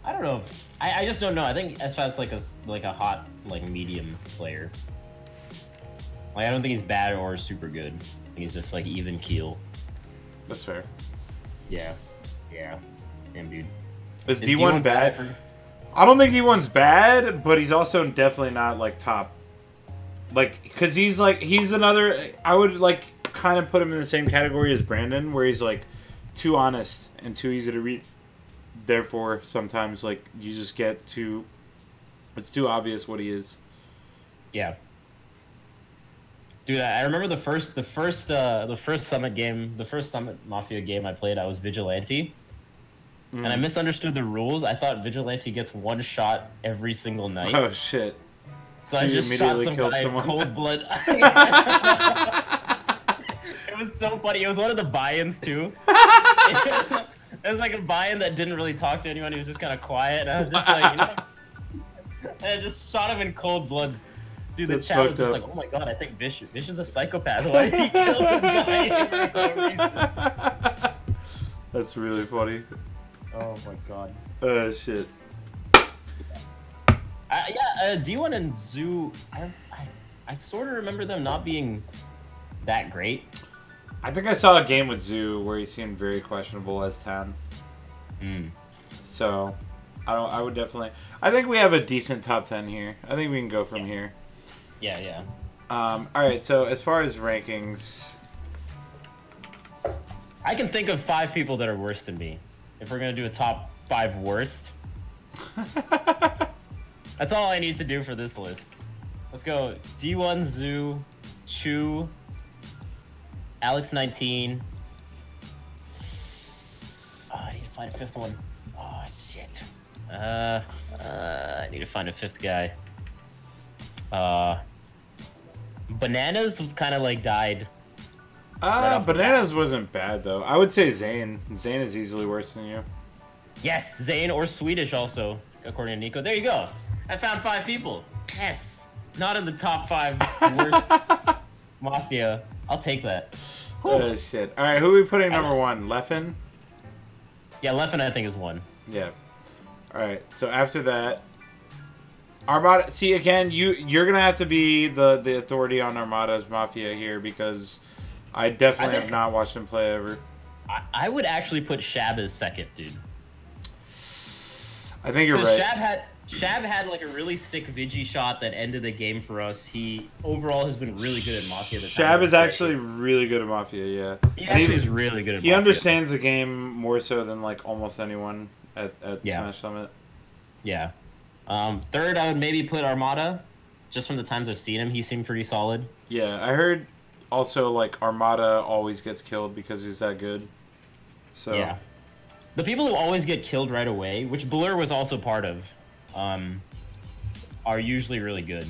I don't know. I just don't know. I think SFAT's like a hot like medium player. Like I don't think he's bad or super good. I think he's just like even keel.
That's fair.
Yeah. Damn, dude.
Is D1 bad? I don't think D1's bad, but he's also definitely not like top. Like, cause he's another. I would like kind of put him in the same category as Brandon, where he's like too honest and too easy to read. Therefore, sometimes like you just get too. It's too obvious what he is.
Yeah. Dude, I remember the first Summit game, the first Summit Mafia game I played. I was Vigilante, and I misunderstood the rules. I thought Vigilante gets one shot every single night.
Oh shit!
So I just shot some guy in cold blood. It was so funny. It was one of the buy-ins too. It was like a buy-in that didn't really talk to anyone. He was just kind of quiet, and I was just like, you know, and I just shot him in cold blood. Dude, the chat was just like, oh my god, I think Vish is a psychopath. Why did he kill this guy for no reason?
That's really funny.
Oh my god.
Shit.
D1 and Zoo, I sort of remember them not being that great.
I think I saw a game with Zoo where he seemed very questionable as 10. So, I would definitely. I think we have a decent top 10 here. I think we can go from here.
Yeah.
All right. So as far as rankings,
I can think of 5 people that are worse than me. If we're gonna do a top 5 worst, that's all I need to do for this list. Let's go. D1 Zoo, Chu, Alex 19. Oh, I need to find a 5th one. Oh shit. I need to find a 5th guy. Bananas kind of like died.
Bananas wasn't bad though. I would say Zane. Zane is easily worse than you.
Yes, Zane or Swedish also, according to Nico. There you go. I found 5 people. Yes. Not in the top 5 worst Mafia. I'll take that.
Oh shit. All right, who are we putting number 1? Leffen?
Yeah, Leffen I think is 1.
Yeah. All right. So after that, Armada. See again, you're gonna have to be the authority on Armada's Mafia here because I definitely have not watched him play ever.
I would actually put Shab as second, dude.
I think you're right.
Shab had like a really sick Vigi shot that ended the game for us. He overall has been really good at Mafia.
Shab is actually really good at Mafia, yeah.
He actually is really good at Mafia.
He understands the game more so than like almost anyone at Smash Summit.
Yeah. Third, I would maybe put Armada. Just from the times I've seen him, he seemed pretty solid.
Yeah, I heard also like Armada always gets killed because he's that good. So
yeah. The people who always get killed right away, which Blur was also part of, are usually really good.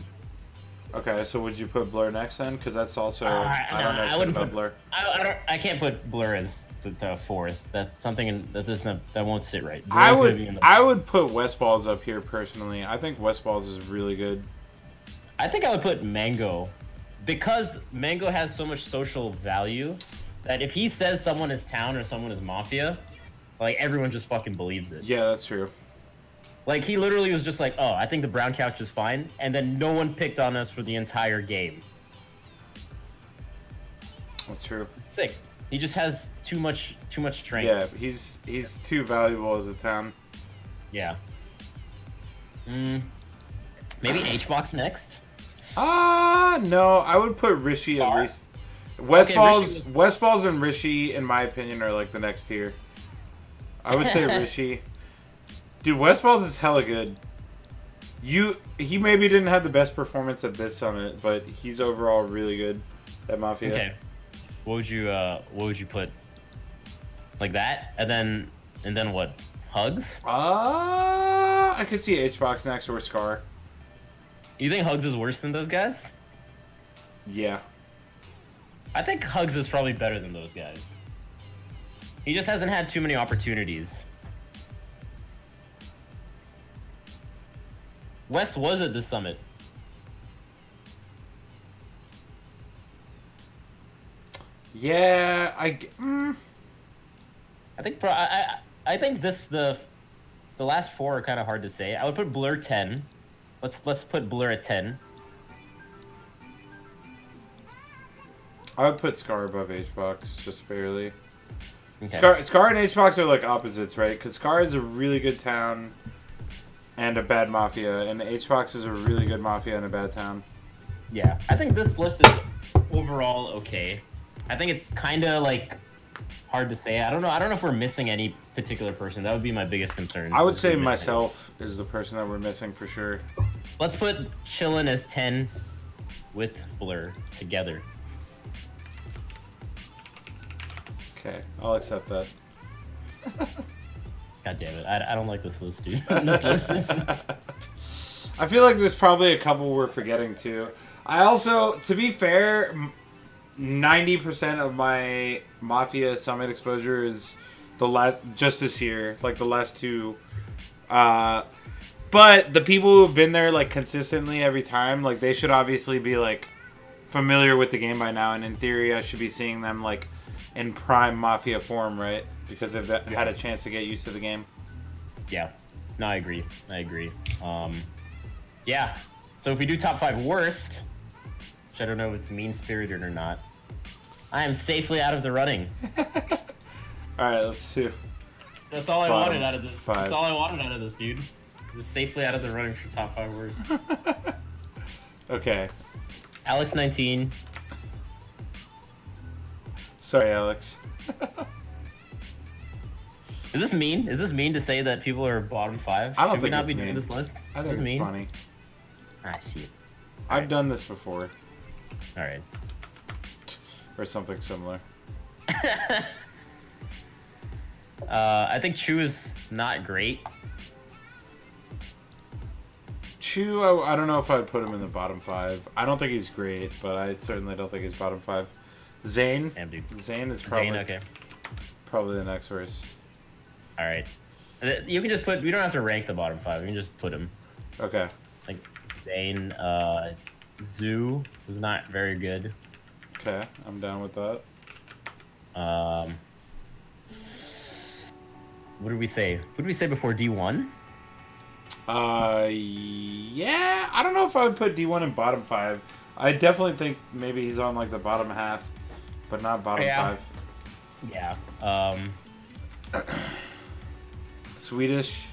Okay, so would you put Blur next then? Because that's also I don't know shit about Blur.
I can't put Blur as the fourth. That's something that won't sit right.
I would put Westballs up here personally. I think Westballs is really good.
I think I would put Mango, because Mango has so much social value that if he says someone is town or someone is Mafia, like everyone just fucking believes it.
Yeah, that's true.
Like he literally was just like, "Oh, I think the brown couch is fine," and then no one picked on us for the entire game.
That's true.
Sick. He just has too much strength.
Yeah, he's too valuable as a town.
Yeah. Maybe Hbox next.
No, I would put Rishi at least. Westballs and Rishi, in my opinion, are like the next tier. I would say Rishi. Dude, Westballs is hella good. He maybe didn't have the best performance at this summit, but he's overall really good at Mafia.
Okay. What would you put? Like that? And then what? Hugs?
I could see Hbox next or Scar.
You think Hugs is worse than those guys?
Yeah.
I think Hugs is probably better than those guys. He just hasn't had too many opportunities. Wes was at this summit.
Yeah,
I think I think the last four are kind of hard to say. I would put Blur 10. Let's put Blur at 10.
I would put Scar above Hbox, just barely.
Okay.
Scar and Hbox are like opposites, right? Because Scar is a really good town and a bad Mafia, and Hbox is a really good Mafia and a bad town.
Yeah, I think this list is overall okay. I think it's kind of like hard to say. I don't know if we're missing any particular person. That would be my biggest concern.
I would say myself is the person that we're missing for sure.
Let's put Chillin as 10 with Blur together.
Okay, I'll accept that.
God damn it. I don't like this list, dude. This list is...
I feel like there's probably a couple we're forgetting too. I also, to be fair, 90% of my Mafia Summit exposure is just this year, like the last two. But the people who have been there like consistently every time, like they should obviously be like familiar with the game by now, and in theory I should be seeing them like in prime Mafia form, right? Because they've had a chance to get used to the game.
Yeah. No, I agree. Yeah. So if we do top 5 worst, which I don't know if it's mean-spirited or not, I am safely out of the running.
Alright, let's do.
That's all I wanted out of this.
5.
That's all I wanted out of this, dude. Just safely out of the running for top 5 worst.
Okay.
Alex 19.
Sorry, Alex.
Is this mean? Is this mean to say that people are bottom 5?
I don't
Should
think
we not
it's
be
mean.
doing this list?
I think it's funny.
Ah, shit.
I've done this before.
All right.
Or something similar.
I think Chu is not great.
Chu, I don't know if I'd put him in the bottom 5. I don't think he's great, but I certainly don't think he's bottom 5. Zane?
Damn, dude.
Zane is probably,
okay.
probably the next worst.
All right. You can just put... We don't have to rank the bottom 5. We can just put him.
Okay.
Like, Zane, Zoo was not very good.
Okay, I'm down with that.
What did we say? What did we say before D1?
Yeah. I don't know if I would put D1 in bottom 5. I definitely think maybe he's on like the bottom half, but not bottom 5.
Yeah.
Swedish.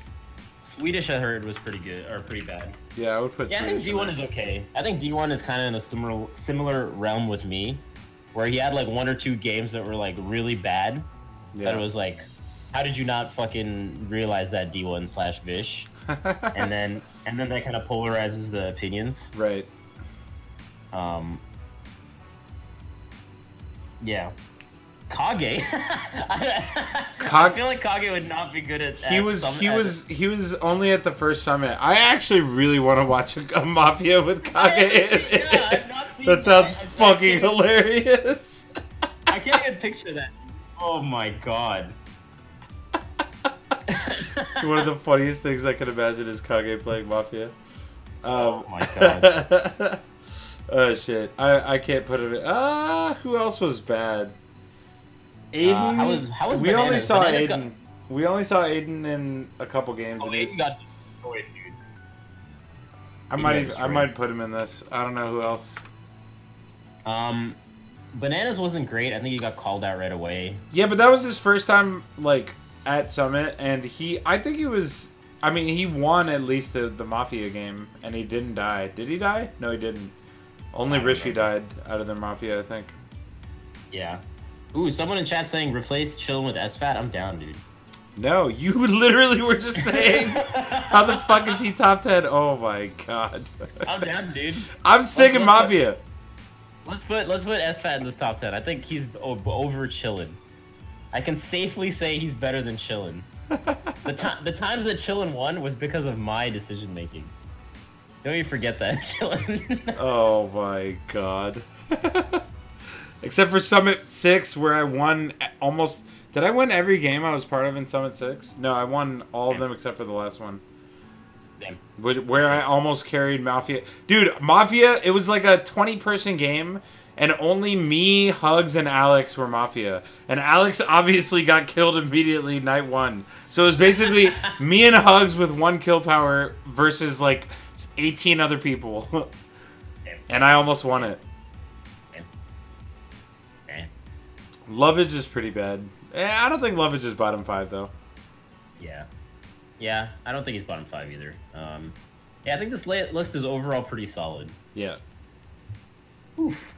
Swedish, I heard, was pretty good or pretty bad.
Yeah, I would put.
Yeah,
Swedish
I think D1 is okay. I think D1 is kind of in a similar realm with me, where he had like 1 or 2 games that were like really bad.
Yeah.
That it was like, how did you not fucking realize that D1/Vish? and then that kind of polarizes the opinions.
Right.
Yeah. Kage. I feel like Kage would not be good at.
He was only at the first summit. I actually really want to watch a Mafia with Kage.
I've not seen
that sounds fucking hilarious.
I can't even picture that. Oh my god.
It's one of the funniest things I can imagine is Kage playing Mafia.
Oh my god.
Oh shit. I can't put it in. Who else was bad? Aiden.
How was
we
Bananas?
only saw
Bananas
Aiden. We only saw Aiden in a couple games.
Oh, Aiden got destroyed, dude.
I might put him in this. I don't know who else.
Bananas wasn't great. I think he got called out right away.
Yeah, but that was his first time like at Summit, and I think he was. I mean, he won at least the Mafia game, and he didn't die. Did he die? No, he didn't. Only Rishi died out of the Mafia, I think.
Yeah. Ooh, someone in chat saying replace Chillin with SFAT. I'm down, dude.
No, you literally were just saying, how the fuck is he top 10? Oh my god.
I'm down, dude.
I'm sick of Mafia.
Let's put SFAT in this top 10. I think he's over Chillin. I can safely say he's better than Chillin. The times that Chillin won was because of my decision making. Don't you forget that, Chillin.
Oh my god. Except for Summit 6, where I won almost... Did I win every game I was part of in Summit 6? No, I won all of them except for the last one.
Damn.
Where I almost carried Mafia. Dude, Mafia, it was like a 20-person game, and only me, Hugs, and Alex were Mafia. And Alex obviously got killed immediately night 1. So it was basically me and Hugs with 1 kill power versus like 18 other people. And I almost won it. Lovage is pretty bad. I don't think Lovage is bottom 5 though.
Yeah. Yeah, I don't think he's bottom 5 either. Yeah, I think this list is overall pretty solid.
Yeah.
Oof.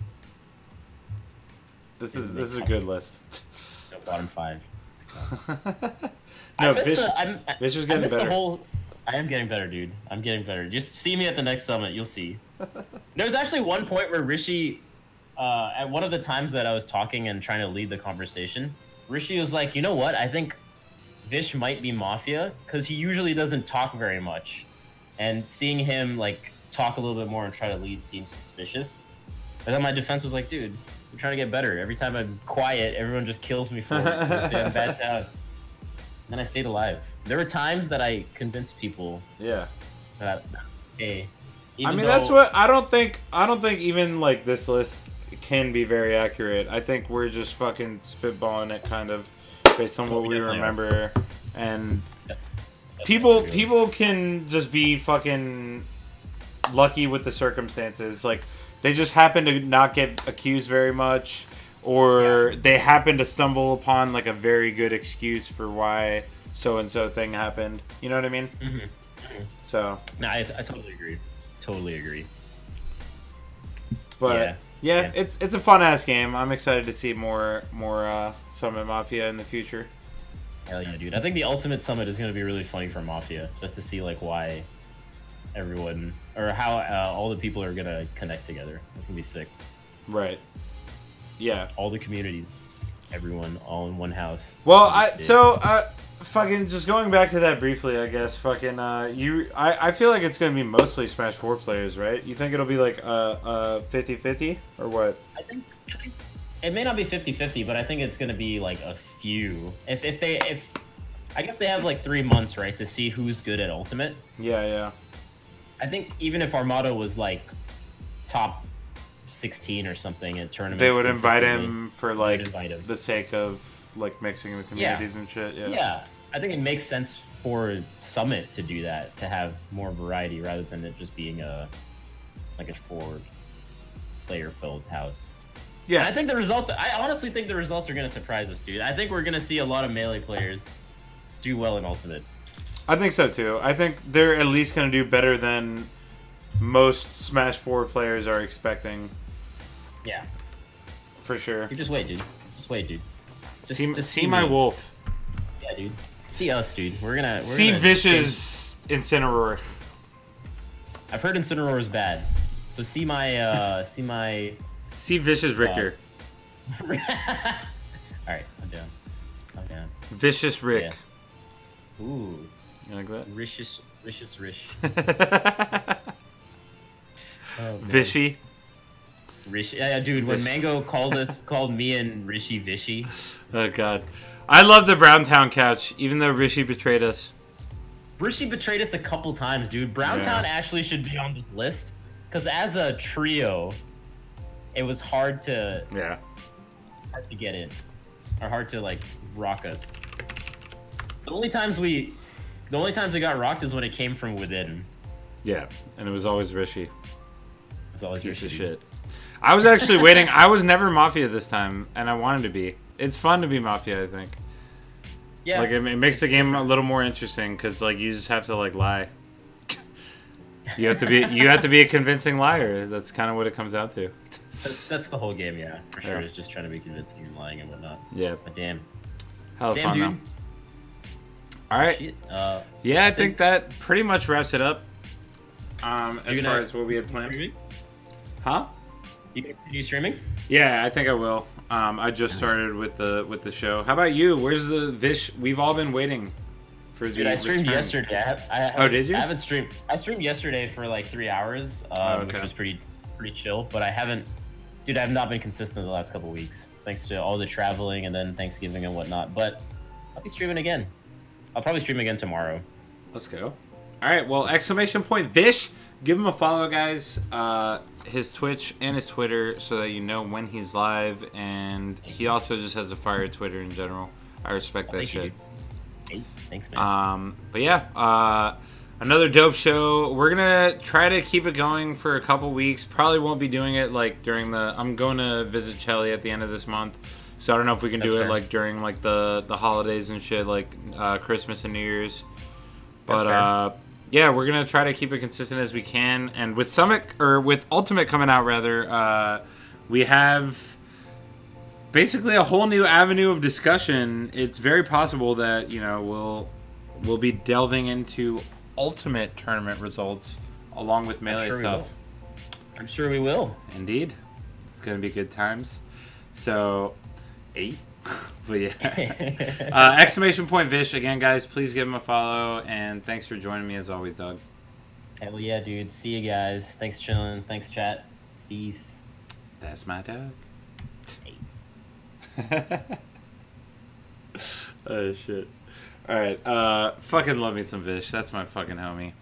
This is a good list.
No, bottom 5. Let's go.
No, Vish is getting better.
I am getting better, dude. I'm getting better. Just see me at the next summit, you'll see. There's actually one point where Rishi, at one of the times that I was talking and trying to lead the conversation, Rishi was like, you know what? I think Vish might be Mafia, because he usually doesn't talk very much. And seeing him like talk a little bit more and try to lead seems suspicious. But then my defense was like, dude, I'm trying to get better. Every time I'm quiet, everyone just kills me for it. They say I'm bad down. And then I stayed alive. There were times that I convinced people.
Yeah.
That, hey.
I mean, that's what I don't think even like this list can be very accurate. I think we're just fucking spitballing it kind of based on what we remember. And people can just be fucking lucky with the circumstances. Like, they just happen to not get accused very much, or they happen to stumble upon like a very good excuse for why so-and-so thing happened. You know what I mean?
Mm-hmm. Mm-hmm.
So.
No, I totally agree. Totally agree.
But yeah, it's a fun ass game. I'm excited to see more Summit Mafia in the future.
Hell yeah, dude! I think the Ultimate Summit is going to be really funny for Mafia, just to see like why everyone or how all the people are going to connect together. It's going to be sick.
Right. Yeah.
All the communities, everyone, all in one house.
Well, fucking just going back to that briefly, I guess. Fucking I feel like it's gonna be mostly Smash 4 players, right? You think it'll be like 50-50 or what?
I think it may not be 50-50, but I think it's gonna be like a few. If I guess they have like 3 months, right, to see who's good at Ultimate.
Yeah.
I think even if Armado was like top 16 or something at tournaments,
they would invite him for like the sake of like mixing the communities and shit.
I think it makes sense for Summit to do that, to have more variety rather than it just being a 4-player filled house.
Yeah,
And I think the results. I honestly think the results are gonna surprise us, dude. I think we're gonna see a lot of melee players do well in Ultimate.
I think so too. I think they're at least going to do better than most Smash 4 players are expecting.
Yeah.
For sure.
You just wait, dude. Just wait, dude.
See my wolf.
Yeah, dude. See us, dude. We're gonna
See Vish's Incineroar.
I've heard Incineroar is bad, so see my
See Vish's Richter.
All right, I'm down.
Vicious Rick.
Yeah. Ooh.
You like that?
Rish. Oh,
Vishy.
Rishi. Yeah, dude. When Mango called me and Rishi Vishy.
Oh god. I love the Browntown couch, even though Rishi betrayed us.
Rishi betrayed us a couple times, dude. Browntown actually should be on this list, because as a trio, it was hard to get in, or hard to like rock us. The only times we got rocked is when it came from within.
Yeah, and it was always Rishi.
It was always
Piece
Rishi.
of shit. I was actually waiting. I was never Mafia this time, and I wanted to be. It's fun to be Mafia, I think.
Yeah.
Like, it makes the game a little more interesting, because, like, you just have to, like, lie. You have to be a convincing liar. That's kind of what it comes out to.
That's the whole game, yeah, for sure.
Yeah.
It's just trying to be convincing and lying and whatnot.
Yeah.
But damn.
Hella
Damn,
fun,
dude.
though. All right.
Shit.
Yeah, I think that pretty much wraps it up. As
You're
far
gonna-
as what we had planned.
Streaming?
Huh?
You continue streaming?
Yeah, I think I will. I just started with the show. How about you? Where's the Vish? We've all been waiting for the
Dude, I streamed
return.
yesterday.
Oh, did you?
I haven't streamed. I streamed yesterday for like 3 hours,
okay.
which was pretty chill. But I haven't, dude. I have not been consistent the last couple weeks, thanks to all the traveling and then Thanksgiving and whatnot. But I'll be streaming again. I'll probably stream again tomorrow.
Let's go. All right. Well, exclamation point Vish. Give him a follow, guys. His Twitch and his Twitter, so that you know when he's live. And he also just has a fire Twitter in general. I respect that
Thank you,
shit.
dude. Hey, thanks, man.
But yeah, another dope show. We're gonna try to keep it going for a couple weeks. Probably won't be doing it like during the. I'm going to visit Chelly at the end of this month, so I don't know if we can do
That's
it
fair.
like during like the holidays and shit, like Christmas and New Year's.
That's
But yeah, we're gonna try to keep it consistent as we can. And with with Ultimate coming out, rather, we have basically a whole new avenue of discussion. It's very possible that we'll be delving into Ultimate tournament results along with melee
sure we
stuff.
will. I'm sure we will.
Indeed, it's gonna be good times. So, 8. But yeah, exclamation point Vish again, guys. Please give him a follow, and thanks for joining me as always, Doug.
Hell yeah, dude. See you guys. Thanks, chilling. Thanks, chat. Peace.
That's my dog.
Hey.
Oh shit. All right. Fucking love me some Vish. That's my fucking homie.